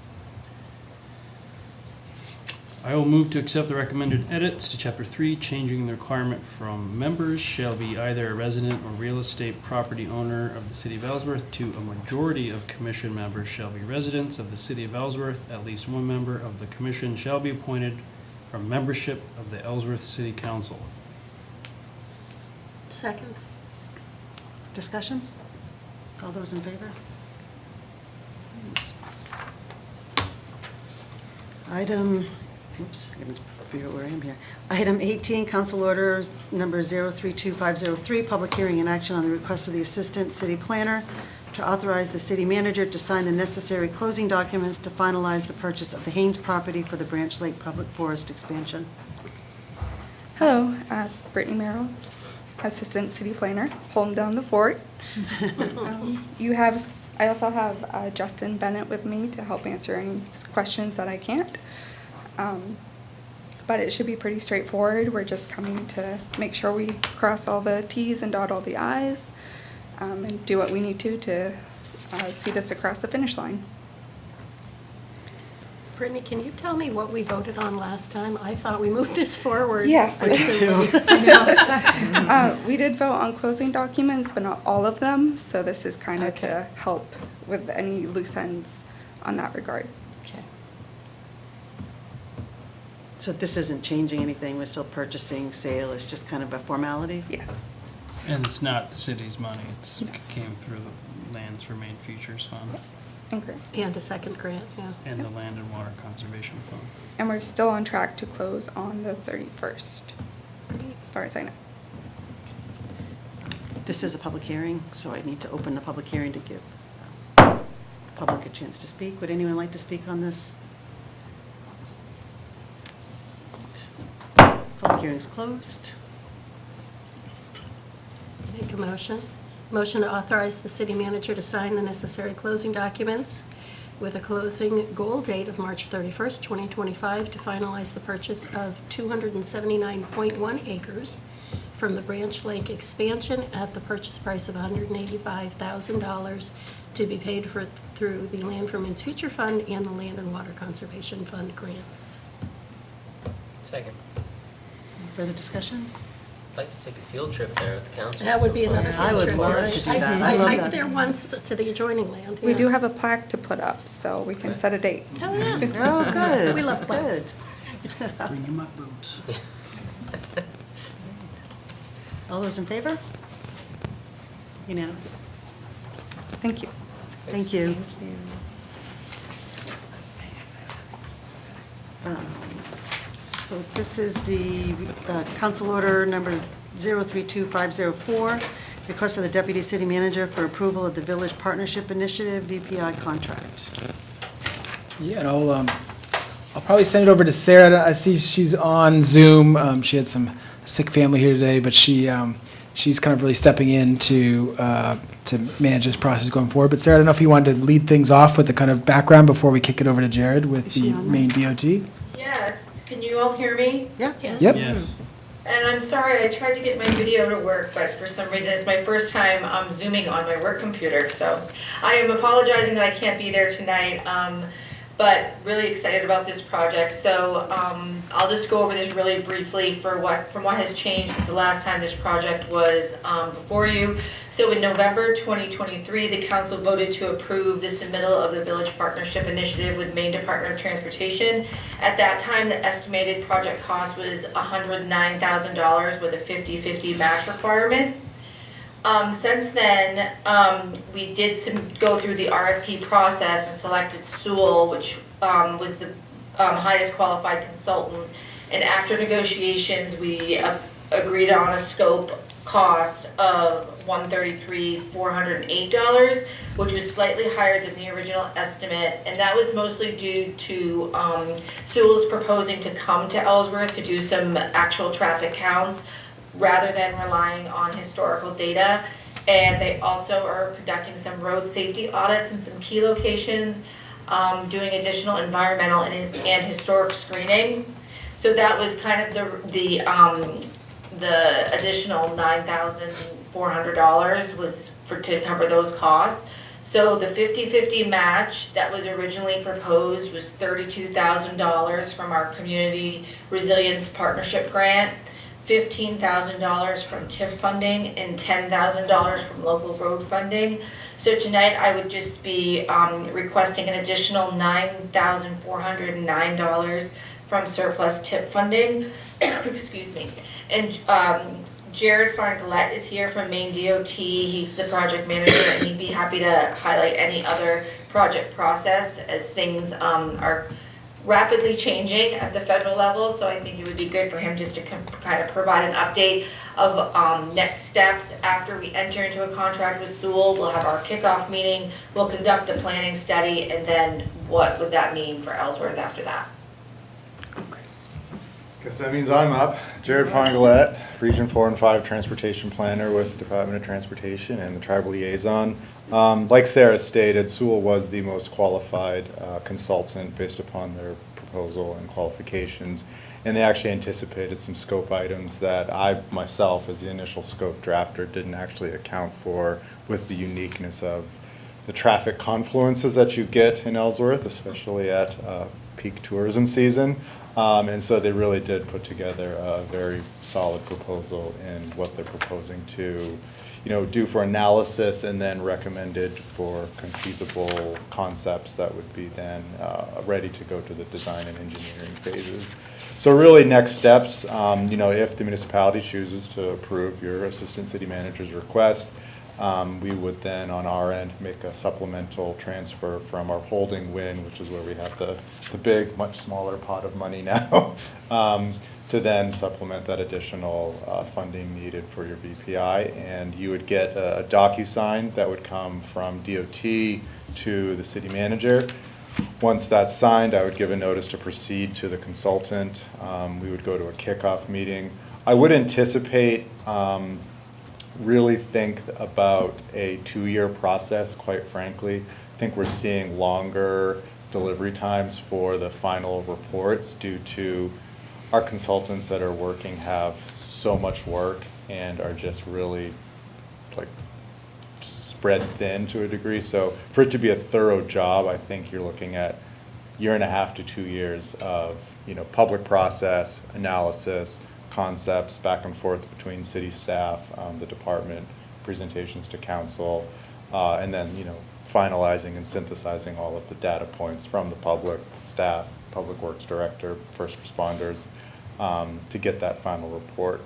[SPEAKER 12] I will move to accept the recommended edits to Chapter 3, changing the requirement from members shall be either a resident or real estate property owner of the City of Ellsworth to a majority of commission members shall be residents of the City of Ellsworth. At least one member of the commission shall be appointed from membership of the Ellsworth City Council.
[SPEAKER 3] Second.
[SPEAKER 1] Discussion? All those in favor? Yes. Item Oops, I gotta figure out where I am here. Item 18, council orders number 032503, public hearing and action on the request of the Assistant City Planner to authorize the city manager to sign the necessary closing documents to finalize the purchase of the Haynes property for the Branch Lake Public Forest expansion.
[SPEAKER 16] Hello, Brittany Merrill, Assistant City Planner, holding down the fort. I also have Justin Bennett with me to help answer any questions that I can't. But it should be pretty straightforward. We're just coming to make sure we cross all the Ts and dot all the Is, and do what we need to see this across the finish line.
[SPEAKER 3] Brittany, can you tell me what we voted on last time? I thought we moved this forward.
[SPEAKER 16] Yes.
[SPEAKER 3] recently.
[SPEAKER 16] We did vote on closing documents, but not all of them, so this is kind of to help with any loose ends on that regard.
[SPEAKER 3] Okay.
[SPEAKER 1] So this isn't changing anything, we're still purchasing, sale, it's just kind of a formality?
[SPEAKER 16] Yes.
[SPEAKER 12] And it's not the city's money, it came through the Lands for Maine Futures Fund
[SPEAKER 16] Okay.
[SPEAKER 3] And a second grant, yeah.
[SPEAKER 12] and the Land and Water Conservation Fund.
[SPEAKER 16] And we're still on track to close on the 31st, as far as I know.
[SPEAKER 1] This is a public hearing, so I need to open the public hearing to give public a chance to speak. Would anyone like to speak on this? Public hearing's closed.
[SPEAKER 3] Make a motion. Motion to authorize the city manager to sign the necessary closing documents with a closing goal date of March 31st, 2025, to finalize the purchase of 279.1 acres from the Branch Lake expansion at the purchase price of $185,000 to be paid for through the Land for Maine's Future Fund and the Land and Water Conservation Fund grants.
[SPEAKER 8] Second.
[SPEAKER 1] Further discussion?
[SPEAKER 8] I'd like to take a field trip there with the council.
[SPEAKER 3] That would be
[SPEAKER 8] at some
[SPEAKER 3] another.
[SPEAKER 8] point.
[SPEAKER 1] I would
[SPEAKER 3] trip.
[SPEAKER 1] love to do that.
[SPEAKER 3] I
[SPEAKER 1] I love
[SPEAKER 3] hiked
[SPEAKER 1] that.
[SPEAKER 3] there once to the adjoining land.
[SPEAKER 16] We
[SPEAKER 3] yeah.
[SPEAKER 16] do have a plaque to put up, so we can set a date.
[SPEAKER 3] Oh, yeah.
[SPEAKER 1] Oh, good.
[SPEAKER 3] We love plaques.
[SPEAKER 1] Good.
[SPEAKER 12] Bring your muck boots.
[SPEAKER 1] All those in favor? Unanimous.
[SPEAKER 16] Thank you.
[SPEAKER 1] Thank you. So this is the council order numbers 032504, request of the deputy city manager for approval of the Village Partnership Initiative VPI contract.
[SPEAKER 7] Yeah, and I'll probably send it over to Sarah. I see she's on Zoom. She had some sick family here today, but she's kind of really stepping in to manage this process going forward. But Sarah, I don't know if you wanted to lead things off with the kind of background before we kick it over to Jared with
[SPEAKER 3] Is she
[SPEAKER 7] the
[SPEAKER 3] on
[SPEAKER 7] main DOT.
[SPEAKER 17] Yes, can you all hear me?
[SPEAKER 1] Yeah?
[SPEAKER 3] Yes.
[SPEAKER 7] Yep.
[SPEAKER 12] Yes.
[SPEAKER 17] And I'm sorry, I tried to get my video to work, but for some reason, it's my first time Zooming on my work computer, so I am apologizing that I can't be there tonight, but really excited about this project. So I'll just go over this really briefly from what has changed since the last time this project was before you. So in November 2023, the council voted to approve the submittal of the Village Partnership Initiative with Maine Department of Transportation. At that time, the estimated project cost was $109,000 with a 50-50 match requirement. Since then, we did go through the RFP process and selected Sewell, which was the highest qualified consultant. And after negotiations, we agreed on a scope cost of $133,408, which was slightly higher than the original estimate. And that was mostly due to Sewell's proposing to come to Ellsworth to do some actual traffic counts, rather than relying on historical data. And they also are conducting some road safety audits in some key locations, doing additional environmental and historic screening. So that was kind of the additional $9,400 was to cover those costs. So the 50-50 match that was originally proposed was $32,000 from our Community Resilience Partnership Grant, $15,000 from TIF funding, and $10,000 from local road funding. So tonight I would just be requesting an additional $9,409 from surplus TIP funding. Excuse me. And Jared Farngalette is here from Maine DOT. He's the project manager, and he'd be happy to highlight any other project process as things are rapidly changing at the federal level, so I think it would be good for him just to kind of provide an update of next steps after we enter into a contract with Sewell. We'll have our kickoff meeting, we'll conduct the planning study, and then what would that mean for Ellsworth after that?
[SPEAKER 18] Guess that means I'm up. Jared Pongalette, Region 4 and 5 Transportation Planner with Department of Transportation and the Tribal Liaison. Like Sarah stated, Sewell was the most qualified consultant based upon their proposal and qualifications, and they actually anticipated some scope items that I myself, as the initial scope drafter, didn't actually account for, with the uniqueness of the traffic confluences that you get in Ellsworth, especially at peak tourism season. And so they really did put together a very solid proposal in what they're proposing to, do for analysis, and then recommended for feasible concepts that would be then ready to go to the design and engineering phases. So really next steps, if the municipality chooses to approve your assistant city manager's request, we would then, on our end, make a supplemental transfer from our holding WIN, which is where we have the big, much smaller pot of money now, to then supplement that additional funding needed for your VPI. And you would get a DocuSign that would come from DOT to the city manager. Once that's signed, I would give a notice to proceed to the consultant. We would go to a kickoff meeting. I would anticipate really think about a 2-year process, quite frankly. I think we're seeing longer delivery times for the final reports due to our consultants that are working have so much work and are just really like spread thin to a degree. So for it to be a thorough job, I think you're looking at 1.5 to 2 years of, public process, analysis, concepts, back and forth between city staff, the department, presentations to council, and then, finalizing and synthesizing all of the data points from the public, staff, public works director, first responders, to get that final report.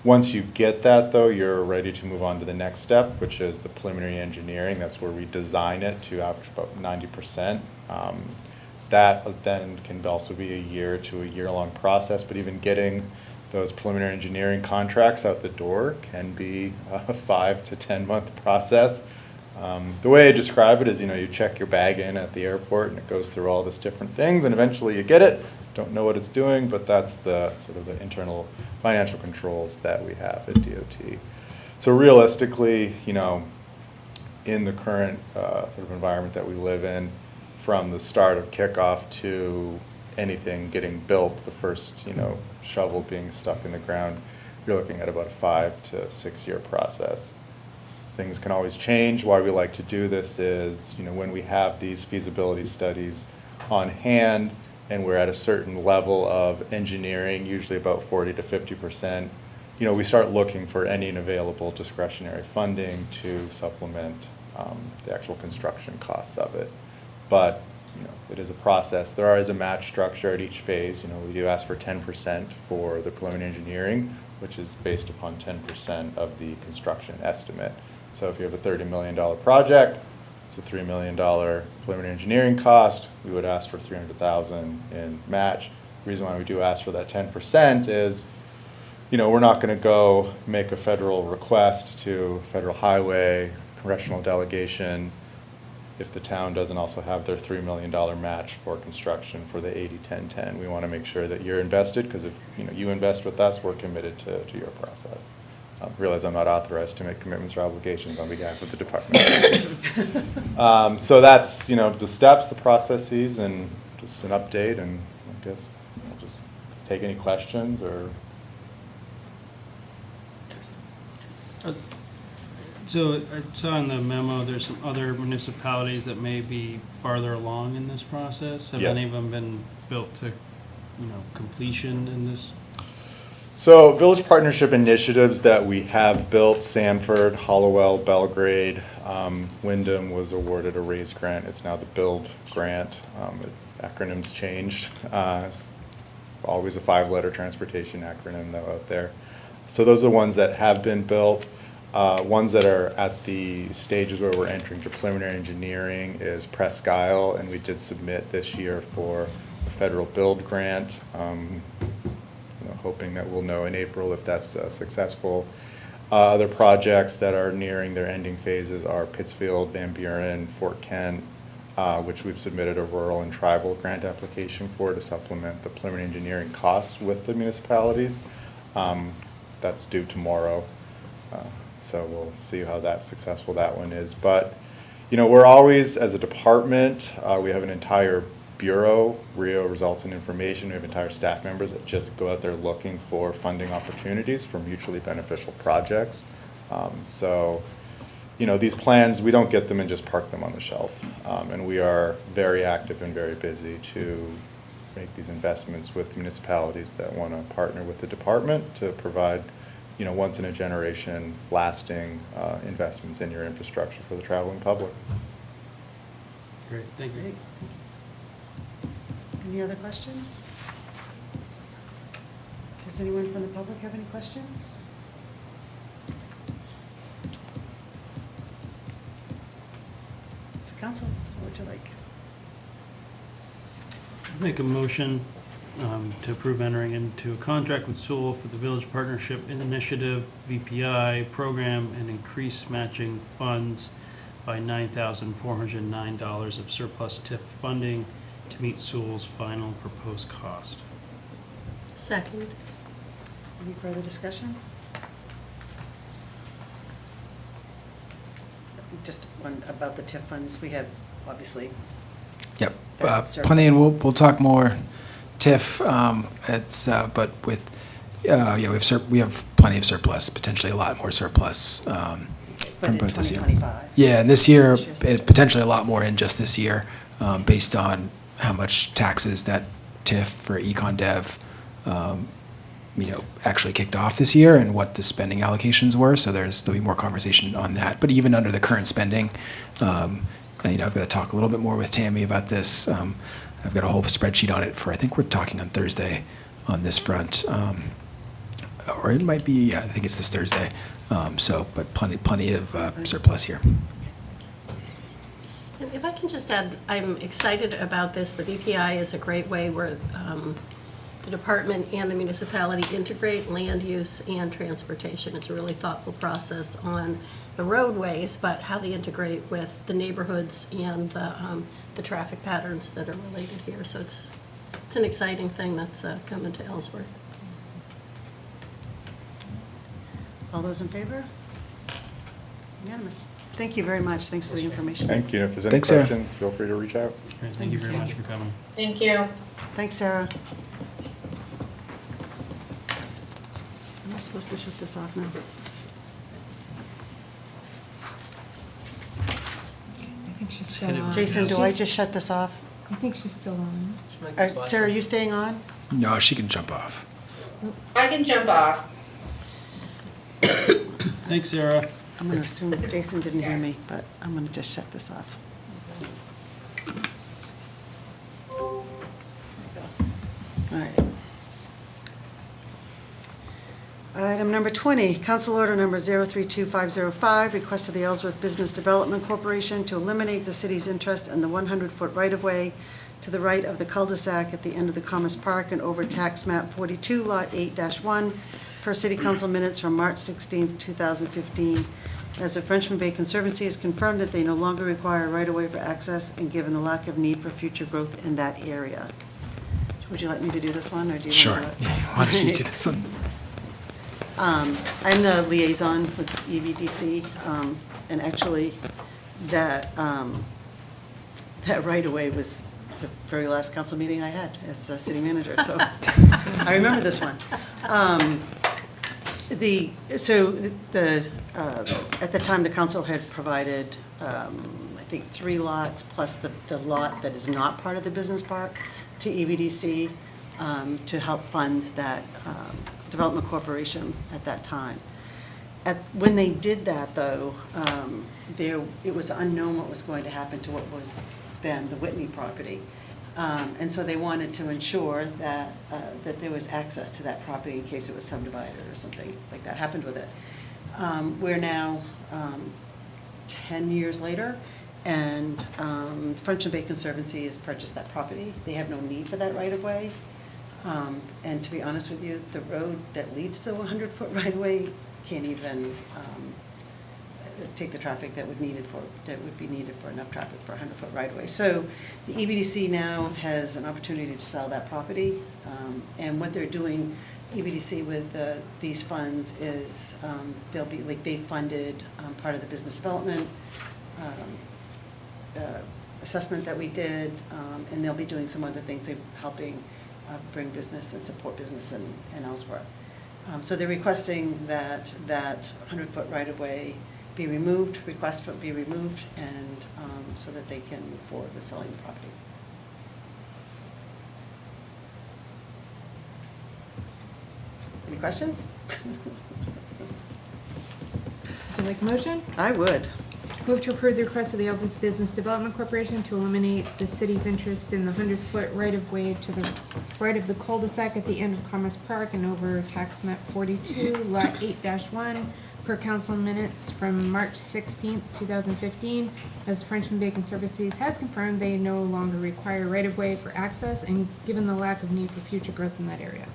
[SPEAKER 18] Once you get that, though, you're ready to move on to the next step, which is the preliminary engineering. That's where we design it to average about 90%. That then can also be a year to a year-long process, but even getting those preliminary engineering contracts out the door can be a 5 to 10 month process. The way I describe it is, you check your bag in at the airport and it goes through all this different things, and eventually you get it. Don't know what it's doing, but that's the sort of the internal financial controls that we have at DOT. So realistically, in the current sort of environment that we live in, from the start of kickoff to anything getting built, the first, shovel being stuck in the ground, you're looking at about a 5 to 6 year process. Things can always change. Why we like to do this is, when we have these feasibility studies on hand and we're at a certain level of engineering, usually about 40 to 50%, we start looking for any available discretionary funding to supplement the actual construction costs of it. But it is a process. There is a match structure at each phase. We do ask for 10% for the preliminary engineering, which is based upon 10% of the construction estimate. So if you have a $30 million project, it's a $3 million preliminary engineering cost. We would ask for $300,000 in match. The reason why we do ask for that 10% is, we're not going to go make a federal request to federal highway, congressional delegation, if the town doesn't also have their $3 million match for construction for the 80-10-10. We want to make sure that you're invested, because if you invest with us, we're committed to your process. Realize I'm not authorized to make commitments or obligations on behalf of the department. So that's the steps, the processes, and just an update. And I guess I'll just take any questions or.
[SPEAKER 12] So I saw in the memo, there's some other municipalities that may be farther along in this process. Have any of them been built to, completion in this?
[SPEAKER 18] So village partnership initiatives that we have built: Sanford, Hollowell, Belgrade, Wyndham was awarded a RAISE grant. It's now the BUILD grant. Acronyms changed. It's always a 5-letter transportation acronym though out there. So those are the ones that have been built. Ones that are at the stages where we're entering to preliminary engineering is Presque Isle, and we did submit this year for the federal build grant. Hoping that we'll know in April if that's successful. Other projects that are nearing their ending phases are Pittsfield, Van Buren, Fort Kent, which we've submitted a rural and tribal grant application for to supplement the preliminary engineering cost with the municipalities. That's due tomorrow, so we'll see how successful that one is. But, we're always, as a department, we have an entire bureau, RIO, Results and Information. We have entire staff members that just go out there looking for funding opportunities for mutually beneficial projects. So, these plans, we don't get them and just park them on the shelf. And we are very active and very busy to make these investments with municipalities that want to partner with the department to provide, once in a generation, lasting investments in your infrastructure for the traveling public.
[SPEAKER 12] Great, thank you.
[SPEAKER 1] Great. Any other questions? Does anyone from the public have any questions? It's the council. What would you like?
[SPEAKER 12] Make a motion to approve entering into a contract with Sewell for the Village Partnership Initiative, VPI program, and increase matching funds by $9,409 of surplus TIP funding to meet Sewell's final proposed cost.
[SPEAKER 3] Second.
[SPEAKER 1] Any further discussion? Just one about the TIF funds. We have, obviously,
[SPEAKER 7] Yep,
[SPEAKER 1] that surplus.
[SPEAKER 7] plenty, and we'll talk more TIF, but with, we have plenty of surplus, potentially a lot more surplus from
[SPEAKER 1] in
[SPEAKER 7] both this year.
[SPEAKER 1] 2025.
[SPEAKER 7] Yeah, and this year,
[SPEAKER 1] This year's
[SPEAKER 7] potentially a lot more in just this year, based on how much taxes that TIF for Econ Dev, actually kicked off this year and what the spending allocations were. So there'll be more conversation on that. But even under the current spending, I've got to talk a little bit more with Tammy about this. I've got a whole spreadsheet on it I think we're talking on Thursday on this front. Or it might be, I think it's this Thursday. But plenty of surplus here.
[SPEAKER 3] And if I can just add, I'm excited about this. The VPI is a great way where the department and the municipality integrate land use and transportation. It's a really thoughtful process on the roadways, but how they integrate with the neighborhoods and the traffic patterns that are related here. So it's an exciting thing that's coming to Ellsworth.
[SPEAKER 1] All those in favor? Unanimous. Thank you very much. Thanks for the information.
[SPEAKER 18] Thank you. If there's any
[SPEAKER 7] Thanks, Sarah.
[SPEAKER 18] questions, feel free to reach out.
[SPEAKER 12] Great, thank you very much for coming.
[SPEAKER 17] Thank you.
[SPEAKER 1] Thanks, Sarah. Am I supposed to shut this off now?
[SPEAKER 5] I think she's still on.
[SPEAKER 1] Jason, do I just shut this off?
[SPEAKER 5] I think she's still on.
[SPEAKER 1] Sarah, are you staying on?
[SPEAKER 7] No, she can jump off.
[SPEAKER 17] I can jump off.
[SPEAKER 12] Thanks, Sarah.
[SPEAKER 1] I'm going to assume Jason didn't hear me, but I'm going to just shut this off. All right. Item number 20, Council Order Number 032505, request of the Ellsworth Business Development Corporation to eliminate the city's interest in the 100-foot right-of-way to the right of the cul-de-sac at the end of the Commerce Park and over tax map 42, lot 8-1, per City Council minutes from March 16th, 2015. As the Frenchman Bay Conservancy has confirmed that they no longer require right-of-way for access and given the lack of need for future growth in that area. Would you like me to do this one, or do you
[SPEAKER 7] Sure.
[SPEAKER 1] want to do it?
[SPEAKER 7] Why don't you do this one?
[SPEAKER 1] I'm the liaison with EVDC, and actually, that right-of-way was the very last council meeting I had as a city manager, so I remember this one. At the time, the council had provided, I think, 3 lots plus the lot that is not part of the business park to EVDC to help fund that development corporation at that time. When they did that, though, it was unknown what was going to happen to what was then the Whitney property. And so they wanted to ensure that there was access to that property in case it was subdivided or something like that happened with it. We're now 10 years later, And French and Bay Conservancy has purchased that property. They have no need for that right-of-way. And to be honest with you, the road that leads to a 100-foot right-of-way can't even take the traffic that would be needed for enough traffic for a 100-foot right-of-way. So the EBDC now has an opportunity to sell that property. And what they're doing, EBDC with these funds is, they'll be, like, they funded part of the business development assessment that we did, and they'll be doing some other things, they're helping bring business and support business in Ellsworth. So they're requesting that 100-foot right-of-way be removed, and so that they can move forward with selling the property. Any questions?
[SPEAKER 5] Would you like a motion?
[SPEAKER 1] I would.
[SPEAKER 5] Move to approve the request of the Ellsworth Business Development Corporation to eliminate the city's interest in the 100-foot right-of-way to the right of the cul-de-sac at the end of Commerce Park and over tax map 42, lot 8-1, per council minutes from March 16th, 2015. As Frenchman Bacon Services has confirmed, they no longer require right-of-way for access, and given the lack of need for future growth in that area.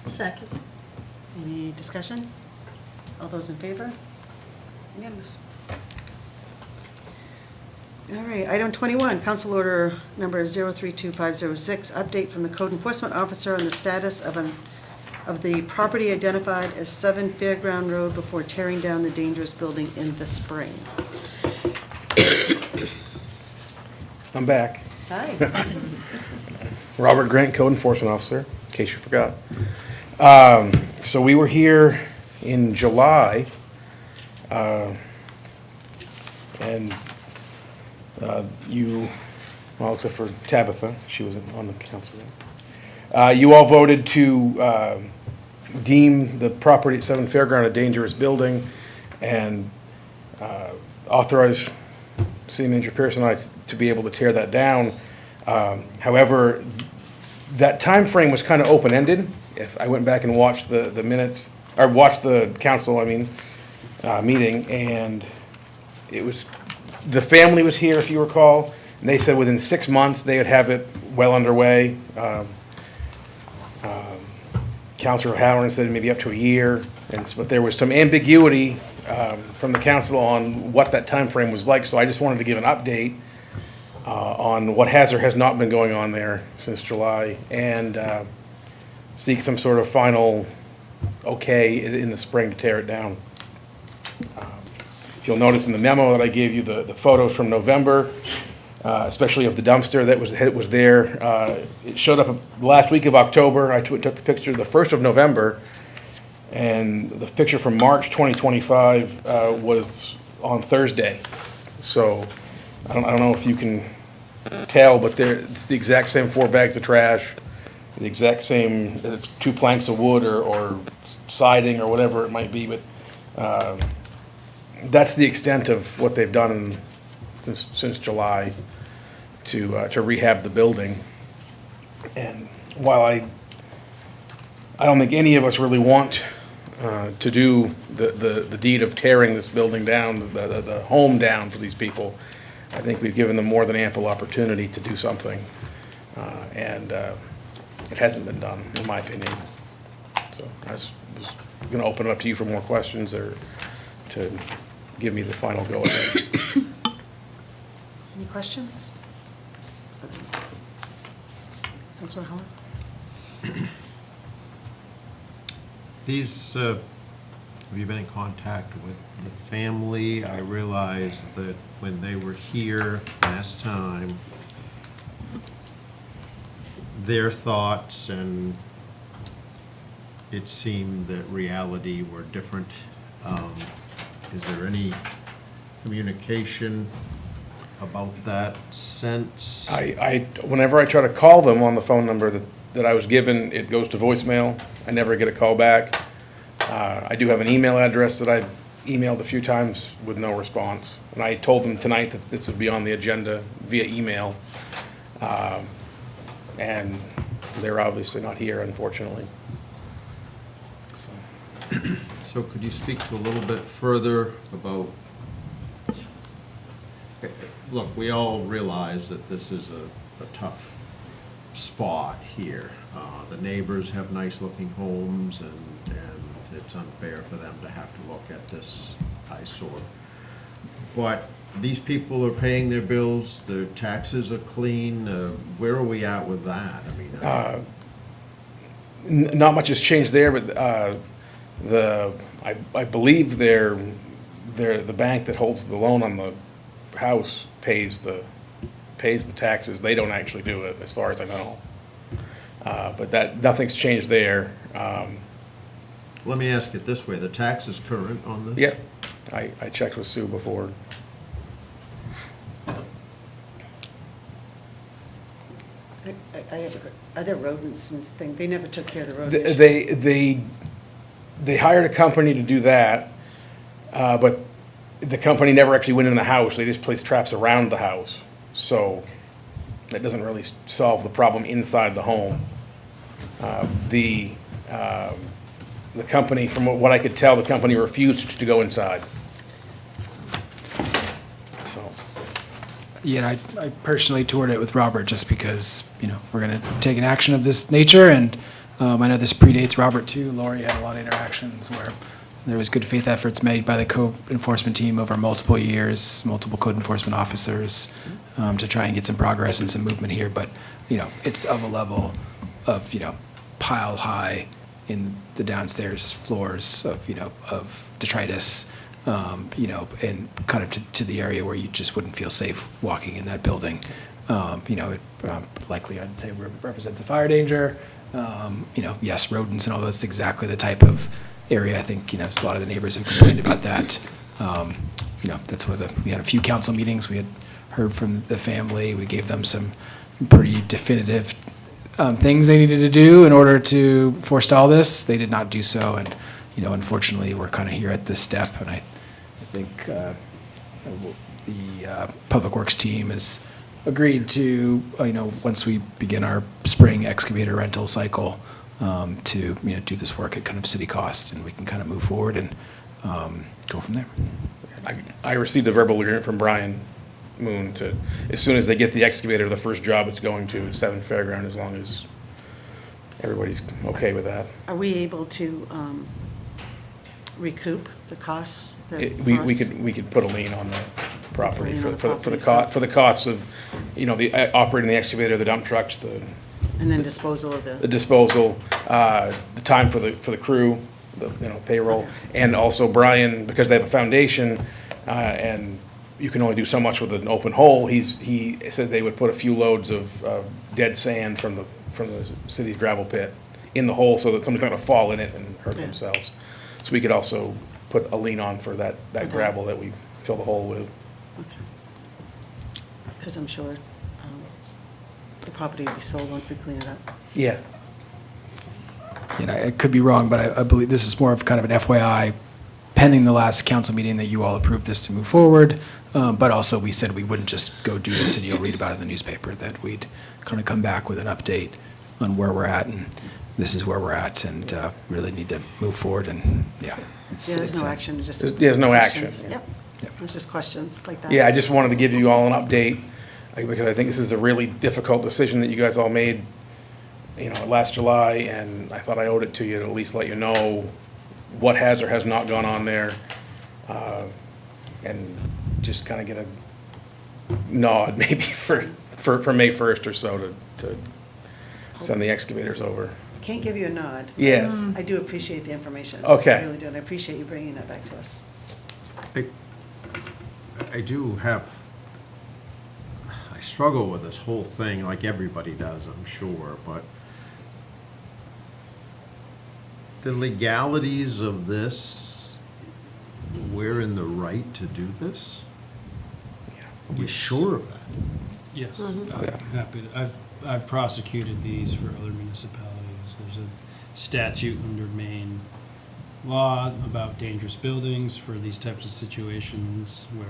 [SPEAKER 3] Second.
[SPEAKER 1] Any discussion? All those in favor? Unanimous. All right, item 21, council order number 032506, update from the code enforcement officer on the status of the property identified as 7 Fairground Road before tearing down the dangerous building in the spring.
[SPEAKER 4] I'm back.
[SPEAKER 1] Hi.
[SPEAKER 4] Robert Grant, Code Enforcement Officer, in case you forgot. So we were here in July, and you, well, except for Tabitha, she wasn't on the council yet. You all voted to deem the property at 7 Fairground a dangerous building and authorize City Manager Pierce and I to be able to tear that down. However, that time frame was kind of open-ended. If I went back and watched the minutes, or watched the council, meeting, and it was, the family was here, if you recall, and they said within 6 months they would have it well underway. Councilor Halloran said maybe up to a year, but there was some ambiguity from the council on what that time frame was like, so I just wanted to give an update on what has or has not been going on there since July, and seek some sort of final okay in the spring to tear it down. If you'll notice in the memo that I gave you, the photos from November, especially of the dumpster that was there. It showed up the last week of October. I took the picture the 1st of November, and the picture from March 2025 was on Thursday. So I don't know if you can tell, but it's the exact same 4 bags of trash, the exact same 2 planks of wood or siding or whatever it might be, but that's the extent of what they've done since July to rehab the building. And while I don't think any of us really want to do the deed of tearing this building down, the home down for these people, I think we've given them more than ample opportunity to do something, and it hasn't been done, in my opinion. So I was going to open it up to you for more questions or to give me the final go ahead.
[SPEAKER 1] Any questions? Councilor Howard?
[SPEAKER 2] These, have you been in contact with the family? I realized that when they were here last time, their thoughts and it seemed that reality were different. Is there any communication about that since?
[SPEAKER 4] Whenever I try to call them on the phone number that I was given, it goes to voicemail. I never get a call back. I do have an email address that I've emailed a few times with no response. And I told them tonight that this would be on the agenda via email. And they're obviously not here, unfortunately.
[SPEAKER 2] So could you speak to a little bit further about look, we all realize that this is a tough spot here. The neighbors have nice-looking homes, and it's unfair for them to have to look at this eyesore. But these people are paying their bills, their taxes are clean. Where are we at with that? I mean,
[SPEAKER 4] Not much has changed there, but I believe the bank that holds the loan on the house pays the taxes. They don't actually do it, as far as I know. But nothing's changed there.
[SPEAKER 2] let me ask it this way, the tax is current on this?
[SPEAKER 4] Yeah, I checked with Sue before.
[SPEAKER 1] I have are there rodents and thing, they never took care of the rodent issue?
[SPEAKER 4] They hired a company to do that, but the company never actually went in the house. They just placed traps around the house. So that doesn't really solve the problem inside the home. The company, from what I could tell, the company refused to go inside. So.
[SPEAKER 7] Yeah, and I personally toured it with Robert just because, we're going to take an action of this nature, and I know this predates Robert too. Lori had a lot of interactions where there was good faith efforts made by the code enforcement team over multiple years, multiple code enforcement officers, to try and get some progress and some movement here. But, it's of a level of, pile high in the downstairs floors of detritus, and kind of to the area where you just wouldn't feel safe walking in that building. It likely, I'd say, represents a fire danger. Yes, rodents and all that's exactly the type of area. I think, a lot of the neighbors have complained about that. That's where we had a few council meetings. We had heard from the family. We gave them some pretty definitive things they needed to do in order to forestall this. They did not do so, and unfortunately, we're kind of here at this step. And I think the Public Works team has agreed to once we begin our spring excavator rental cycle, to do this work at kind of city cost, and we can kind of move forward and go from there.
[SPEAKER 4] I received a verbal agreement from Brian Moon to, as soon as they get the excavator, the first job it's going to is 7 Fairground, as long as everybody's okay with that.
[SPEAKER 1] Are we able to recoup the costs that for
[SPEAKER 4] We
[SPEAKER 1] us?
[SPEAKER 4] could put a lien on the property
[SPEAKER 1] Lien
[SPEAKER 4] for
[SPEAKER 1] on the
[SPEAKER 4] the
[SPEAKER 1] property, so-
[SPEAKER 4] for the costs of, the operating the excavator, the dump trucks,
[SPEAKER 1] And then disposal of
[SPEAKER 4] the disposal, the time for the crew, the payroll, and also Brian, because they have a foundation, and you can only do so much with an open hole. He said they would put a few loads of dead sand from the city's gravel pit in the hole, so that somebody's not going to fall in it and hurt themselves. So we could also put a lien on for that gravel that we fill the hole with.
[SPEAKER 1] Because I'm sure the property will be sold once we clean it up.
[SPEAKER 4] Yeah.
[SPEAKER 7] I could be wrong, but I believe this is more of kind of an FYI, pending the last council meeting that you all approved this to move forward. But also, we said we wouldn't just go do this and you'll read about it in the newspaper, that we'd kind of come back with an update on where we're at, and this is where we're at, and really need to move forward, and, yeah.
[SPEAKER 1] There's no action, just.
[SPEAKER 4] There's no action.
[SPEAKER 1] questions. Yep. It's just questions like that.
[SPEAKER 4] Yeah, I just wanted to give you all an update, because I think this is a really difficult decision that you guys all made, last July, and I thought I owed it to you to at least let you know what has or has not gone on there, and just kind of get a nod maybe for May 1st or so to send the excavators over.
[SPEAKER 1] Can't give you a nod.
[SPEAKER 4] Yes.
[SPEAKER 1] I do appreciate the information.
[SPEAKER 4] Okay.
[SPEAKER 1] I really do, and I appreciate you bringing that back to us.
[SPEAKER 2] I struggle with this whole thing like everybody does, I'm sure, but the legalities of this, we're in the right to do this? Are we sure of that?
[SPEAKER 12] Yes.
[SPEAKER 7] Oh, yeah.
[SPEAKER 12] Happy to. I've prosecuted these for other municipalities. There's a statute under Maine law about dangerous buildings for these types of situations where,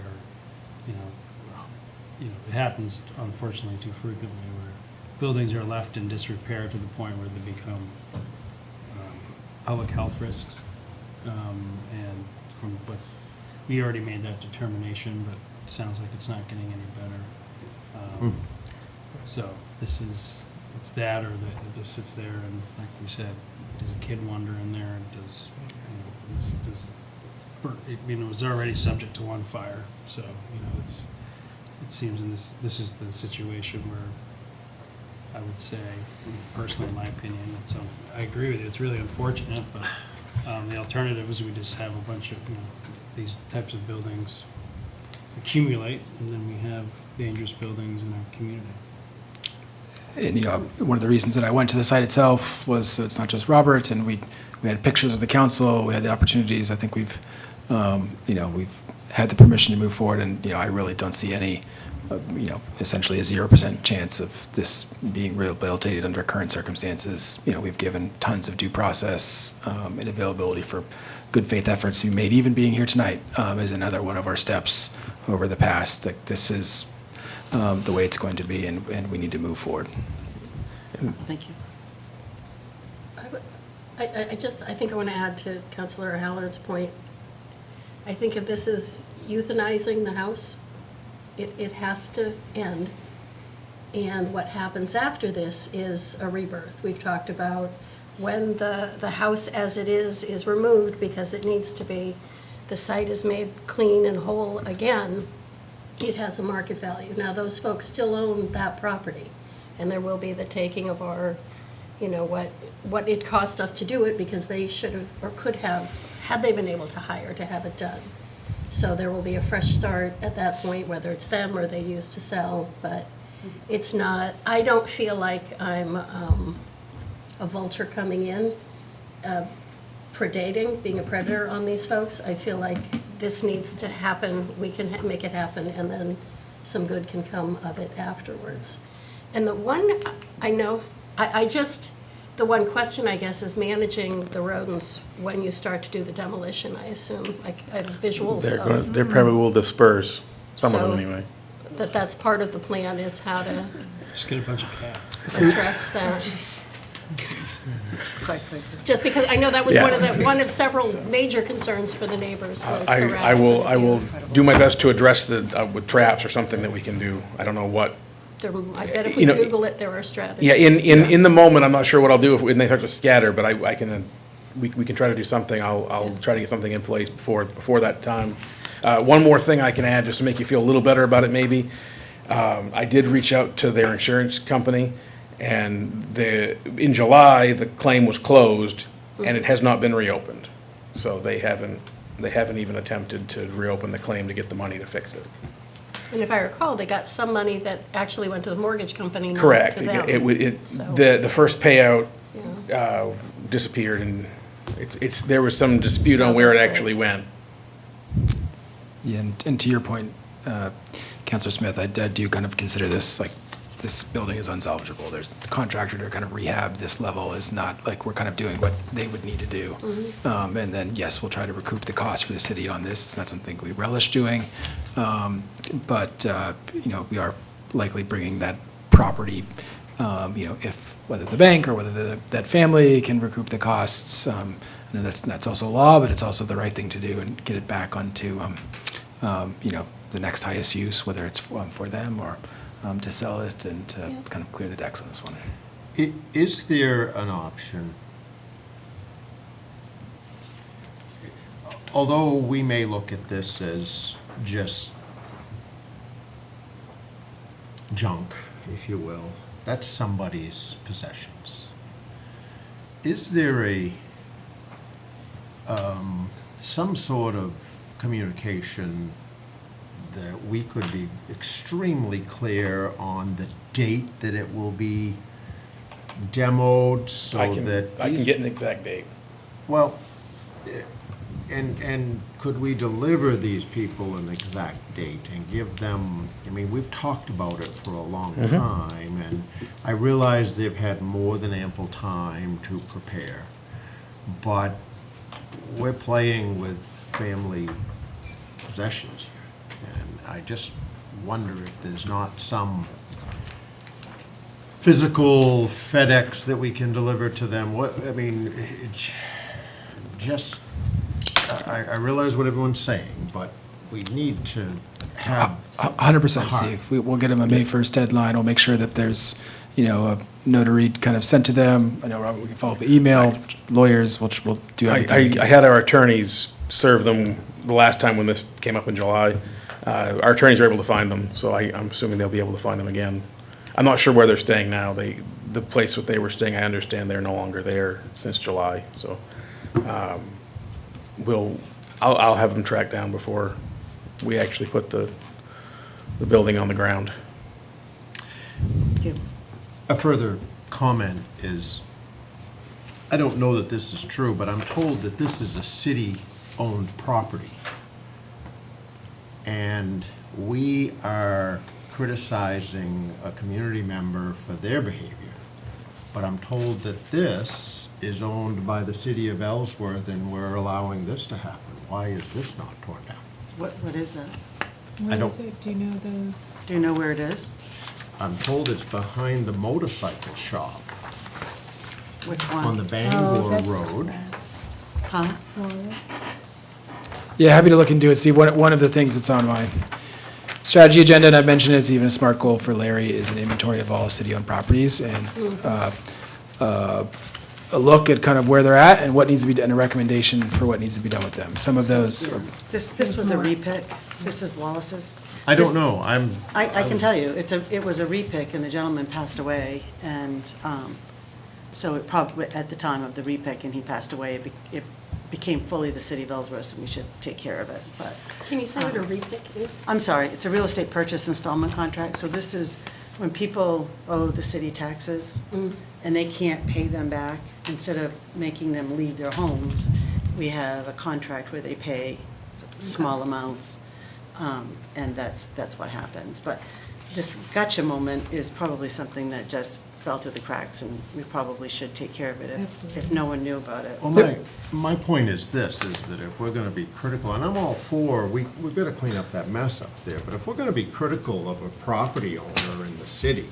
[SPEAKER 12] it happens unfortunately too frequently, where buildings are left in disrepair to the point where they become public health risks. But we already made that determination, but sounds like it's not getting any better. So this is, it's that, or that it just sits there and, like we said, does a kid wander in there, and does, it's already subject to one fire, so, it seems in this is the situation where I would say, personally, in my opinion, I agree with you, it's really unfortunate, but the alternative is we just have a bunch of, these types of buildings accumulate, and then we have dangerous buildings in our community.
[SPEAKER 7] And, one of the reasons that I went to the site itself was so it's not just Robert, and we had pictures of the council, we had the opportunities. I think we've had the permission to move forward, and, I really don't see any, essentially a 0% chance of this being rehabilitated under current circumstances. We've given tons of due process and availability for good faith efforts we made. Even being here tonight is another one of our steps over the past. Like, this is the way it's going to be, and we need to move forward.
[SPEAKER 3] Thank you. I think I want to add to Councilor Hallard's point. I think if this is euthanizing the house, it has to end. And what happens after this is a rebirth. We've talked about when the house as it is removed because it needs to be, the site is made clean and whole again, it has a market value. Now, those folks still own that property, and there will be the taking of our, what it cost us to do it, because they should have, or could have, had they been able to hire to have it done. So there will be a fresh start at that point, whether it's them or they use to sell, but it's not, I don't feel like I'm a vulture coming in, predating, being a predator on these folks. I feel like this needs to happen, we can make it happen, and then some good can come of it afterwards. And the one, I know, the one question, I guess, is managing the rodents when you start to do the demolition, I assume. Like, I have visuals of.
[SPEAKER 4] They probably will disperse, some of them
[SPEAKER 3] So,
[SPEAKER 4] anyway.
[SPEAKER 3] That's part of the plan, is how to
[SPEAKER 12] Just get a bunch of cats.
[SPEAKER 3] address that. Just because I know that was one of several major concerns for the neighbors was the rats.
[SPEAKER 4] I will do my best to address with traps or something that we can do. I don't know what.
[SPEAKER 3] I bet if we Google it, there are strategies.
[SPEAKER 4] Yeah, in the moment, I'm not sure what I'll do when they start to scatter, but I can, we can try to do something. I'll try to get something in place before that time. One more thing I can add, just to make you feel a little better about it maybe. I did reach out to their insurance company, and in July, the claim was closed, and it has not been reopened. So they haven't even attempted to reopen the claim to get the money to fix it.
[SPEAKER 3] And if I recall, they got some money that actually went to the mortgage company, not
[SPEAKER 4] Correct.
[SPEAKER 3] to them.
[SPEAKER 4] The first payout disappeared, and there was some dispute on where it actually went.
[SPEAKER 7] Yeah, and to your point, Councilor Smith, I do kind of consider this, like, this building is unsalvageable. There's the contractor to kind of rehab this level is not, like, we're kind of doing what they would need to do. And then, yes, we'll try to recoup the cost for the city on this. It's not something we relish doing. But we are likely bringing that property, if, whether the bank or whether that family can recoup the costs. And that's also law, but it's also the right thing to do, and get it back onto, the next highest use, whether it's for them or to sell it, and to kind of clear the decks on this one.
[SPEAKER 2] Is there an option? Although we may look at this as just junk, if you will, that's somebody's possessions. Is there some sort of communication that we could be extremely clear on the date that it will be demoed, so
[SPEAKER 4] I can
[SPEAKER 2] that
[SPEAKER 4] get an exact date.
[SPEAKER 2] Well, and could we deliver these people an exact date and give them, I mean, we've talked about it for a long time, and I realize they've had more than ample time to prepare, but we're playing with family possessions here, and I just wonder if there's not some physical FedEx that we can deliver to them. I realize what everyone's saying, but we need to have
[SPEAKER 7] 100%,
[SPEAKER 2] Hard.
[SPEAKER 7] Steve. We'll get them a May 1st deadline. We'll make sure that there's, a notary kind of sent to them. I know, Robert, we can follow up with email, lawyers, we'll do everything.
[SPEAKER 4] I had our attorneys serve them the last time when this came up in July. Our attorneys were able to find them, so I'm assuming they'll be able to find them again. I'm not sure where they're staying now. The place that they were staying, I understand they're no longer there since July, so I'll have them tracked down before we actually put the building on the ground.
[SPEAKER 2] A further comment is, I don't know that this is true, but I'm told that this is a city-owned property. And we are criticizing a community member for their behavior. But I'm told that this is owned by the city of Ellsworth, and we're allowing this to happen. Why is this not torn down?
[SPEAKER 1] What is that?
[SPEAKER 5] Where
[SPEAKER 2] don't-
[SPEAKER 5] is it? Do you know the?
[SPEAKER 1] Do you know where it is?
[SPEAKER 2] I'm told it's behind the motorcycle shop
[SPEAKER 1] Which
[SPEAKER 2] on
[SPEAKER 1] one?
[SPEAKER 2] the
[SPEAKER 5] Oh,
[SPEAKER 2] Bangor
[SPEAKER 5] that's-
[SPEAKER 2] Road.
[SPEAKER 1] Huh?
[SPEAKER 7] Yeah, happy to look into it, Steve. One of the things that's on my strategy agenda, and I've mentioned it's even a SMART goal for Larry, is an inventory of all city-owned properties and a look at kind of where they're at and what needs to be done, a recommendation for what needs to be done with them. Some of those,
[SPEAKER 1] This was a repick. This is Wallace's.
[SPEAKER 2] I don't
[SPEAKER 1] This-
[SPEAKER 2] know,
[SPEAKER 1] I can tell you, it was a repick, and the gentleman passed away, and so it probably, at the time of the repick, and he passed away, it became fully the city of Ellsworth, so we should take care of it, but.
[SPEAKER 3] Can you say what a repick is?
[SPEAKER 1] I'm sorry, it's a real estate purchase installment contract, so this is when people owe the city taxes, and they can't pay them back, instead of making them leave their homes, we have a contract where they pay small amounts, and that's what happens. But this gotcha moment is probably something that just fell through the cracks, and we probably should take care of it if no one knew about it.
[SPEAKER 2] Well, my point is this, is that if we're gonna be critical, and I'm all for, we've gotta clean up that mess up there, but if we're gonna be critical of a property owner in the city,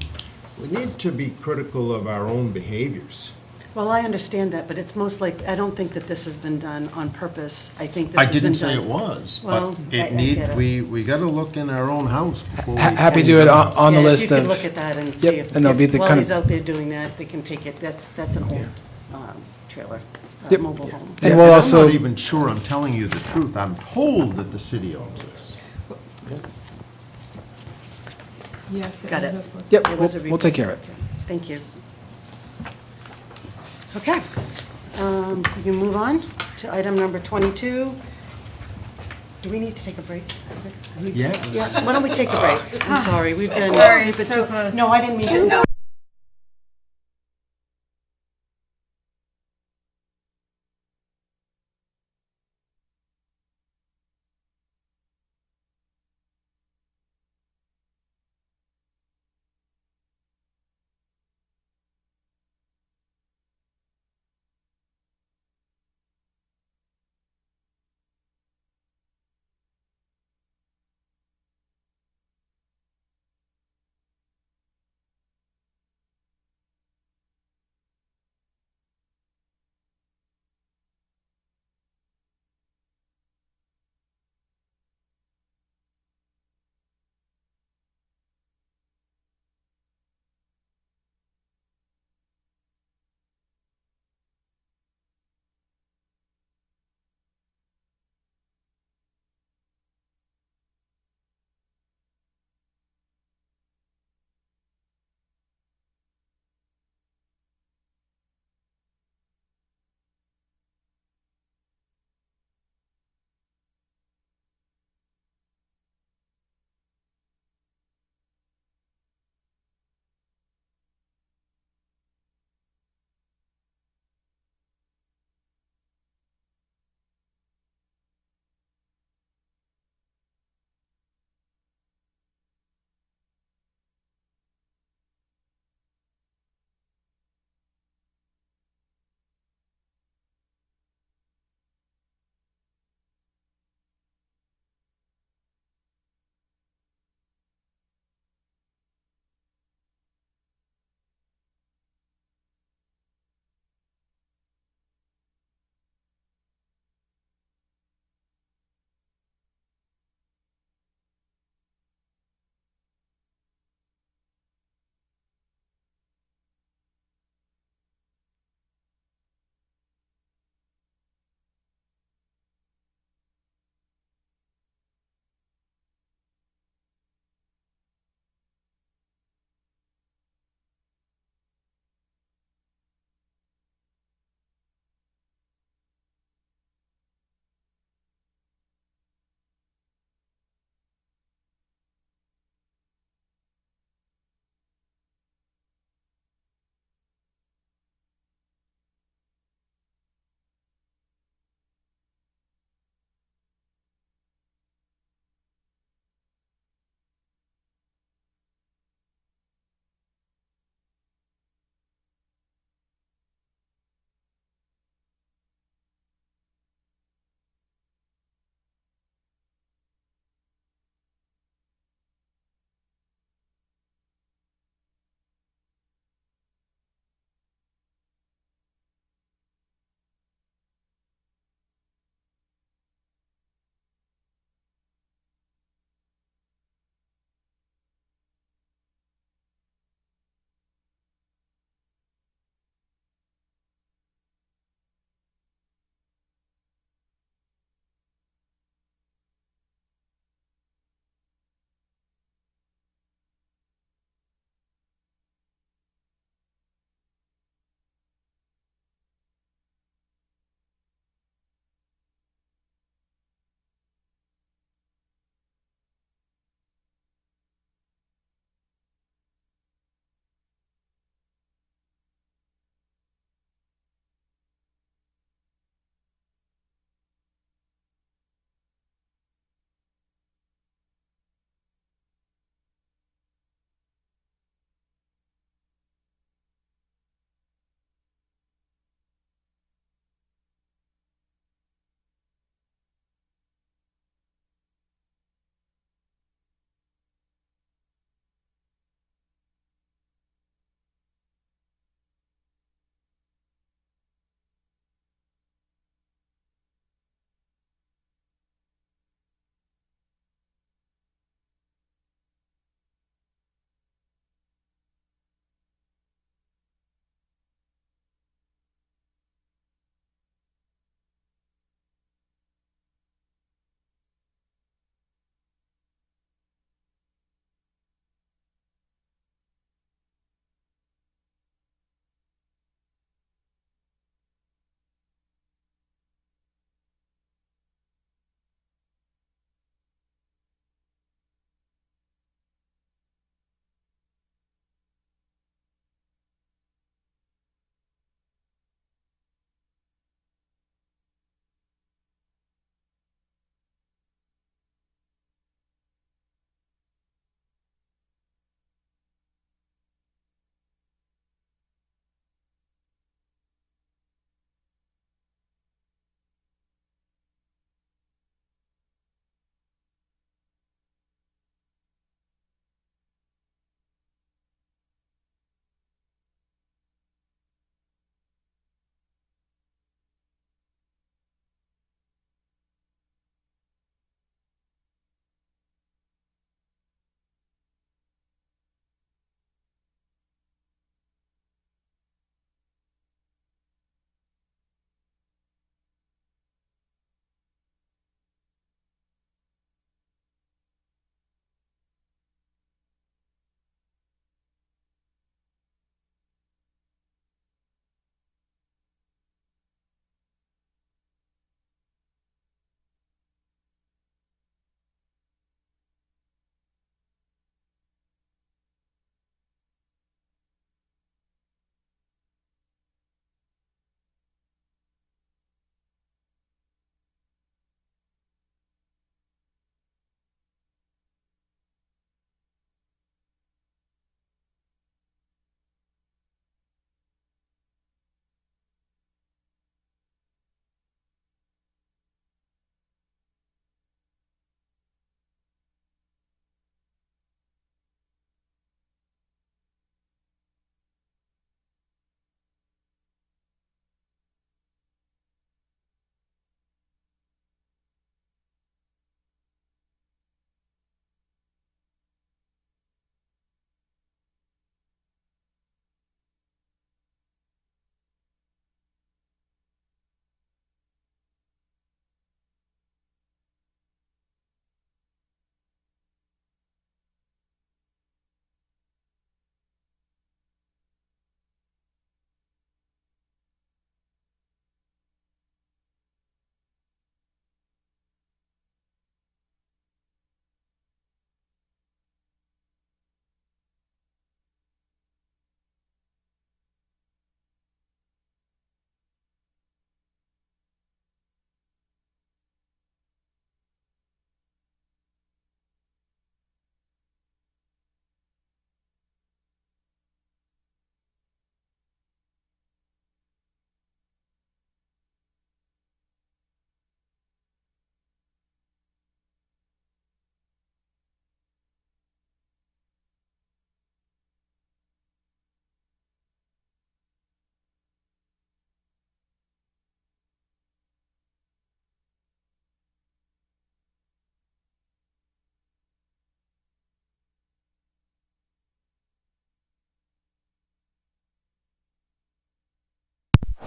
[SPEAKER 2] we need to be critical of our own behaviors.
[SPEAKER 1] Well, I understand that, but it's most like, I don't think that this has been done on purpose. I think this
[SPEAKER 2] I
[SPEAKER 1] has been done.
[SPEAKER 2] didn't say it was,
[SPEAKER 1] Well,
[SPEAKER 2] but
[SPEAKER 1] I get it.
[SPEAKER 2] we gotta look in our own house before we.
[SPEAKER 7] Happy to do it on the
[SPEAKER 1] Yeah,
[SPEAKER 7] list
[SPEAKER 1] if you
[SPEAKER 7] of.
[SPEAKER 1] could look at that and
[SPEAKER 7] Yep,
[SPEAKER 1] see if,
[SPEAKER 7] and there'll be the
[SPEAKER 1] while
[SPEAKER 7] kind
[SPEAKER 1] he's
[SPEAKER 7] of-
[SPEAKER 1] out there doing that, they can take it, that's an old trailer,
[SPEAKER 7] Yep.
[SPEAKER 1] mobile home.
[SPEAKER 7] And
[SPEAKER 2] Yeah,
[SPEAKER 7] we'll
[SPEAKER 2] I'm
[SPEAKER 7] also-
[SPEAKER 2] not even sure I'm telling you the truth. I'm told that the city owns this.
[SPEAKER 5] Yes.
[SPEAKER 1] Got it.
[SPEAKER 7] Yep,
[SPEAKER 1] It was a
[SPEAKER 7] we'll take care of it.
[SPEAKER 1] Okay, thank you. Okay, we can move on to item number 22. Do we need to take a break?
[SPEAKER 2] Yeah.
[SPEAKER 1] Yeah, why don't we take a break? I'm sorry, we've been.
[SPEAKER 5] Sorry, so close.
[SPEAKER 1] No, I didn't mean to.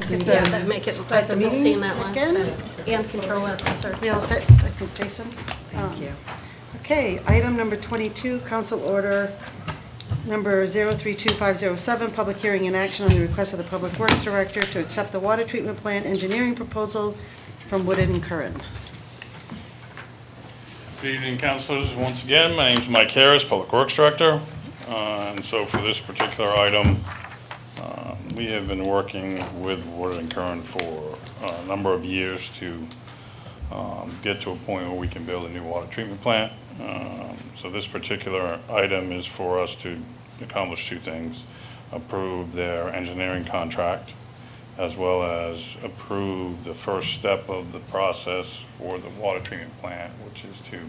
[SPEAKER 3] Yeah, that make it,
[SPEAKER 1] Start the
[SPEAKER 3] I've
[SPEAKER 1] meeting
[SPEAKER 3] seen that last
[SPEAKER 1] again.
[SPEAKER 3] time. And control officer.
[SPEAKER 1] We all set, I think, Jason? Thank you. Okay, item number 22, council order number 032507, public hearing in action on the request of the Public Works Director to accept the water treatment plant engineering proposal from Woodard and Curran.
[SPEAKER 11] Good evening, councilors. Once again, my name's Mike Harris, Public Works Director. And so for this particular item, we have been working with Woodard and Curran for a number of years to get to a point where we can build a new water treatment plant. So this particular item is for us to accomplish two things: approve their engineering contract, as well as approve the first step of the process for the water treatment plant, which is to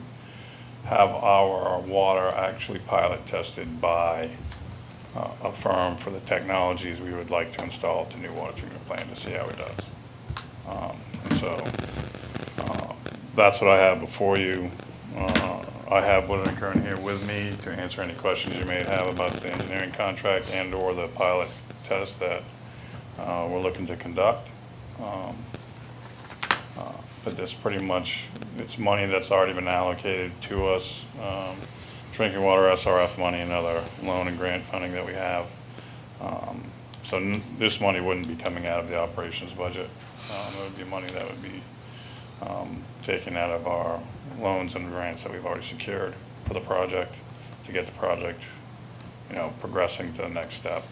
[SPEAKER 11] have our water actually pilot tested by a firm for the technologies we would like to install at the new water treatment plant to see how it does. And so that's what I have before you. I have Woodard and Curran here with me to answer any questions you may have about the engineering contract and/or the pilot test that we're looking to conduct. But that's pretty much, it's money that's already been allocated to us, drinking water SRF money and other loan and grant funding that we have. So this money wouldn't be coming out of the operations budget. It would be money that would be taken out of our loans and grants that we've already secured for the project to get the project, progressing to the next step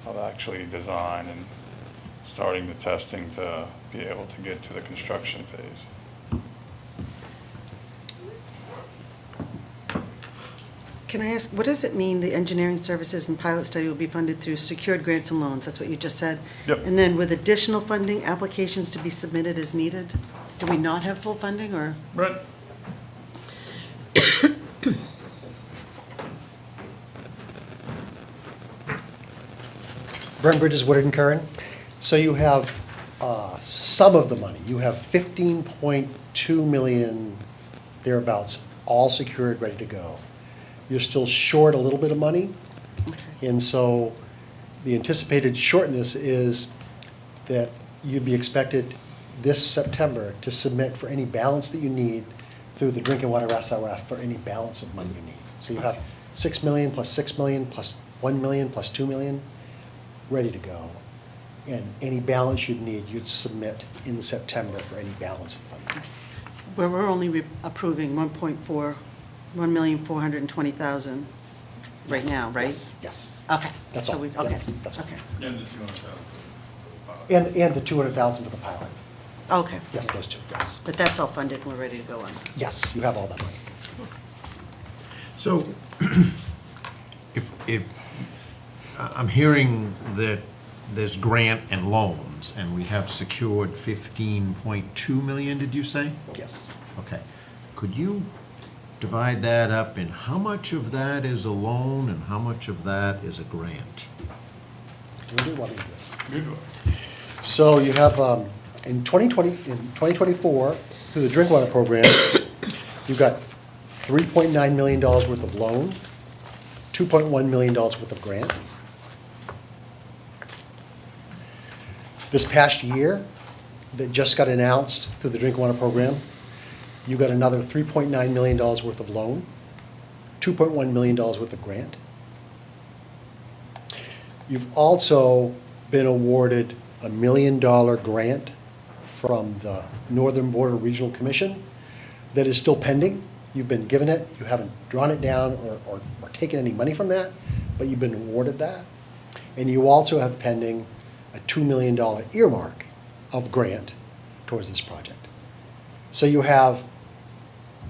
[SPEAKER 11] of actually design and starting the testing to be able to get to the construction phase.
[SPEAKER 1] Can I ask, what does it mean, the engineering services and pilot study will be funded through secured grants and loans? That's what you just said?
[SPEAKER 11] Yep.
[SPEAKER 1] And then with additional funding, applications to be submitted as needed? Do we not have full funding, or?
[SPEAKER 11] Right.
[SPEAKER 19] Brent Bridges, Woodard and Curran. So you have some of the money. You have 15.2 million thereabouts, all secured, ready to go. You're still short a little bit of money. And so the anticipated shortness is that you'd be expected this September to submit for any balance that you need through the drinking water SRF for any balance of money you need. So you have 6 million plus 6 million plus 1 million plus 2 million ready to go. And any balance you'd need, you'd submit in September for any balance of funding.
[SPEAKER 1] Where we're only approving 1,420,000 right
[SPEAKER 19] Yes,
[SPEAKER 1] now, right?
[SPEAKER 19] Yes.
[SPEAKER 1] Okay.
[SPEAKER 19] That's
[SPEAKER 1] So
[SPEAKER 19] all.
[SPEAKER 1] we-
[SPEAKER 19] Yeah,
[SPEAKER 1] Okay,
[SPEAKER 19] that's all.
[SPEAKER 1] okay.
[SPEAKER 11] And the 200,000.
[SPEAKER 19] And the 200,000 for the pilot.
[SPEAKER 1] Okay.
[SPEAKER 19] Yes, those two, yes.
[SPEAKER 1] But that's all funded and we're ready to go on.
[SPEAKER 19] Yes, you have all that money.
[SPEAKER 2] So, if, I'm hearing that there's grant and loans, and we have secured 15.2 million, did you say?
[SPEAKER 19] Yes.
[SPEAKER 2] Okay. Could you divide that up in how much of that is a loan and how much of that is a grant?
[SPEAKER 19] Do you want me to do it?
[SPEAKER 11] Good one.
[SPEAKER 19] So you have, in 2024, through the drink water program, you've got $3.9 million worth of loan, $2.1 million worth of grant. This past year, that just got announced through the drink water program, you got another $3.9 million worth of loan, $2.1 million worth of grant. You've also been awarded a $1 million grant from the Northern Border Regional Commission that is still pending. You've been given it, you haven't drawn it down or taken any money from that, but you've been awarded that. And you also have pending a $2 million earmark of grant towards this project. So you have,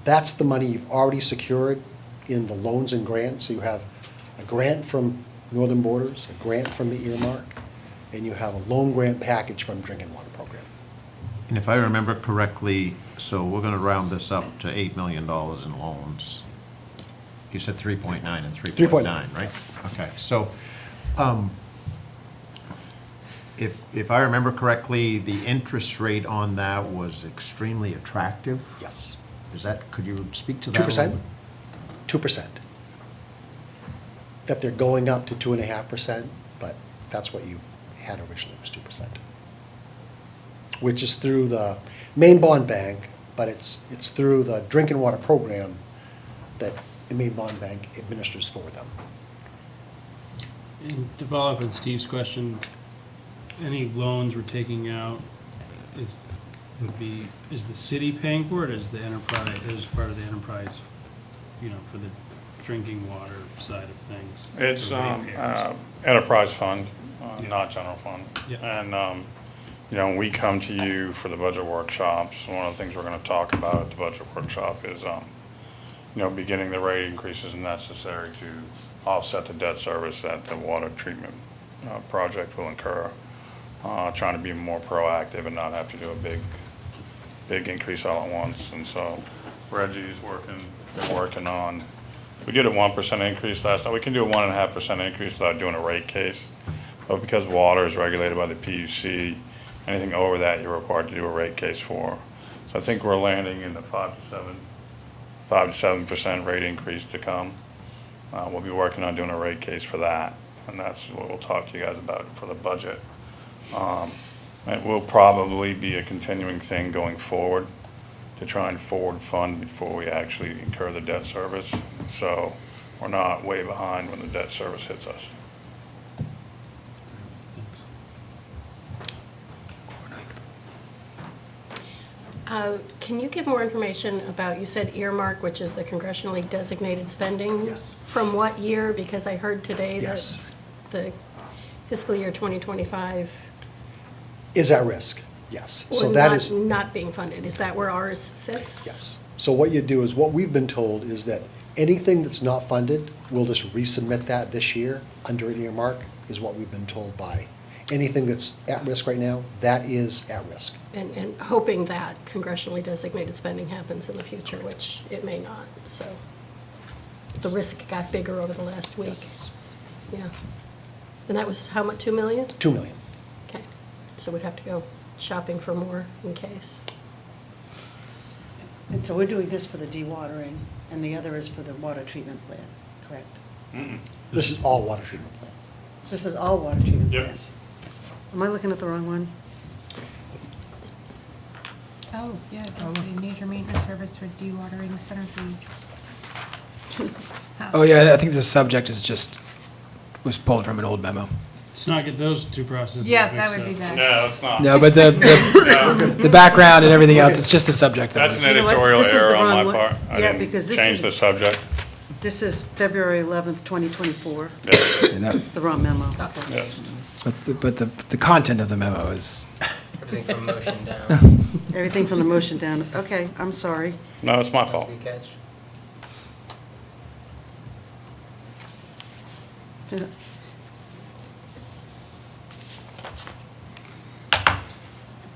[SPEAKER 19] that's the money you've already secured in the loans and grants. So you have a grant from Northern Borders, a grant from the earmark, and you have a loan grant package from Drinking Water Program.
[SPEAKER 2] And if I remember correctly, so we're gonna round this up to $8 million in loans. You said 3.9 and 3.9, right? Okay, so, if I remember correctly, the interest rate on that was extremely attractive?
[SPEAKER 19] Yes.
[SPEAKER 2] Is that, could you speak to that a little
[SPEAKER 19] 2%?
[SPEAKER 2] bit?
[SPEAKER 19] 2%. That they're going up to 2.5%, but that's what you had originally was 2%. which is through the Maine Bond Bank, but it's through the drinking water program that the Maine Bond Bank administers for them.
[SPEAKER 12] And to follow up on Steve's question, any loans we're taking out is the city paying for it, is the enterprise, is part of the enterprise, for the drinking water side of things?
[SPEAKER 11] It's
[SPEAKER 12] the ratepayers?
[SPEAKER 11] enterprise fund,
[SPEAKER 12] Yeah.
[SPEAKER 11] not general fund.
[SPEAKER 12] Yeah.
[SPEAKER 11] And, when we come to you for the budget workshops, one of the things we're gonna talk about at the budget workshop is, beginning the rate increases necessary to offset the debt service that the water treatment project will incur. Trying to be more proactive and not have to do a big increase all at once. And so Reggie's working on, we did a 1% increase last time. We can do a 1.5% increase without doing a rate case. But because water is regulated by the PUC, anything over that you're required to do a rate case for. So I think we're landing in the 5 to 7% rate increase to come. We'll be working on doing a rate case for that, and that's what we'll talk to you guys about for the budget. It will probably be a continuing thing going forward to try and forward fund before we actually incur the debt service. So we're not way behind when the debt service hits us.
[SPEAKER 3] Can you give more information about, you said earmark, which is the congressionally designated spending?
[SPEAKER 19] Yes.
[SPEAKER 3] From what year? Because I heard today that
[SPEAKER 19] Yes.
[SPEAKER 3] the fiscal year 2025
[SPEAKER 19] Is at risk, yes. So
[SPEAKER 3] was
[SPEAKER 19] that is.
[SPEAKER 3] not being funded. Is that where ours sits?
[SPEAKER 19] Yes. So what you do is, what we've been told is that anything that's not funded, we'll just resubmit that this year under an earmark, is what we've been told by. Anything that's at risk right now, that is at risk.
[SPEAKER 3] And hoping that congressionally designated spending happens in the future, which it may not, so. The risk got bigger over the last week.
[SPEAKER 19] Yes.
[SPEAKER 3] Yeah. And that was how much, 2 million?
[SPEAKER 19] 2 million.
[SPEAKER 3] Okay, so we'd have to go shopping for more in case.
[SPEAKER 1] And so we're doing this for the dewatering, and the other is for the water treatment plant, correct?
[SPEAKER 19] This is all water treatment plant.
[SPEAKER 1] This is all water treatment
[SPEAKER 11] Yep.
[SPEAKER 1] plants. Am I looking at the wrong one?
[SPEAKER 5] Oh, yeah, that's a major maintenance service for dewatering centrifuge.
[SPEAKER 7] Oh, yeah, I think the subject was pulled from an old memo.
[SPEAKER 12] Let's not get those two processes
[SPEAKER 5] Yeah,
[SPEAKER 12] mixed
[SPEAKER 5] that would be
[SPEAKER 12] up.
[SPEAKER 5] bad.
[SPEAKER 11] No, it's not.
[SPEAKER 7] No, but the background and everything else, it's just the subject. that
[SPEAKER 11] That's
[SPEAKER 7] was-
[SPEAKER 11] an
[SPEAKER 1] You know what?
[SPEAKER 11] editorial
[SPEAKER 1] This is the
[SPEAKER 11] error on
[SPEAKER 1] wrong
[SPEAKER 11] my
[SPEAKER 1] one.
[SPEAKER 11] part. I
[SPEAKER 1] Yeah,
[SPEAKER 11] didn't
[SPEAKER 1] because this
[SPEAKER 11] change
[SPEAKER 1] is-
[SPEAKER 11] the subject.
[SPEAKER 1] This is February 11th, 2024.
[SPEAKER 7] Yeah, that-
[SPEAKER 1] It's the wrong memo. Okay.
[SPEAKER 11] Yes.
[SPEAKER 7] But the content of the memo is,
[SPEAKER 8] Everything from motion down.
[SPEAKER 1] Everything from the motion down. Okay, I'm sorry.
[SPEAKER 11] No, it's my
[SPEAKER 8] That's a
[SPEAKER 11] fault.
[SPEAKER 8] good catch.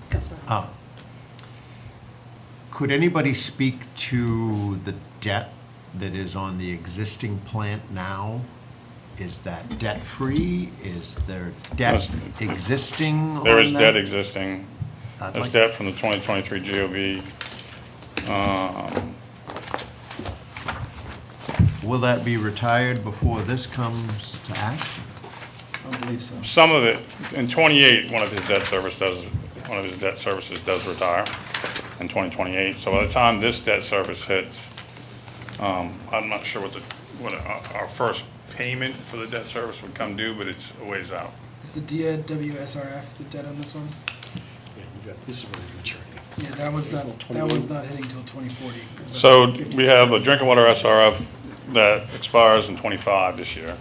[SPEAKER 1] Councilor.
[SPEAKER 2] Could anybody speak to the debt that is on the existing plant now? Is that debt-free? Is there debt existing on
[SPEAKER 11] There is
[SPEAKER 2] that?
[SPEAKER 11] debt existing.
[SPEAKER 2] I'd
[SPEAKER 11] There's
[SPEAKER 2] like-
[SPEAKER 11] debt from the 2023 GOV.
[SPEAKER 2] Will that be retired before this comes to action?
[SPEAKER 7] I believe so.
[SPEAKER 11] Some of it, in '28, one of his debt services does retire in 2028. So by the time this debt service hits, I'm not sure what our first payment for the debt service would come due, but it's a ways out.
[SPEAKER 7] Is the DWSRF the debt on this one?
[SPEAKER 19] Yeah, you got, this is where your maturity.
[SPEAKER 7] Yeah, that one's not hitting till 2040.
[SPEAKER 11] So we have a drinking water SRF that expires in '25 this year.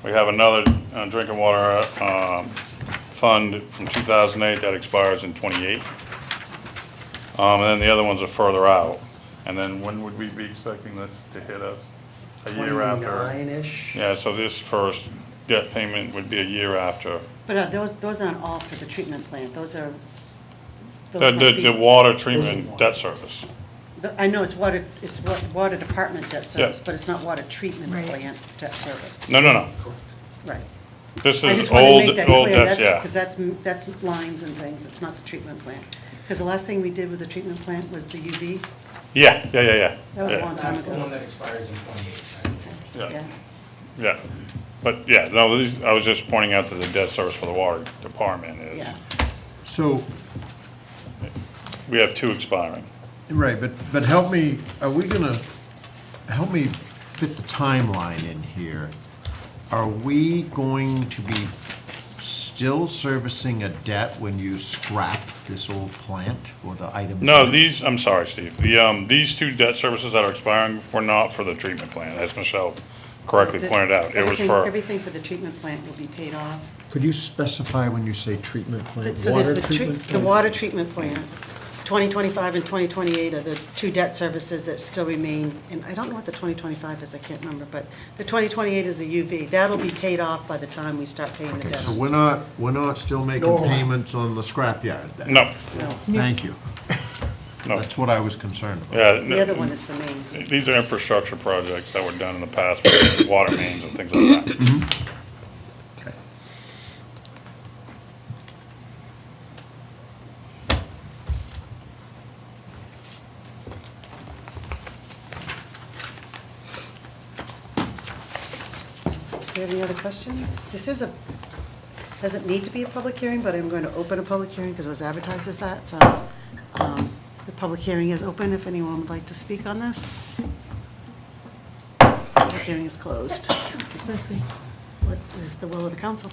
[SPEAKER 11] We have another drinking water fund from 2008 that expires in '28. And then the other ones are further out. And then when would we be expecting this to hit us? A year after?
[SPEAKER 19] 29-ish.
[SPEAKER 11] Yeah, so this first debt payment would be a year after.
[SPEAKER 1] But those aren't all for the treatment plant. Those are, those
[SPEAKER 11] The,
[SPEAKER 1] must
[SPEAKER 11] the,
[SPEAKER 1] be.
[SPEAKER 11] the water treatment debt service.
[SPEAKER 1] I know it's water department debt service,
[SPEAKER 11] Yeah.
[SPEAKER 1] but it's not water treatment
[SPEAKER 5] Right.
[SPEAKER 1] plant debt service.
[SPEAKER 11] No, no, no.
[SPEAKER 1] Right.
[SPEAKER 11] This
[SPEAKER 1] I
[SPEAKER 11] is
[SPEAKER 1] just wanted to
[SPEAKER 11] old,
[SPEAKER 1] make that
[SPEAKER 11] old
[SPEAKER 1] clear,
[SPEAKER 11] debts, yeah.
[SPEAKER 1] because that's lines and things, it's not the treatment plant. Because the last thing we did with the treatment plant was the UV.
[SPEAKER 11] Yeah.
[SPEAKER 1] That was a
[SPEAKER 11] Yeah.
[SPEAKER 1] long time ago.
[SPEAKER 6] that expires in '28.
[SPEAKER 11] Yeah. Yeah, but yeah, no, I was just pointing out that the debt service for the water department is.
[SPEAKER 1] Yeah.
[SPEAKER 2] So,
[SPEAKER 11] We have 2 expiring.
[SPEAKER 2] Right, but help me, help me fit the timeline in here. Are we going to be still servicing a debt when you scrap this old plant or the items?
[SPEAKER 11] No, I'm sorry, Steve. These 2 debt services that are expiring were not for the treatment plant, as Michelle correctly pointed out. It was for,
[SPEAKER 1] Everything for the treatment plant will be paid off.
[SPEAKER 2] Could you specify when you say treatment plant?
[SPEAKER 1] So there's
[SPEAKER 2] Water
[SPEAKER 1] the
[SPEAKER 2] treatment
[SPEAKER 1] the
[SPEAKER 2] plant?
[SPEAKER 1] water treatment plant. 2025 and 2028 are the 2 debt services that still remain, and I don't know what the 2025 is, I can't remember, but the 2028 is the UV. That'll be paid off by the time we start paying the
[SPEAKER 2] Okay,
[SPEAKER 1] debt.
[SPEAKER 2] so we're not still making payments on the scrapyard then?
[SPEAKER 11] no,
[SPEAKER 1] No,
[SPEAKER 2] Thank you.
[SPEAKER 11] no.
[SPEAKER 2] That's what I was concerned about.
[SPEAKER 11] Yeah,
[SPEAKER 1] the other one is for mains.
[SPEAKER 11] These are infrastructure projects that were done in the past for water mains and things like that.
[SPEAKER 2] Okay.
[SPEAKER 1] Do you have any other questions? This doesn't need to be a public hearing, but I'm going to open a public hearing because it was advertised as that, so the public hearing is open if anyone would like to speak on this. Public hearing is closed. What is the will of the council?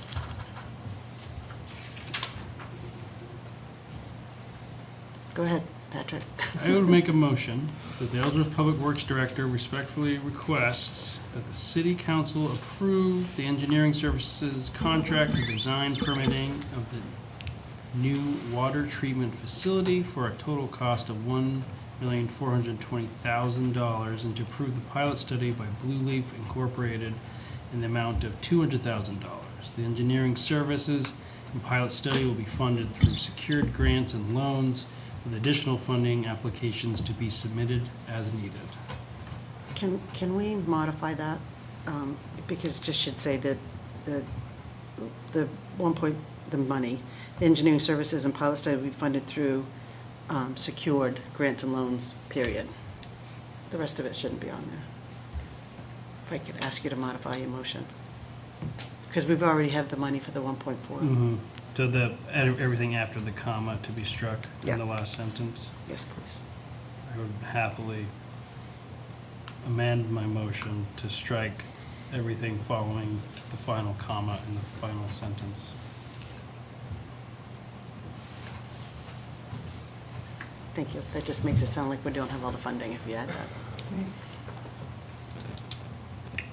[SPEAKER 1] Go ahead, Patrick.
[SPEAKER 12] I would make a motion that the Ellsworth Public Works Director respectfully requests that the city council approve the engineering services contract for design permitting of the new water treatment facility for a total cost of $1,420,000 and to approve the pilot study by Blue Leaf Incorporated in the amount of $200,000. The engineering services and pilot study will be funded through secured grants and loans with additional funding applications to be submitted as needed.
[SPEAKER 1] Can we modify that? Because it just should say that the money, the engineering services and pilot study will be funded through secured grants and loans, period. The rest of it shouldn't be on there. If I could ask you to modify your motion. Because we've already have the money for the 1.4.
[SPEAKER 12] So everything after the comma to be struck
[SPEAKER 1] Yeah.
[SPEAKER 12] in the last sentence?
[SPEAKER 1] Yes, please.
[SPEAKER 12] I would happily amend my motion to strike everything following the final comma in the final sentence.
[SPEAKER 1] Thank you. That just makes it sound like we don't have all the funding if you add that.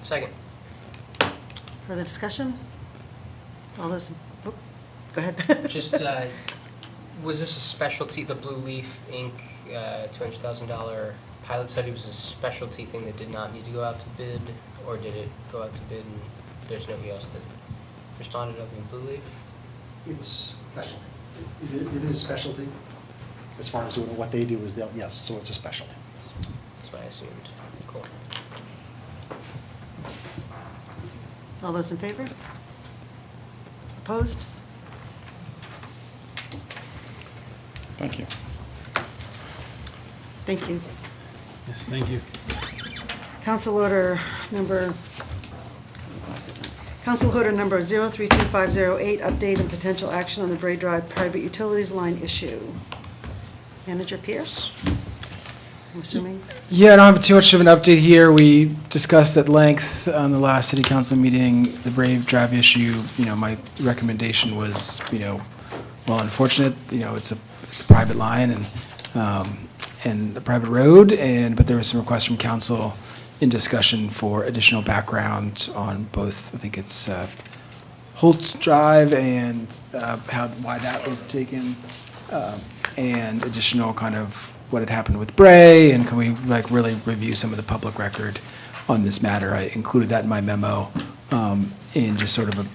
[SPEAKER 8] Second.
[SPEAKER 1] Further discussion? All those, go ahead.
[SPEAKER 8] Just, was this a specialty, the Blue Leaf Inc., $200,000 pilot study was a specialty thing that did not need to go out to bid? Or did it go out to bid and there's nobody else that responded other than Blue Leaf?
[SPEAKER 19] It's specialty. It is specialty. As far as what they do is yes, so it's a specialty. Yes.
[SPEAKER 8] That's what I assumed. Cool.
[SPEAKER 1] All those in favor? Opposed?
[SPEAKER 11] Thank you.
[SPEAKER 1] Thank you.
[SPEAKER 12] Yes, thank you.
[SPEAKER 1] Council order number, Council order number 032508, update and potential action on the Bray Drive private utilities line issue. Manager Pierce, I'm assuming?
[SPEAKER 7] Yeah, I don't have too much of an update here. We discussed at length on the last city council meeting the Bray Drive issue. You know, my recommendation was, well, unfortunate, it's a private line and a private road, but there was some requests from council in discussion for additional background on both, I think it's Holtz Drive and why that was taken, and additional kind of what had happened with Bray, and can we really review some of the public record on this matter. I included that in my memo, in just sort of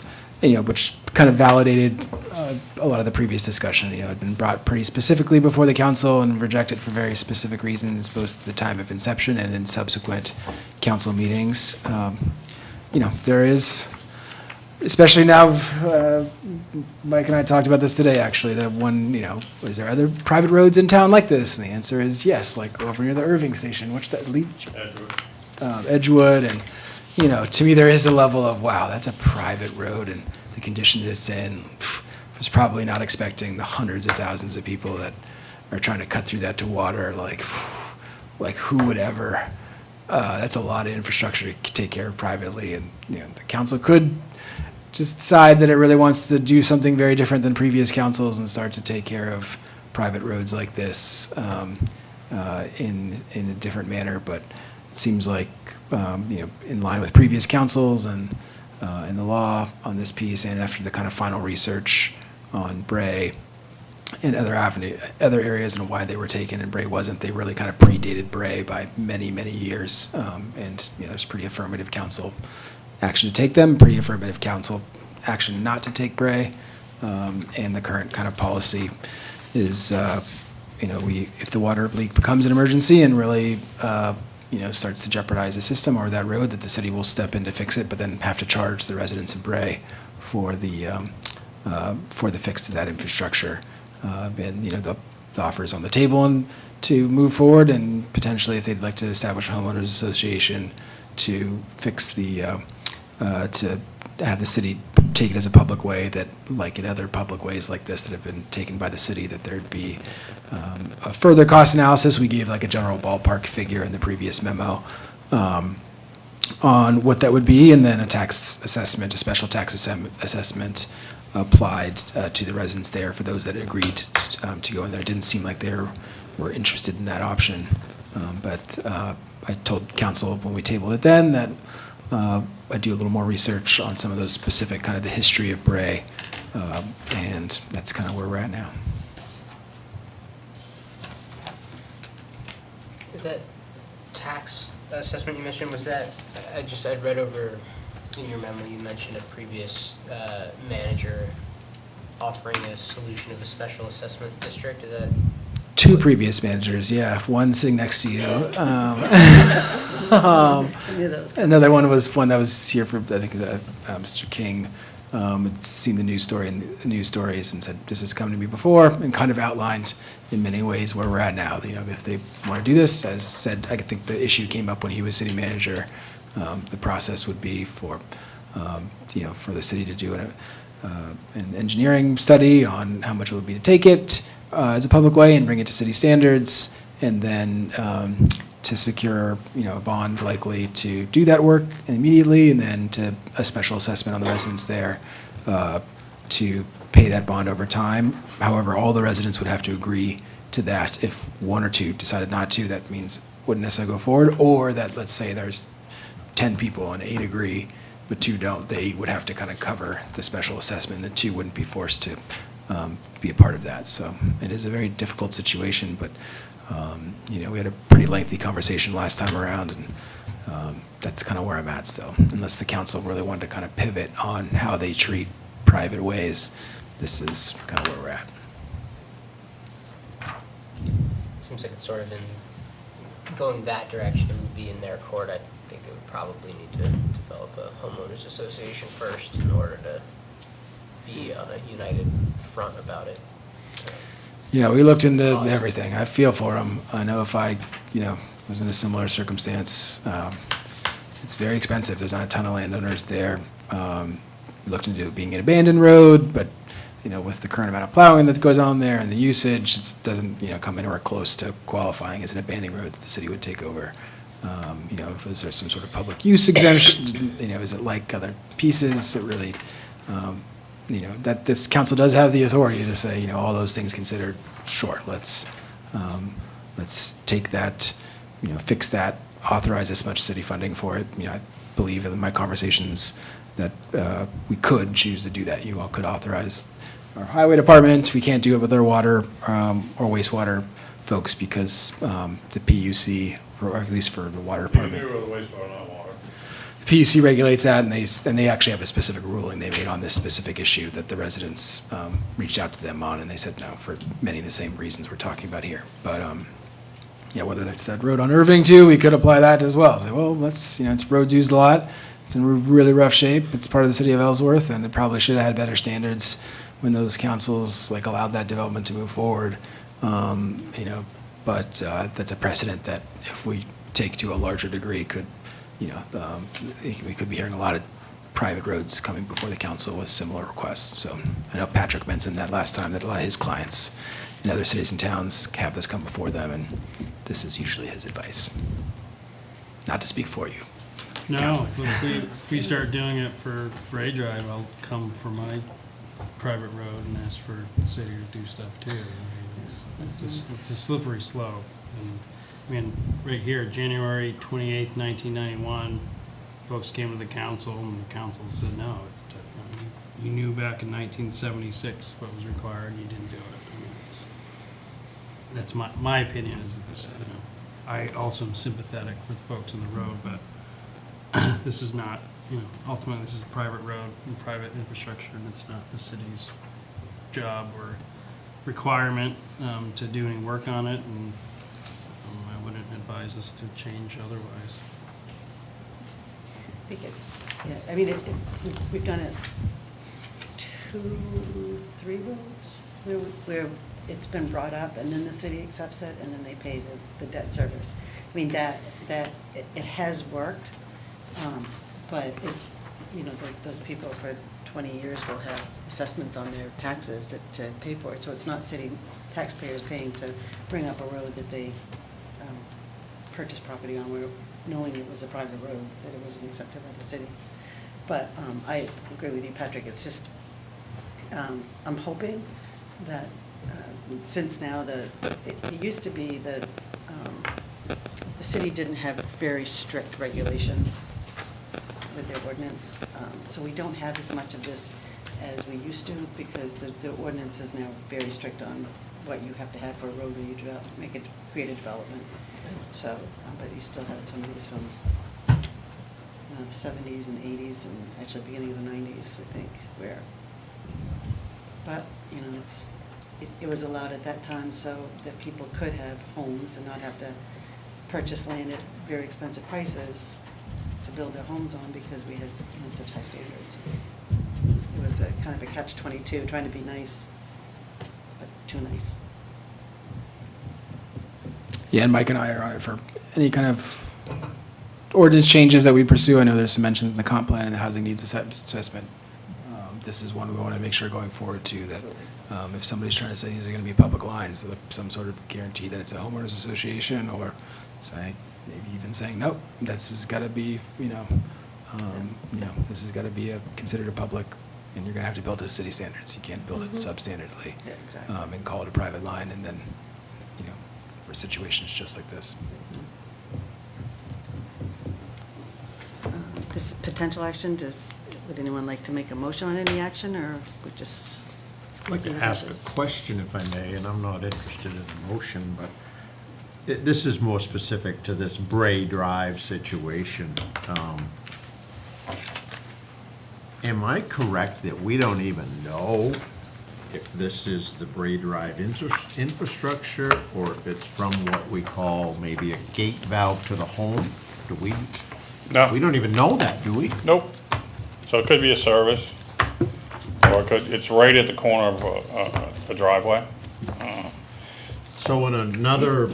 [SPEAKER 7] which kind of validated a lot of the previous discussion. It had been brought pretty specifically before the council and rejected for very specific reasons, both at the time of inception and in subsequent council meetings. There is, especially now, Mike and I talked about this today, actually, that one, is there other private roads in town like this? And the answer is yes, like over near the Irving station, what's that, Edgewood, and, to me, there is a level of, wow, that's a private road, and the condition it's in, was probably not expecting the hundreds of thousands of people that are trying to cut through that to water, like who would ever? That's a lot of infrastructure to take care of privately, and the council could just decide that it really wants to do something very different than previous councils and start to take care of private roads like this in a different manner. But it seems like in line with previous councils and in the law on this piece, and after the kind of final research on Bray and other areas and why they were taken and Bray wasn't, they really kind of predated Bray by many, many years. And there's pretty affirmative council action to take them, pretty affirmative council action not to take Bray. And the current kind of policy is, if the water leak becomes an emergency and really, starts to jeopardize the system or that road, that the city will step in to fix it, but then have to charge the residents of Bray for the fix to that infrastructure. And the offer is on the table and to move forward, and potentially if they'd like to establish a homeowners association to fix to have the city take it as a public way, that like in other public ways like this that have been taken by the city, that there'd be a further cost analysis. We gave like a general ballpark figure in the previous memo on what that would be, and then a tax assessment, a special tax assessment applied to the residents there for those that agreed to go in there. It didn't seem like they were interested in that option. But I told council when we tabled it then that I'd do a little more research on some of those specific, kind of the history of Bray, and that's kind of where we're at now.
[SPEAKER 8] That tax assessment you mentioned, was that, I'd read over in your memo, you mentioned a previous manager offering a solution of a special assessment district. Is that?
[SPEAKER 7] Two previous managers, yeah, one sitting next to you. Another one was one that was here for, I think, Mr. King. Had seen the news stories and said, this has come to me before, and kind of outlined in many ways where we're at now. If they want to do this, as said, I think the issue came up when he was city manager. The process would be for the city to do an engineering study on how much it would be to take it as a public way and bring it to city standards, and then to secure, a bond likely to do that work immediately, and then to a special assessment on the residents there to pay that bond over time. However, all the residents would have to agree to that. If one or two decided not to, that means it wouldn't necessarily go forward, or that, let's say there's 10 people and 8 agree, but 2 don't, they would have to kind of cover the special assessment, and the 2 wouldn't be forced to be a part of that. So it is a very difficult situation, but we had a pretty lengthy conversation last time around, and that's kind of where I'm at still. Unless the council really wanted to kind of pivot on how they treat private ways, this is kind of where we're at.
[SPEAKER 8] Seems like it's sort of in going that direction. It would be in their court. I think they would probably need to develop a homeowners association first in order to be on a united front about it.
[SPEAKER 7] Yeah, we looked into everything. I feel for them. I know if I, was in a similar circumstance, it's very expensive. There's not a ton of landowners there. We looked into it being an abandoned road, but, with the current amount of plowing that goes on there and the usage, it doesn't, come anywhere close to qualifying as an abandoned road that the city would take over. Is there some sort of public use exemption? Is it like other pieces that really, that this council does have the authority to say, all those things considered, sure, let's take that, fix that, authorize this much city funding for it. I believe in my conversations that we could choose to do that. You all could authorize our highway department. We can't do it with our water or wastewater folks because the PUC, or at least for the water department.
[SPEAKER 11] You can do it with wastewater, not water.
[SPEAKER 7] PUC regulates that, and they actually have a specific ruling they made on this specific issue that the residents reached out to them on, and they said no for many of the same reasons we're talking about here. But whether that's that road on Irving too, we could apply that as well. Say, well, it's roads used a lot. It's in really rough shape. It's part of the city of Ellsworth, and it probably should have had better standards when those councils allowed that development to move forward. But that's a precedent that if we take to a larger degree could. We could be hearing a lot of private roads coming before the council with similar requests. So I know Patrick mentioned that last time, that a lot of his clients and other cities and towns have this come before them, and this is usually his advice. Not to speak for you.
[SPEAKER 12] No,
[SPEAKER 7] Council.
[SPEAKER 12] if we start doing it for Bray Drive, I'll come for my private road and ask for the city to do stuff too. I mean, it's a slippery slope. And, I mean, right here, January 28th, 1991, folks came to the council and the council said, no, you knew back in 1976 what was required and you didn't do it. I mean, that's my opinion is that this, I also am sympathetic for the folks on the road, but this is not, ultimately this is a private road and private infrastructure, and it's not the city's job or requirement to do any work on it, and I wouldn't advise us to change otherwise.
[SPEAKER 1] I mean, we've done it 2, 3 roads where it's been brought up, and then the city accepts it, and then they pay the debt service. I mean, it has worked, but those people for 20 years will have assessments on their taxes to pay for it. So it's not city taxpayers paying to bring up a road that they purchased property on, where knowing it was a private road, that it wasn't accepted by the city. But I agree with you, Patrick. It's just, I'm hoping that since now it used to be that the city didn't have very strict regulations with their ordinance, so we don't have as much of this as we used to, because the ordinance is now very strict on what you have to have for a road where you create a development. So, but you still have some of these from the 70s and 80s and actually beginning of the 90s, I think, where, but, it was allowed at that time so that people could have homes and not have to purchase land at very expensive prices to build their homes on, because we had such high standards. It was a kind of a catch-22, trying to be nice, but too nice.
[SPEAKER 7] Yeah, and Mike and I are on it for any kind of ordinance changes that we pursue. I know there's some mentions in the comp plan and the housing needs assessment. This is one we want to make sure going forward too, that if somebody's trying to say these are going to be public lines, some sort of guarantee that it's a homeowners association, or say, maybe even saying, nope, this has got to be, this has got to be considered a public, and you're going to have to build it to city standards. You can't build it substandardly.
[SPEAKER 1] Yeah, exactly.
[SPEAKER 7] And call it a private line, and then, for situations just like this.
[SPEAKER 1] This potential action, would anyone like to make a motion on any action, or would just?
[SPEAKER 2] I'd like to ask a question, if I may, and I'm not interested in a motion, but this is more specific to this Bray Drive situation. Am I correct that we don't even know if this is the Bray Drive infrastructure, or if it's from what we call maybe a gate valve to the home? Do we?
[SPEAKER 11] No.
[SPEAKER 2] We don't even know that, do we?
[SPEAKER 11] Nope. So it could be a service, or it's right at the corner of a driveway.
[SPEAKER 2] So in another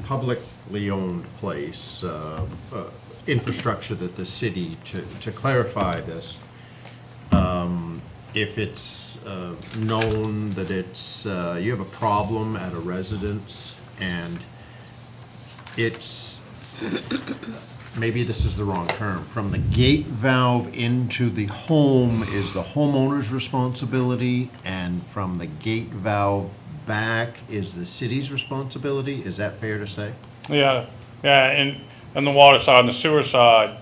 [SPEAKER 2] publicly owned place, infrastructure that the city, to clarify this, if it's known that it's, you have a problem at a residence, and it's, maybe this is the wrong term, from the gate valve into the home is the homeowner's responsibility, and from the gate valve back is the city's responsibility? Is that fair to say?
[SPEAKER 11] Yeah, and the water side and the sewer side,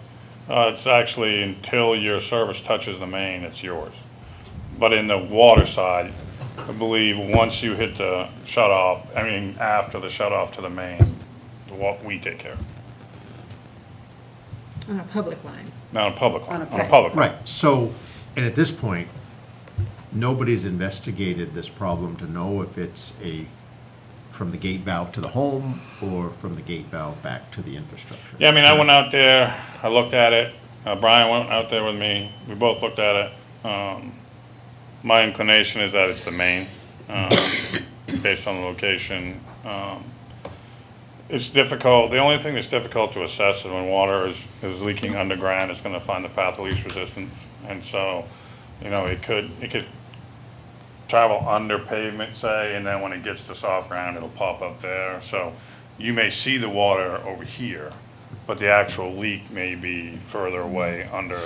[SPEAKER 11] it's actually until your service touches the main, it's yours. But in the water side, I believe once you hit the shut off, after the shut off to the main, what we take care of.
[SPEAKER 5] On a public line.
[SPEAKER 11] Not a public,
[SPEAKER 1] On a
[SPEAKER 11] on a public.
[SPEAKER 2] Right, so, and at this point, nobody's investigated this problem to know if it's from the gate valve to the home, or from the gate valve back to the infrastructure.
[SPEAKER 11] Yeah, I went out there, I looked at it, Brian went out there with me, we both looked at it. My inclination is that it's the main, based on the location. It's difficult, the only thing that's difficult to assess is when water is leaking underground, it's gonna find the path of least resistance. And so, it could travel under pavement, say, and then when it gets to soft ground, it'll pop up there. So you may see the water over here, but the actual leak may be further away under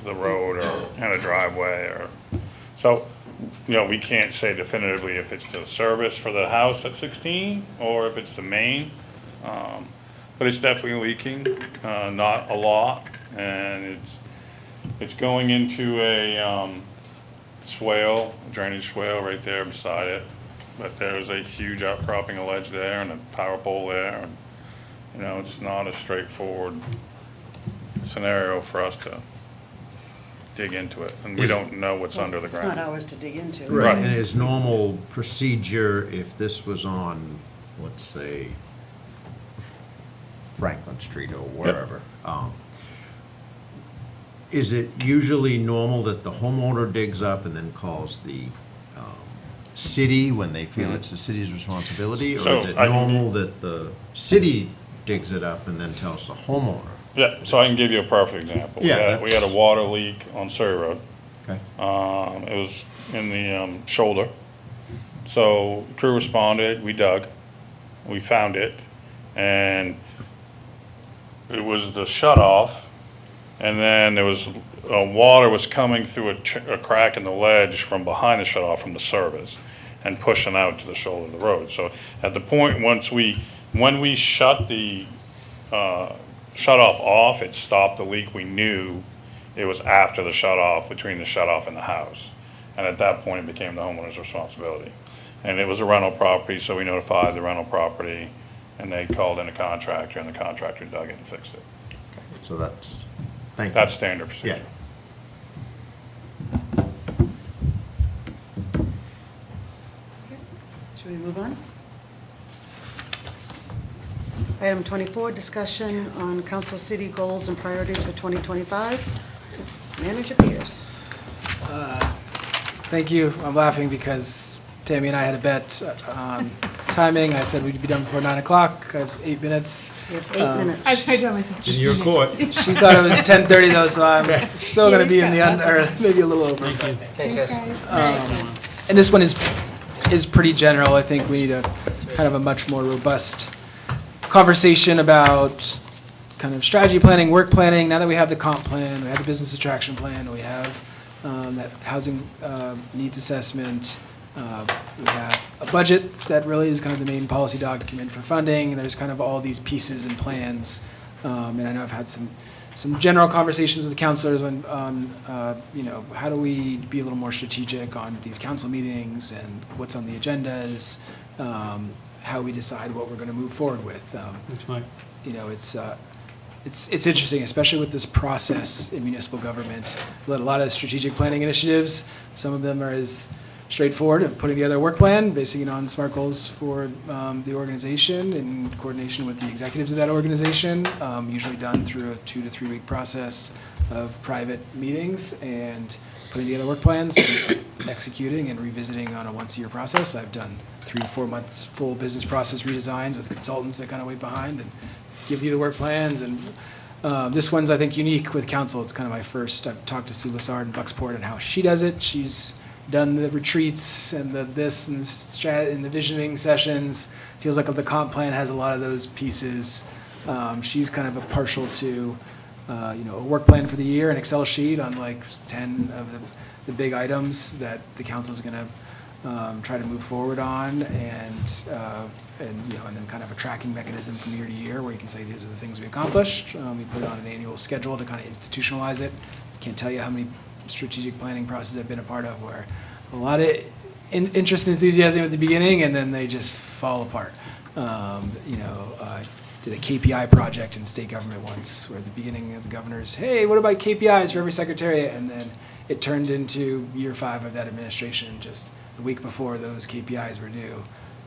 [SPEAKER 11] the road or in a driveway or, so, you know, we can't say definitively if it's the service for the house at 16 or if it's the main. But it's definitely leaking, not a lot, and it's going into a swale, drainage swale right there beside it. But there's a huge outcropping of ledge there and a power pole there. And, you know, it's not a straightforward scenario for us to dig into it, and we don't know what's under the
[SPEAKER 1] It's
[SPEAKER 11] ground.
[SPEAKER 1] not ours to dig into.
[SPEAKER 2] Right, and his normal procedure, if this was on, let's say, Franklin Street or wherever, is it usually normal that the homeowner digs up and then calls the city when they feel it's the city's responsibility? Or
[SPEAKER 11] So
[SPEAKER 2] is it
[SPEAKER 11] I can
[SPEAKER 2] normal that the city digs it up and then tells the homeowner?
[SPEAKER 11] Yeah, so I can give you a perfect example.
[SPEAKER 2] Yeah,
[SPEAKER 11] We had a water leak on Surrey Road.
[SPEAKER 2] Okay.
[SPEAKER 11] It was in the shoulder. So crew responded, we dug, we found it, and it was the shut off, and then there was, water was coming through a crack in the ledge from behind the shut off from the service and pushing out to the shoulder of the road. So at the point, when we shut the shut off, it stopped the leak. We knew it was after the shut off, between the shut off and the house. And at that point, it became the homeowner's responsibility. And it was a rental property, so we notified the rental property, and they called in a contractor, and the contractor dug it and fixed it.
[SPEAKER 2] So that's, thank you.
[SPEAKER 11] That's standard procedure.
[SPEAKER 1] Should we move on? Item 24, discussion on council city goals and priorities for 2025. Manager Pierce.
[SPEAKER 7] Thank you. I'm laughing because Tammy and I had a bet on timing. I said we'd be done before 9 o'clock. I have 8 minutes.
[SPEAKER 1] You have 8 minutes.
[SPEAKER 5] I tried to tell myself.
[SPEAKER 2] In your court.
[SPEAKER 7] She thought it was 10:30 though, so I'm still gonna be in the under, or maybe a little over.
[SPEAKER 8] Thanks, guys.
[SPEAKER 7] And this one is pretty general. I think we need a kind of a much more robust conversation about kind of strategy planning, work planning. Now that we have the comp plan, we have the business attraction plan, we have that housing needs assessment. We have a budget that really is kind of the main policy document for funding. And there's kind of all these pieces and plans. And I know I've had some general conversations with the counselors on you know, how do we be a little more strategic on these council meetings and what's on the agendas, how we decide what we're going to move forward with.
[SPEAKER 12] Thanks, Mike.
[SPEAKER 7] You know, it's interesting, especially with this process in municipal government. We had a lot of strategic planning initiatives. Some of them are as straightforward of putting together a work plan, basing it on SMART goals for the organization in coordination with the executives of that organization, usually done through a 2 to 3 week process of private meetings and putting together work plans, and executing and revisiting on a once-a-year process. I've done 3 to 4 months full business process redesigns with consultants that kind of wait behind and give you the work plans. And this one's, I think, unique with council. It's kind of my first. I've talked to Sue Lassard in Bucksport and how she does it. She's done the retreats and the this and the visioning sessions. Feels like the comp plan has a lot of those pieces. She's kind of a partial to, you know, a work plan for the year, an Excel sheet on like 10 of the big items that the council's going to try to move forward on, and you know, and then kind of a tracking mechanism from year to year where you can say these are the things we accomplished. We put it on an annual schedule to kind of institutionalize it. Can't tell you how many strategic planning processes I've been a part of where a lot of interest and enthusiasm at the beginning, and then they just fall apart. You know, I did a KPI project in state government once where at the beginning of the governor's, hey, what about KPIs for every secretariat? And then it turned into year 5 of that administration. Just the week before those KPIs were due,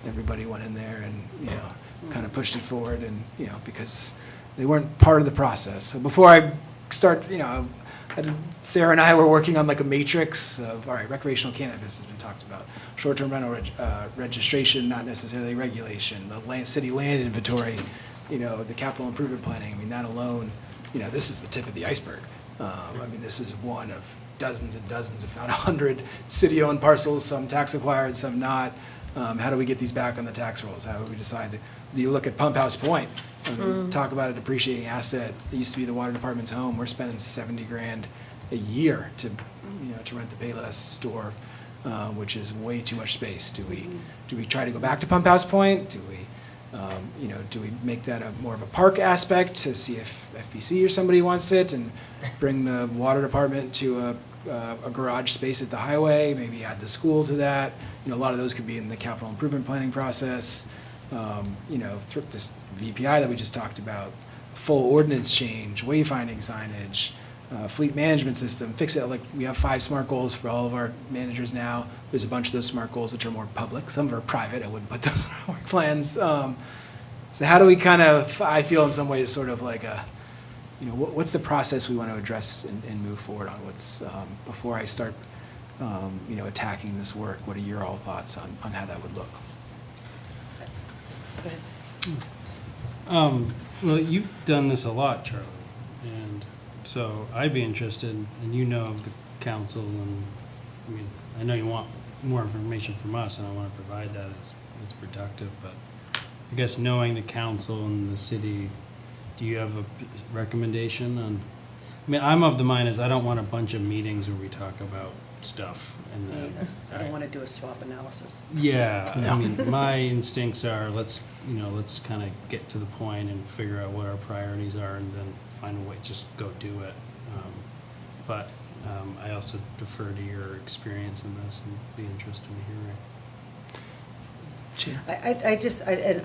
[SPEAKER 7] everybody went in there and, you know, kind of pushed it forward, and, you know, because they weren't part of the process. So before I start, you know, Sarah and I were working on like a matrix of, all right, recreational cannabis has been talked about, short-term rental registration, not necessarily regulation, the city land inventory, you know, the capital improvement planning. I mean, that alone, you know, this is the tip of the iceberg. I mean, this is one of dozens and dozens, if not 100, city-owned parcels, some tax acquired, some not. How do we get these back on the tax rolls? How do we decide? Do you look at Pump House Point? Talk about a depreciating asset. It used to be the water department's home. We're spending $70,000 a year to rent the Payless store, which is way too much space. Do we try to go back to Pump House Point? Do we make that a more of a park aspect to see if FPC or somebody wants it, and bring the water department to a garage space at the highway, maybe add the school to that? A lot of those could be in the capital improvement planning process. Through this VPI that we just talked about, full ordinance change, wayfinding signage, fleet management system, fix it. Like, we have 5 SMART goals for all of our managers now. There's a bunch of those SMART goals which are more public. Some are private. I wouldn't put those in our work plans. So how do we I feel in some ways sort of like what's the process we want to address and move forward on? Before I start, attacking this work, what are your all thoughts on how that would look?
[SPEAKER 1] Go ahead.
[SPEAKER 12] Well, you've done this a lot, Charlie, and so I'd be interested, and of the council, and I know you want more information from us, and I want to provide that as productive, but I guess knowing the council and the city, do you have a recommendation on? I'm of the mind is I don't want a bunch of meetings where we talk about stuff and then.
[SPEAKER 1] I don't want to do a swap analysis.
[SPEAKER 12] Yeah, my instincts are let's kind of get to the point and figure out what our priorities are, and then find a way, just go do it. But I also defer to your experience in this and be interested in hearing.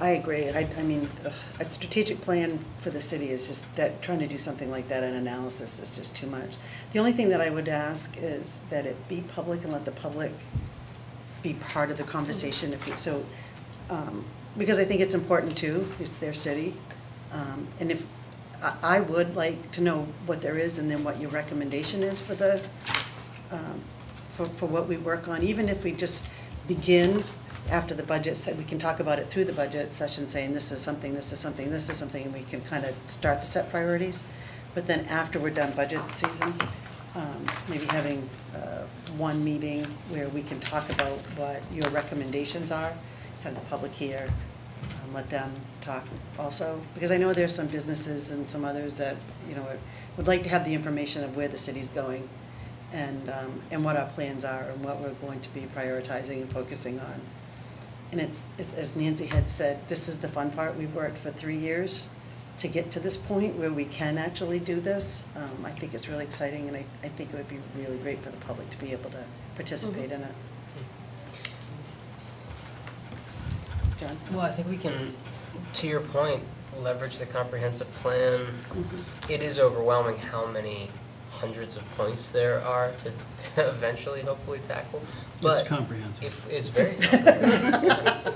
[SPEAKER 1] I agree. A strategic plan for the city is just that, trying to do something like that, an analysis is just too much. The only thing that I would ask is that it be public and let the public be part of the conversation. Because I think it's important too, it's their city. And if, I would like to know what there is and then what your recommendation is for for what we work on, even if we just begin after the budget, so we can talk about it through the budget session, saying this is something, this is something, this is something, and we can kind of start to set priorities. But then after we're done budget season, maybe having one meeting where we can talk about what your recommendations are, have the public here, let them talk also. Because I know there's some businesses and some others that, would like to have the information of where the city's going and what our plans are and what we're going to be prioritizing and focusing on. And it's, as Nancy had said, this is the fun part. We've worked for 3 years to get to this point where we can actually do this. I think it's really exciting, and I think it would be really great for the public to be able to participate in it. John?
[SPEAKER 8] Well, I think we can, to your point, leverage the comprehensive plan. It is overwhelming how many hundreds of points there are to eventually, hopefully, tackle. But
[SPEAKER 12] it's comprehensive.
[SPEAKER 8] It's very comprehensive.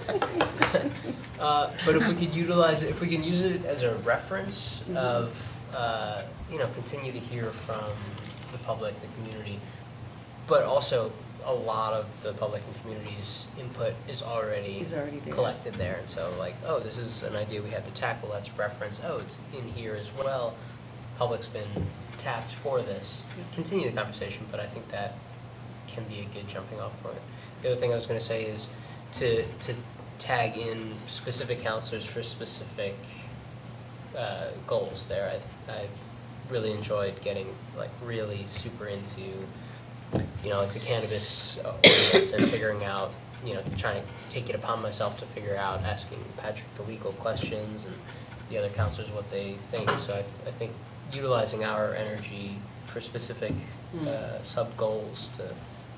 [SPEAKER 8] But if we could utilize it, if we can use it as a reference of, continue to hear from the public, the community, but also a lot of the public and community's input is already
[SPEAKER 1] there.
[SPEAKER 8] Collected there. And so this is an idea we have to tackle, let's reference, it's in here as well. Public's been tapped for this. Continue the conversation, but I think that can be a good jumping off point. The other thing I was going to say is to tag in specific counselors for specific goals there. I've really enjoyed getting really super into the cannabis ordinance and figuring out, trying to take it upon myself to figure out, asking Patrick the legal questions and the other counselors what they think. So I think utilizing our energy for specific sub-goals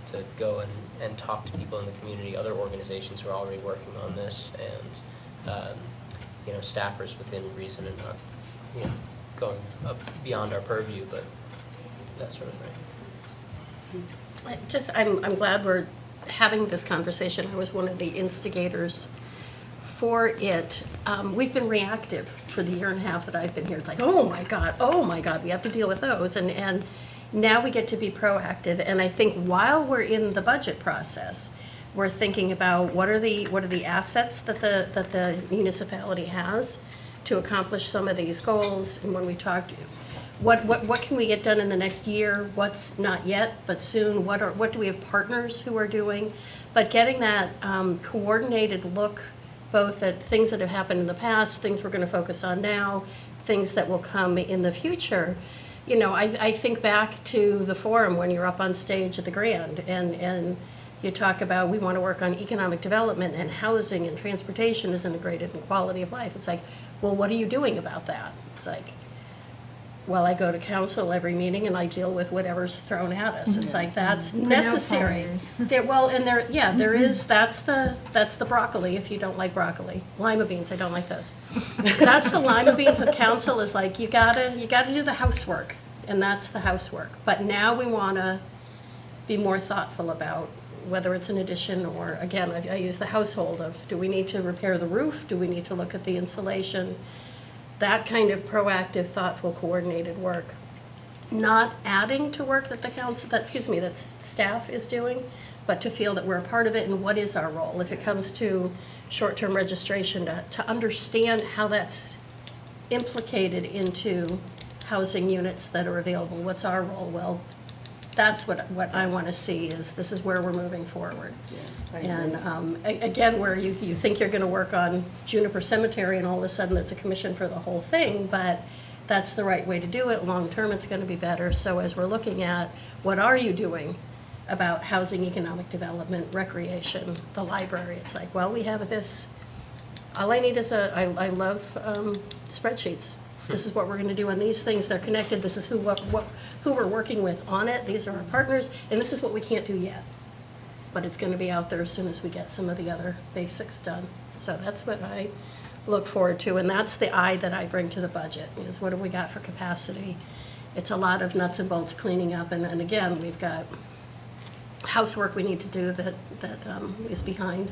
[SPEAKER 8] to go and talk to people in the community, other organizations who are already working on this, and staffers within reason, and not going up beyond our purview, but that sort of thing.
[SPEAKER 3] I'm glad we're having this conversation. I was one of the instigators for it. We've been reactive for the year and a half that I've been here. It's like, oh my God, we have to deal with those. And now we get to be proactive. And I think while we're in the budget process, we're thinking about what are the assets that the municipality has to accomplish some of these goals. And when we talked, what can we get done in the next year? What's not yet, but soon? What do we have partners who are doing? But getting that coordinated look, both at things that have happened in the past, things we're going to focus on now, things that will come in the future. You know, I think back to the forum when you're up on stage at the Grand, and you talk about, we want to work on economic development and housing and transportation is integrated in quality of life. It's like, well, what are you doing about that? It's like, well, I go to council every meeting and I deal with whatever's thrown at us. It's like, that's
[SPEAKER 5] We're no
[SPEAKER 3] necessary.
[SPEAKER 5] followers.
[SPEAKER 3] Well, and there is, that's the broccoli, if you don't like broccoli. Lima beans, I don't like those. That's the lima beans of council, is like, you gotta do the housework, and that's the housework. But now we wanna be more thoughtful about whether it's an addition or, again, I use the household of, do we need to repair the roof? Do we need to look at the insulation? That kind of proactive, thoughtful, coordinated work. Not adding to work that that staff is doing, but to feel that we're a part of it and what is our role. If it comes to short-term registration, to understand how that's implicated into housing units that are available. What's our role? Well, that's what I want to see, is this is where we're moving forward. And again, where you think you're going to work on Juniper Cemetery and all of a sudden it's a commission for the whole thing, but that's the right way to do it. Long-term, it's going to be better. So as we're looking at what are you doing about housing, economic development, recreation, the library, it's like, well, we have this. All I need is I love spreadsheets. This is what we're going to do on these things. They're connected. This is who we're working with on it. These are our partners, and this is what we can't do yet. But it's going to be out there as soon as we get some of the other basics done. So that's what I look forward to, and that's the eye that I bring to the budget, is what do we got for capacity? It's a lot of nuts and bolts cleaning up, and again, we've got housework we need to do that is behind,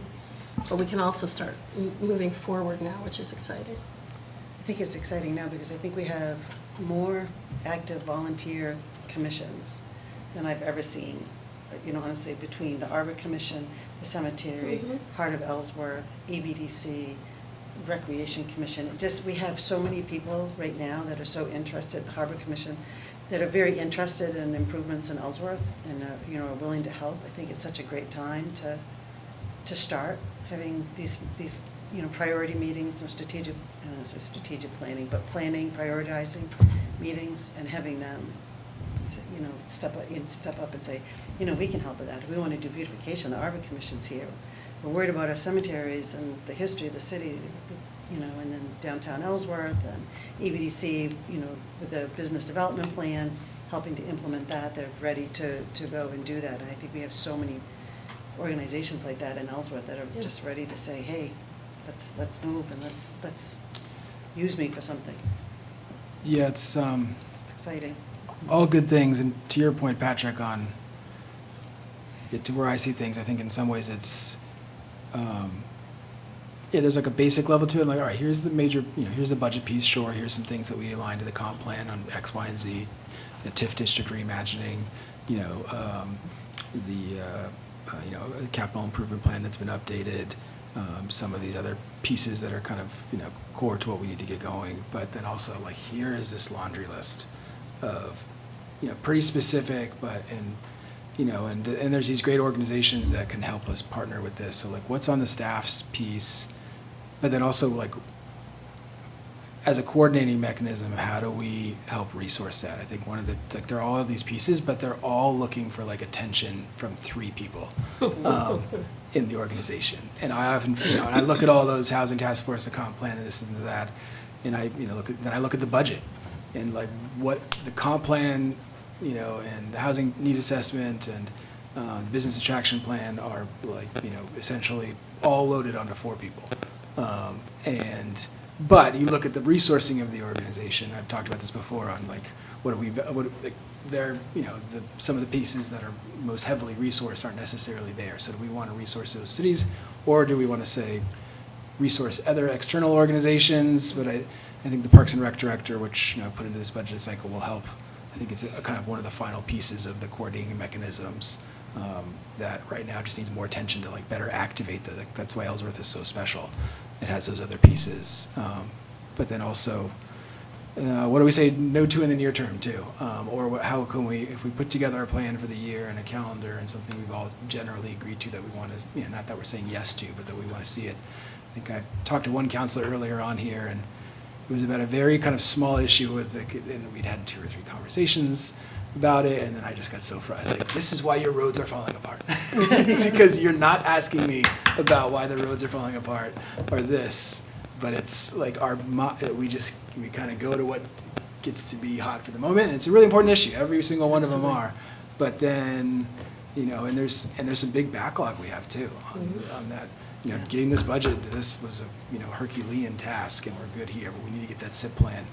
[SPEAKER 3] but we can also start moving forward now, which is exciting.
[SPEAKER 20] I think it's exciting now because I think we have more active volunteer commissions than I've ever seen. You know, honestly, between the Arbor Commission, the Cemetery, Heart of Ellsworth, EBDC, Recreation Commission. We have so many people right now that are so interested, the Harbor Commission, that are very interested in improvements in Ellsworth and are willing to help. I think it's such a great time to start having these priority meetings and strategic, I don't want to say strategic planning, but planning, prioritizing meetings, and having them, step up and say, we can help with that. We want to do beautification. The Arbor Commission's here. We're worried about our cemeteries and the history of the city, and then downtown Ellsworth and EBDC, with the business development plan, helping to implement that. They're ready to go and do that. And I think we have so many organizations like that in Ellsworth that are just ready to say, hey, let's move and let's use me for something.
[SPEAKER 7] Yeah, it's
[SPEAKER 20] exciting.
[SPEAKER 7] All good things, and to your point, Patrick, to where I see things, I think in some ways it's, there's like a basic level to it, like, all right, here's the major, here's the budget piece, sure, here's some things that we align to the comp plan on X, Y, and Z, the TIF district reimagining, the capital improvement plan that's been updated, some of these other pieces that are kind of, core to what we need to get going, but then also, like, here is this laundry list of, pretty specific, and there's these great organizations that can help us partner with this. So, like, what's on the staff's piece, but then also, like, as a coordinating mechanism, how do we help resource that? I think one of the, like, there are all of these pieces, but they're all looking for, like, attention from 3 people in the organization. And I often, and I look at all those housing task force, the comp plan, and this and that, and I, then I look at the budget and, like, what the comp plan, and the housing needs assessment and the business attraction plan are, like, essentially all loaded onto 4 people. But you look at the resourcing of the organization. I've talked about this before on, like, some of the pieces that are most heavily resourced aren't necessarily there. So do we want to resource those cities, or do we want to say resource other external organizations? But I think the Parks and Rec director, which put into this budget cycle, will help. I think it's a kind of one of the final pieces of the coordinating mechanisms that right now just needs more attention to, like, better activate that's why Ellsworth is so special. It has those other pieces, but then also what do we say no to in the near term too? Or how can we, if we put together a plan for the year and a calendar and something we've all generally agreed to that we want to, not that we're saying yes to, but that we want to see it. I think I talked to one counselor earlier on here, and it was about a very kind of small issue with, and we'd had 2 or 3 conversations about it, and then I just got so frustrated. Like, this is why your roads are falling apart. It's because you're not asking me about why the roads are falling apart or this, but it's like we kind of go to what gets to be hot for the moment, and it's a really important issue. Every single one of them are, but then, and there's some big backlog we have too on that. Getting this budget, this was a Herculean task, and we're good here, but we need to get that SIP plan.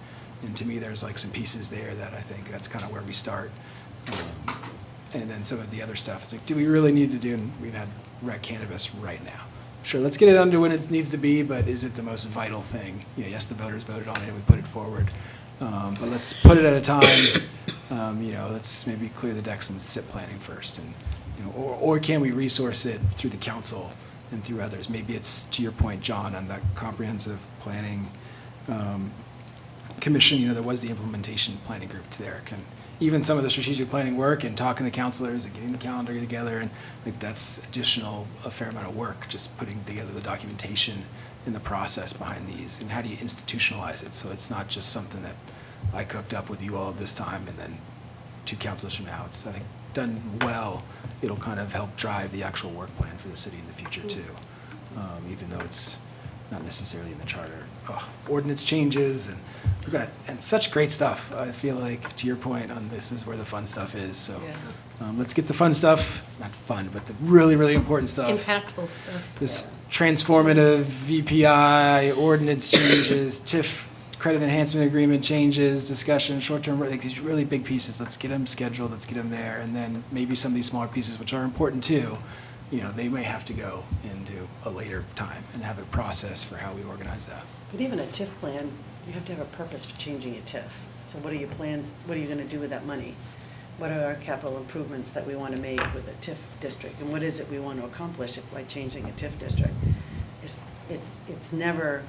[SPEAKER 7] And to me, there's like some pieces there that I think that's kind of where we start. And then some of the other stuff, it's like, do we really need to do, and we've had rec cannabis right now. Sure, let's get it under when it needs to be, but is it the most vital thing? Yes, the voters voted on it, and we put it forward. But let's put it at a time, let's maybe clear the decks and SIP planning first. And, or can we resource it through the council and through others? Maybe it's, to your point, John, on that comprehensive planning commission, there was the implementation planning group there. Even some of the strategic planning work and talking to counselors and getting the calendar together, and like that's a fair amount of work, just putting together the documentation and the process behind these, and how do you institutionalize it so it's not just something that I cooked up with you all at this time and then 2 councils from now. It's, I think, done well, it'll kind of help drive the actual work plan for the city in the future too, even though it's not necessarily in the charter. Ordinance changes, and we've got such great stuff. I feel like, to your point on this is where the fun stuff is. So let's get the fun stuff, not fun, but the really, really important stuff.
[SPEAKER 3] Impactful stuff.
[SPEAKER 7] This transformative VPI, ordinance changes, TIF credit enhancement agreement changes, discussion, short-term, like these really big pieces. Let's get them scheduled, let's get them there, and then maybe some of these smaller pieces, which are important too, they may have to go into a later time and have a process for how we organize that.
[SPEAKER 20] But even a TIF plan, you have to have a purpose for changing a TIF. So what are your plans, what are you gonna do with that money? What are our capital improvements that we wanna make with a TIF district? And what is it we want to accomplish by changing a TIF district? It's never,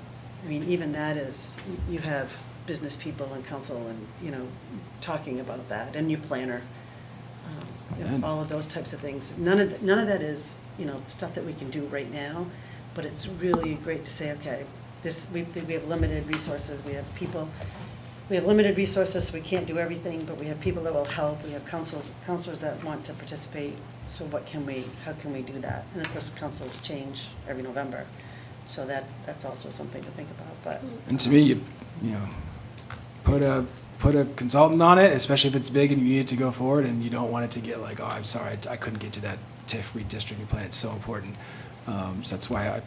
[SPEAKER 20] even that is, you have business people and council and, talking about that, and your planner. All of those types of things. None of that is, stuff that we can do right now, but it's really great to say, okay, we have limited resources, we have people, we have limited resources, so we can't do everything, but we have people that will help, we have counselors that want to participate, so how can we do that? And of course, councils change every November, so that's also something to think about, but.
[SPEAKER 7] And to me, you put a consultant on it, especially if it's big and you need it to go forward, and you don't want it to get like, I'm sorry, I couldn't get to that TIF redistricting plan. It's so important. So that's why I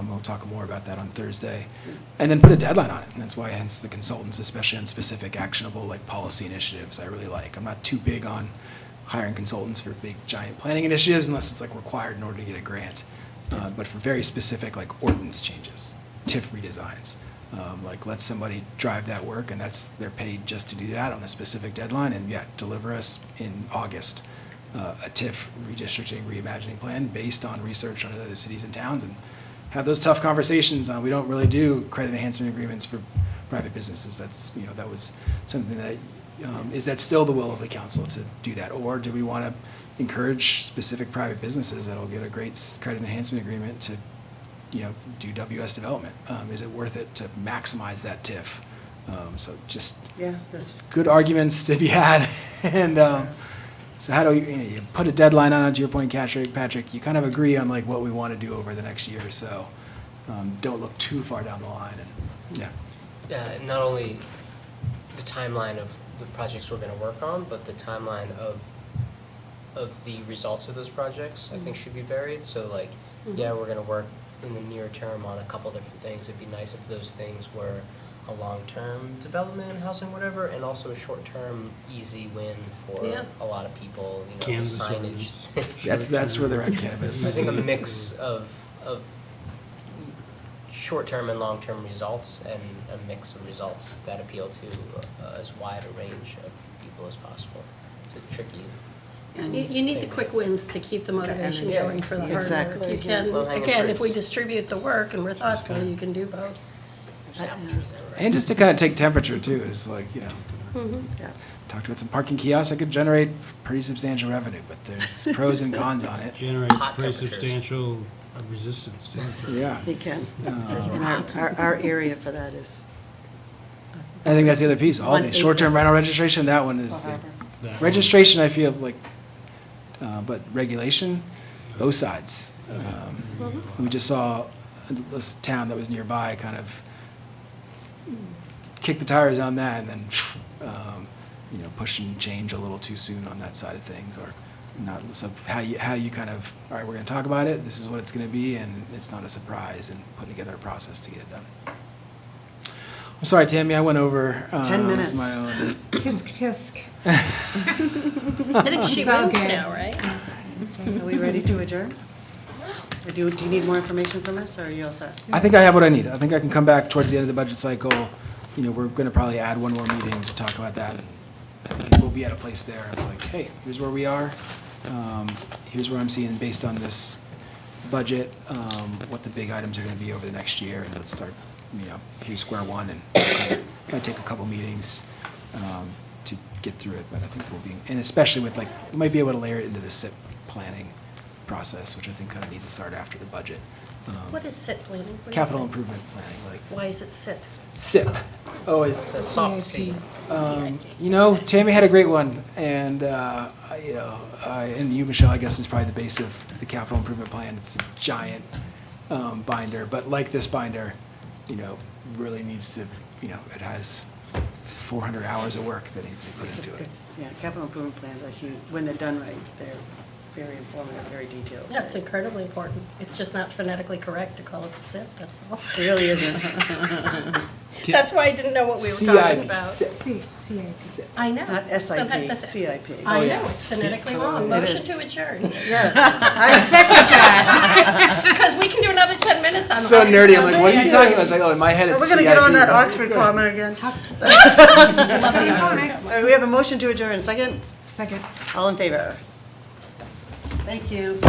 [SPEAKER 7] we'll talk more about that on Thursday. And then put a deadline on it. And that's why hence the consultants, especially on specific actionable like policy initiatives, I really like. I'm not too big on hiring consultants for big giant planning initiatives unless it's like required in order to get a grant. But for very specific like ordinance changes, TIF redesigns, let somebody drive that work, and they're paid just to do that on a specific deadline, and deliver us in August a TIF redistricting reimagining plan based on research on other cities and towns, and have those tough conversations. We don't really do credit enhancement agreements for private businesses. That's that was something that is that still the will of the council to do that, or do we want to encourage specific private businesses that'll get a great credit enhancement agreement to do WS development? Is it worth it to maximize that TIF? So just good arguments to be had. And so how do you put a deadline on it? To your point, Patrick, you kind of agree on like what we want to do over the next year or so. Don't look too far down the line. And
[SPEAKER 8] not only the timeline of the projects we're going to work on, but the timeline of the results of those projects, I think should be varied. So we're going to work in the near term on a couple different things. It'd be nice if those things were a long-term development, housing, whatever, and also a short-term easy win for a lot of people, the
[SPEAKER 12] Cannabis
[SPEAKER 8] signage.
[SPEAKER 7] That's where they're at, cannabis.
[SPEAKER 8] I think a mix of short-term and long-term results, and a mix of results that appeal to as wide a range of people as possible. It's a tricky.
[SPEAKER 3] You need the quick wins to keep the motivation going for the hard work. You can,
[SPEAKER 8] Low-hanging
[SPEAKER 3] again, if we
[SPEAKER 8] fruits.
[SPEAKER 3] distribute the work and we're thoughtful, you can do both.
[SPEAKER 7] And just to kind of take temperature too, is like,
[SPEAKER 20] Yeah.
[SPEAKER 7] talked about some parking kiosks that could generate pretty substantial revenue, but there's pros and cons on it.
[SPEAKER 12] Generates
[SPEAKER 8] Hot
[SPEAKER 12] pretty
[SPEAKER 8] temperatures.
[SPEAKER 12] substantial resistance too.
[SPEAKER 7] Yeah.
[SPEAKER 20] He can. And our area for that is
[SPEAKER 7] I think that's the other piece. All the
[SPEAKER 20] 1/8
[SPEAKER 7] short-term rental registration, that one is
[SPEAKER 20] Fall
[SPEAKER 7] the
[SPEAKER 20] Harbor.
[SPEAKER 7] registration. I feel like, but regulation, both sides. We just saw this town that was nearby kind of kick the tires on that, and then push and change a little too soon on that side of things, or not. So how you kind of, all right, we're going to talk about it. This is what it's going to be, and it's not a surprise, and putting together a process to get it done. I'm sorry, Tammy, I went over.
[SPEAKER 20] 10 minutes.
[SPEAKER 7] It was my own.
[SPEAKER 5] Tisk, tisk.
[SPEAKER 3] I think she
[SPEAKER 5] It's all
[SPEAKER 3] wins
[SPEAKER 5] good.
[SPEAKER 3] now, right?
[SPEAKER 20] Are we ready to adjourn? Or do you need more information from us, or are you all set?
[SPEAKER 7] I think I have what I need. I think I can come back towards the end of the budget cycle. We're going to probably add one more meeting to talk about that. I think we'll be at a place there. It's like, hey, here's where we are. Here's where I'm seeing, based on this budget, what the big items are going to be over the next year. And let's start, here's square one. And it might take a couple meetings to get through it. But I think we'll be, and especially with we might be able to layer it into the SIP planning process, which I think kind of needs to start after the budget.
[SPEAKER 3] What is SIT planning? What do you
[SPEAKER 7] Capital
[SPEAKER 3] say?
[SPEAKER 7] improvement planning,
[SPEAKER 3] Why is it SIT?
[SPEAKER 7] SIP. Oh,
[SPEAKER 8] It's a soft C.
[SPEAKER 7] Tammy had a great one, and and you, Michelle, I guess is probably the base of the capital improvement plan. It's a giant binder, but like this binder, really needs to, it has 400 hours of work that needs to be put into it.
[SPEAKER 20] Capital improvement plans are huge. When they're done right, they're very informative, very detailed.
[SPEAKER 3] Yeah, it's incredibly important. It's just not phonetically correct to call it the SIT, that's all.
[SPEAKER 20] It really isn't.
[SPEAKER 3] That's why I didn't know what we were talking about.
[SPEAKER 5] CIP.
[SPEAKER 3] I know.
[SPEAKER 20] Not
[SPEAKER 3] Sometimes
[SPEAKER 20] SIP,
[SPEAKER 3] that's-
[SPEAKER 20] CIP.
[SPEAKER 3] I know, it's phonetically wrong.
[SPEAKER 20] It
[SPEAKER 3] Motion
[SPEAKER 20] is.
[SPEAKER 3] to adjourn.
[SPEAKER 20] Yeah.
[SPEAKER 5] I second that.
[SPEAKER 3] Because we can do another 10 minutes on.
[SPEAKER 7] So
[SPEAKER 3] all
[SPEAKER 7] nerdy. I'm like, what are you
[SPEAKER 3] CIP.
[SPEAKER 7] talking about? It's like, oh, in my head it's
[SPEAKER 20] We're gonna get on
[SPEAKER 7] CIP,
[SPEAKER 20] that
[SPEAKER 7] but-
[SPEAKER 20] Oxford comma again.
[SPEAKER 3] Love the Oxford.
[SPEAKER 20] All right, we have a motion to adjourn. Second?
[SPEAKER 5] Second.
[SPEAKER 20] All in favor? Thank you.